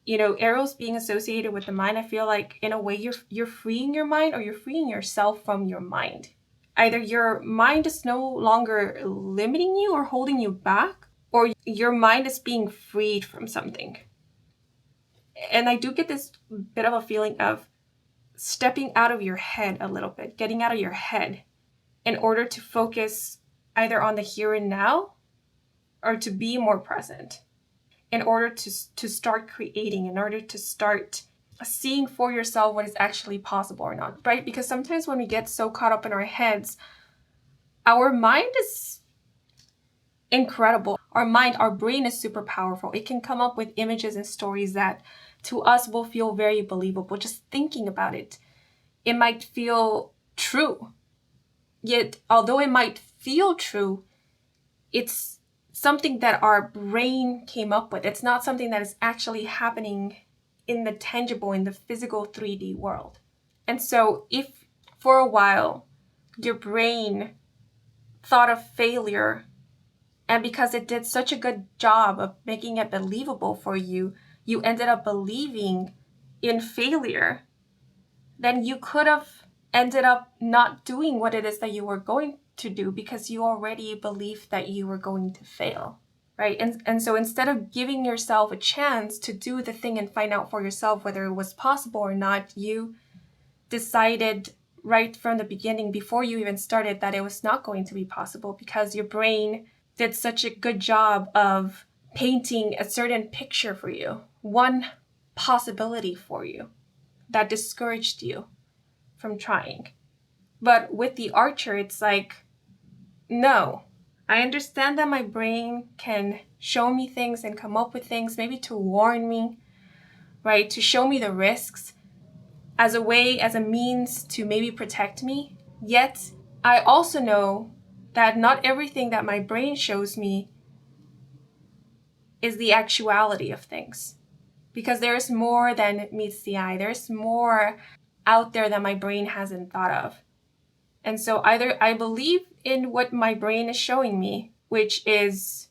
Speaker 2: you know, arrows being associated with the mind, I feel like in a way you're freeing your mind, or you're freeing yourself from your mind. Either your mind is no longer limiting you or holding you back, or your mind is being freed from something. And I do get this bit of a feeling of stepping out of your head a little bit, getting out of your head in order to focus either on the here and now or to be more present, in order to start creating, in order to start seeing for yourself what is actually possible or not, right? Because sometimes when we get so caught up in our heads, our mind is incredible. Our brain is super powerful. It can come up with images and stories that to us will feel very believable. Just thinking about it, it might feel true. Yet, although it might feel true, it's something that our brain came up with. It's not something that is actually happening in the tangible, in the physical 3D world. And so if for a while your brain thought of failure, and because it did such a good job of making it believable for you, you ended up believing in failure, then you could have ended up not doing what it is that you were going to do because you already believed that you were going to fail, right? And so instead of giving yourself a chance to do the thing and find out for yourself whether it was possible or not, you decided right from the beginning, before you even started, that it was not going to be possible because your brain did such a good job of painting a certain picture for you, one possibility for you, that discouraged you from trying. But with the archer, it's like, no, I understand that my brain can show me things and come up with things, maybe to warn me, right? To show me the risks as a way, as a means to maybe protect me. Yet, I also know that not everything that my brain shows me is the actuality of things. Because there's more than meets the eye. There's more out there that my brain hasn't thought of. And so either I believe in what my brain is showing me, which is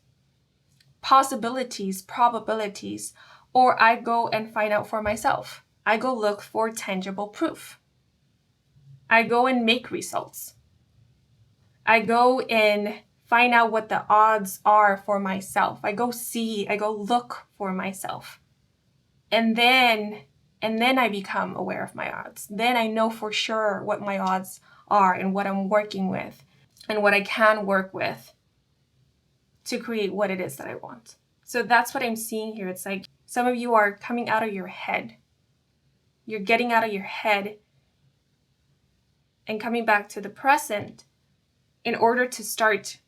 Speaker 2: possibilities, probabilities, or I go and find out for myself. I go look for tangible proof. I go and make results. I go and find out what the odds are for myself. I go look for myself. And then I become aware of my odds. Then I know for sure what my odds are and what I'm working with and what I can work with to create what it is that I want. So that's what I'm seeing here. It's like Some of you are coming out of your head. You're getting out of your head and coming back to the present in order to start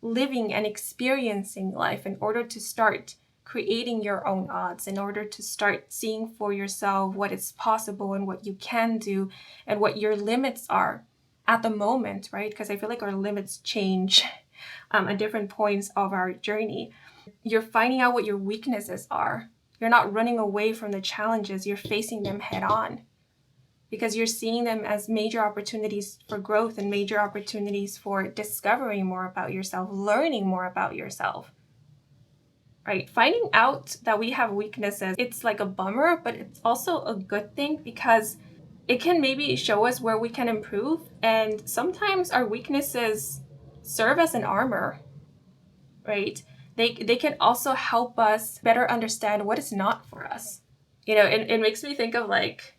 Speaker 2: living and experiencing life, in order to start creating your own odds, in order to start seeing for yourself what is possible and what you can do and what your limits are at the moment, right? Because I feel like our limits change at different points of our journey. You're finding out what your weaknesses are. You're not running away from the challenges, you're facing them head on, because you're seeing them as major opportunities for growth and major opportunities for discovering more about yourself, learning more about yourself, right? Finding out that we have weaknesses, it's like a bummer, but it's also a good thing because it can maybe show us where we can improve. And sometimes our weaknesses serve as an armor, right? They can also help us better understand what is not for us. It makes me think of like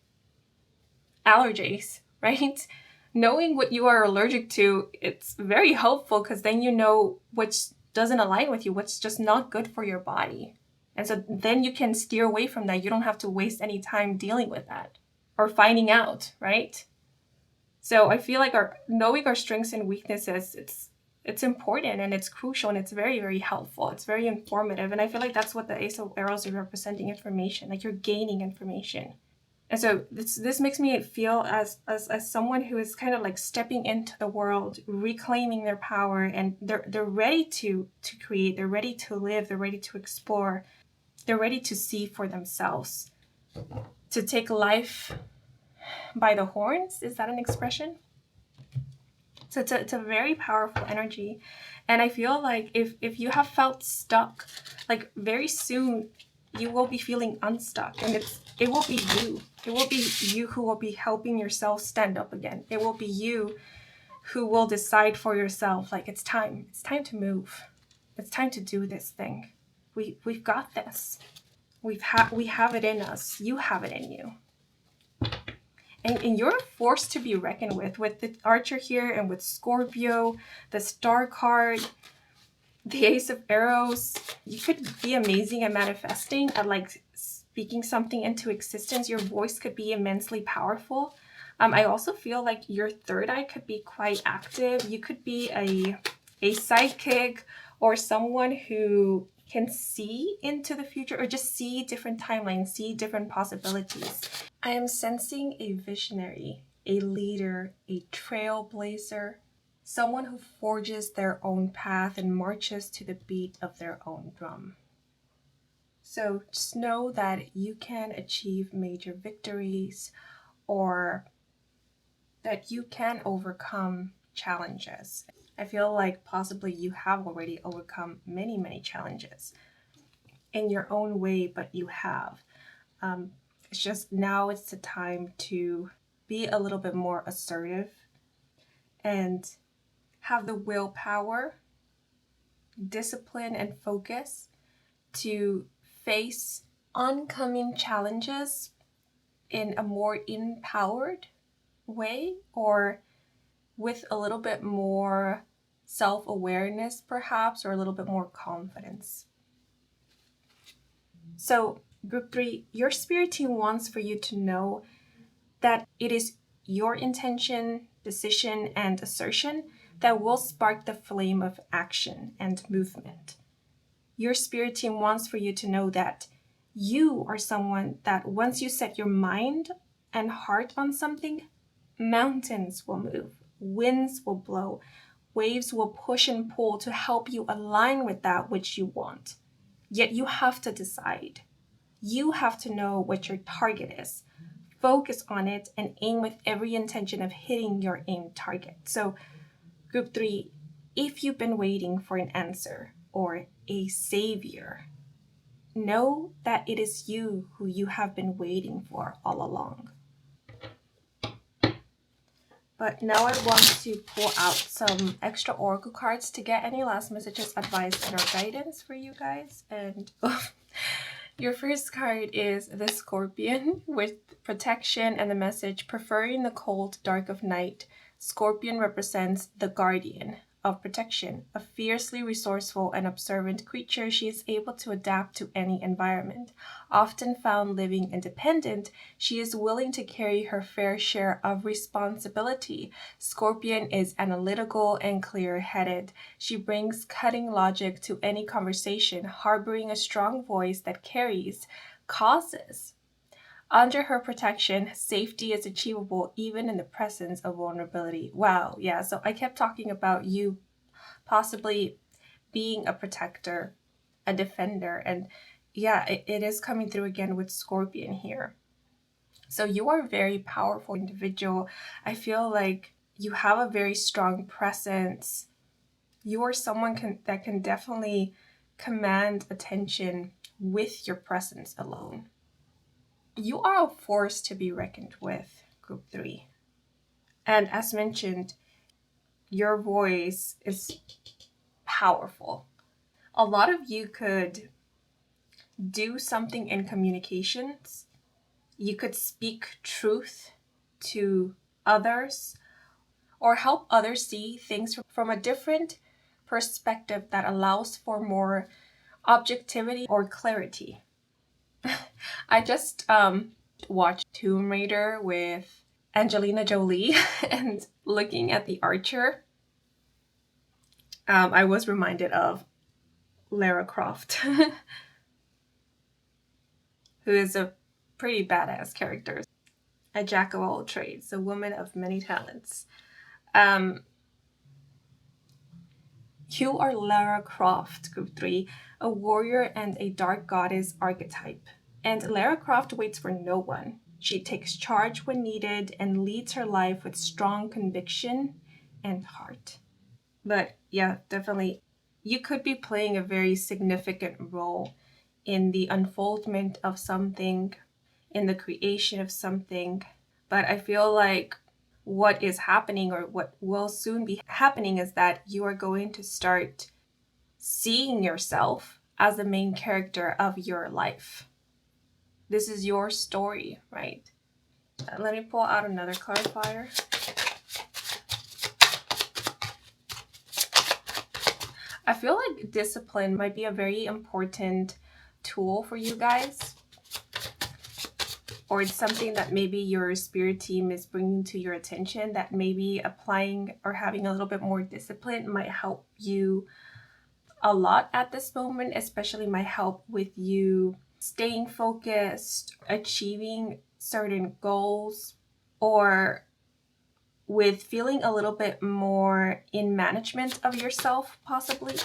Speaker 2: allergies, right? Knowing what you are allergic to, it's very helpful because then you know which doesn't align with you, what's just not good for your body. And so then you can steer away from that. You don't have to waste any time dealing with that or finding out, right? So I feel like knowing our strengths and weaknesses, it's important and it's crucial and it's very, very helpful. It's very informative. And I feel like that's what the Ace of Arrows are representing: information, like you're gaining information. And so this makes me feel as someone who is kind of like stepping into the world, reclaiming their power, and they're ready to create, they're ready to live, they're ready to explore, they're ready to see for themselves, to take life by the horns. Is that an expression? So it's a very powerful energy. And I feel like if you have felt stuck, like very soon you will be feeling unstuck, and it will be you. It will be you who will be helping yourself stand up again. It will be you who will decide for yourself, like it's time to move. It's time to do this thing. We've got this. We have it in us. You have it in you. And you're a force to be reckoned with the Archer here, and with Scorpio, the Star card, the Ace of Arrows. You could be amazing at manifesting, at like speaking something into existence. Your voice could be immensely powerful. I also feel like your third eye could be quite active. You could be a psychic or someone who can see into the future, or just see different timelines, see different possibilities. I am sensing a visionary, a leader, a trailblazer, someone who forges their own path and marches to the beat of their own drum. So just know that you can achieve major victories, or that you can overcome challenges. I feel like possibly you have already overcome many, many challenges in your own way, but you have. It's just now it's the time to be a little bit more assertive and have the willpower, discipline, and focus to face oncoming challenges in a more empowered way, or with a little bit more self-awareness perhaps, or a little bit more confidence. So group 3, your spirit team wants for you to know that it is your intention, decision, and assertion that will spark the flame of action and movement. Your spirit team wants for you to know that you are someone that once you set your mind and heart on something, mountains will move, winds will blow, waves will push and pull to help you align with that which you want. Yet you have to decide. You have to know what your target is. Focus on it and aim with every intention of hitting your aimed target. So group 3, if you've been waiting for an answer or a savior, know that it is you who you have been waiting for all along. But now I want to pull out some extra oracle cards to get any last messages, advice, and or guidance for you guys. And your first card is the Scorpion with protection and the message: preferring the cold dark of night. Scorpion represents the guardian of protection. A fiercely resourceful and observant creature, she is able to adapt to any environment. Often found living independent, she is willing to carry her fair share of responsibility. Scorpion is analytical and clear-headed. She brings cutting logic to any conversation, harboring a strong voice that carries causes. Under her protection, safety is achievable even in the presence of vulnerability. Wow, yeah, so I kept talking about you possibly being a protector, a defender, and yeah, it is coming through again with Scorpion here. So you are a very powerful individual. I feel like you have a very strong presence. You are someone that can definitely command attention with your presence alone. You are a force to be reckoned with, Group 3. And as mentioned, your voice is powerful. A lot of you could do something in communications. You could speak truth to others or help others see things from a different perspective that allows for more objectivity or clarity. I just watched Tomb Raider with Angelina Jolie and looking at the archer, I was reminded of Lara Croft, who is a pretty badass character, a jack of all trades, a woman of many talents. Um, you are Lara Croft, Group 3, a warrior and a dark goddess archetype. And Lara Croft waits for no one. She takes charge when needed and leads her life with strong conviction and heart. But yeah, definitely, you could be playing a very significant role in the unfoldment of something, in the creation of something. But I feel like what is happening, or what will soon be happening, is that you are going to start seeing yourself as the main character of your life. This is your story, right? Let me pull out another clarifier. I feel like discipline might be a very important tool for you guys, or it's something that maybe your spirit team is bringing to your attention, that maybe applying or having a little bit more discipline might help you a lot at this moment, especially might help with you staying focused, achieving certain goals, or with feeling a little bit more in management of yourself, possibly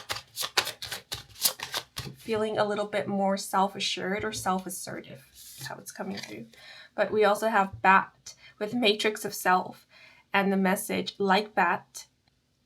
Speaker 2: feeling a little bit more self-assured or self-assertive. That's how it's coming through. But we also have Bat with Matrix of Self and the message, like Bat,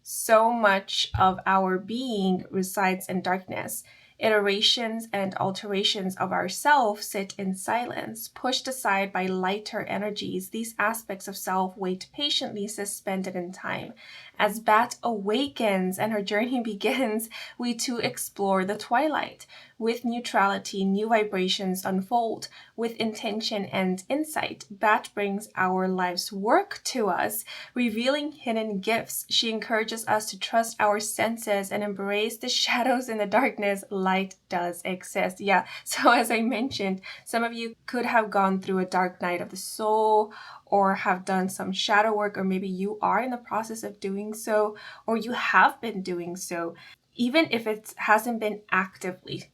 Speaker 2: so much of our being resides in darkness. Iterations and alterations of ourself sit in silence, pushed aside by lighter energies. These aspects of self wait patiently suspended in time. As Bat awakens and her journey begins, we too explore the twilight. With neutrality, new vibrations unfold. With intention and insight, Bat brings our life's work to us, revealing hidden gifts. She encourages us to trust our senses and embrace the shadows in the darkness. Light does exist. Yeah, so as I mentioned, some of you could have gone through a dark night of the soul, or have done some shadow work, or maybe you are in the process of doing so, or you have been doing so, even if it hasn't been actively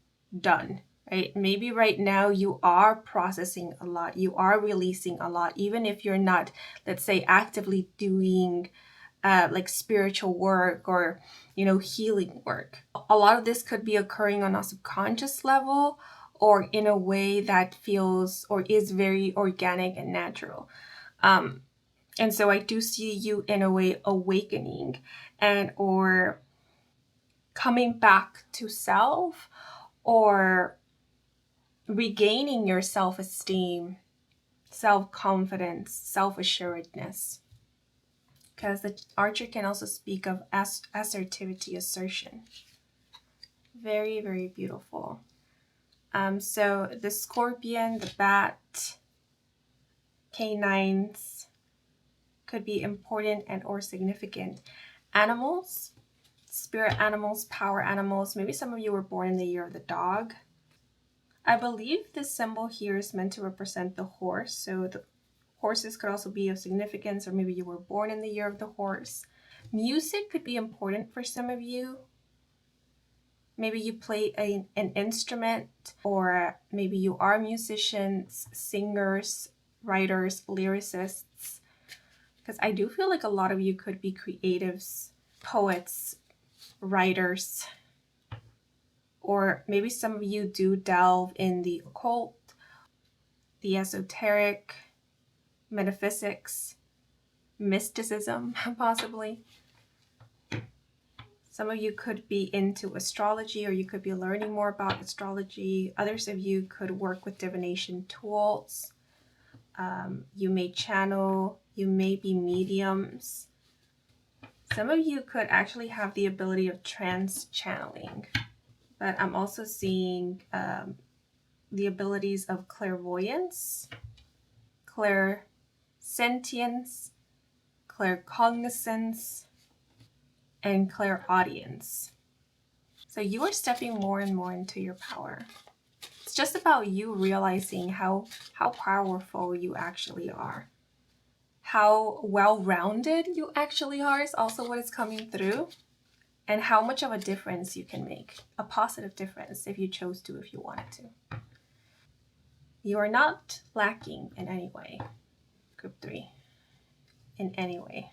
Speaker 2: done, right? Maybe right now you are processing a lot, you are releasing a lot, even if you're not, let's say, actively doing like spiritual work or, healing work. A lot of this could be occurring on a subconscious level, or in a way that feels or is very organic and natural. And so I do see you in a way awakening and or coming back to self, or regaining your self-esteem, self-confidence, self-assuredness. Because the archer can also speak of assertivity, assertion. Very, very beautiful. So the scorpion, the bat, canines could be important and or significant animals. spirit animals, power animals. Maybe some of you were born in the year of the dog. I believe this symbol here is meant to represent the horse. So the horses could also be of significance, or maybe you were born in the year of the horse. Music could be important for some of you. Maybe you play an instrument, or maybe you are musicians, singers, writers, lyricists. Because I do feel like a lot of you could be creatives, poets, writers, or maybe some of you do delve in the occult, the esoteric, metaphysics, mysticism, possibly. Some of you could be into astrology, or you could be learning more about astrology. Others of you could work with divination tools. You may channel, you may be mediums. Some of you could actually have the ability of trance channeling, but I'm also seeing the abilities of clairvoyance, clairsentience, claircognizance, and clairaudience. So you are stepping more and more into your power. It's just about you realizing how powerful you actually are. How well-rounded you actually are is also what is coming through. And how much of a difference you can make. A positive difference if you chose to, if you wanted to. You are not lacking in any way, group 3. In any way.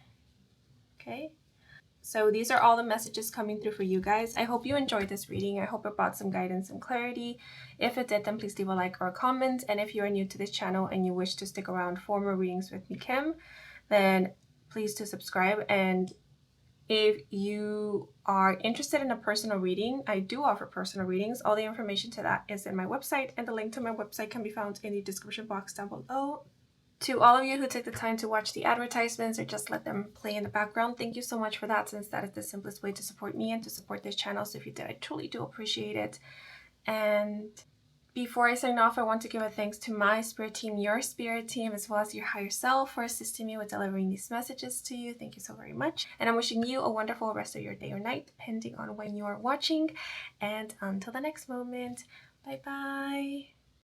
Speaker 2: Okay? So these are all the messages coming through for you guys. I hope you enjoyed this reading. I hope it brought some guidance and clarity. If it did, then please leave a like or a comment. And if you are new to this channel and you wish to stick around for more readings with me, Kim, then please do subscribe. And if you are interested in a personal reading, I do offer personal readings. All the information to that is in my website, and the link to my website can be found in the description box down below. To all of you who took the time to watch the advertisements or just let them play in the background, thank you so much for that, since that is the simplest way to support me and to support this channel. So if you did, I truly do appreciate it. And before I sign off, I want to give a thanks to my spirit team, your spirit team, as well as your higher self for assisting me with delivering these messages to you. Thank you so very much. And I'm wishing you a wonderful rest of your day or night, depending on when you are watching. And until the next moment, bye-bye.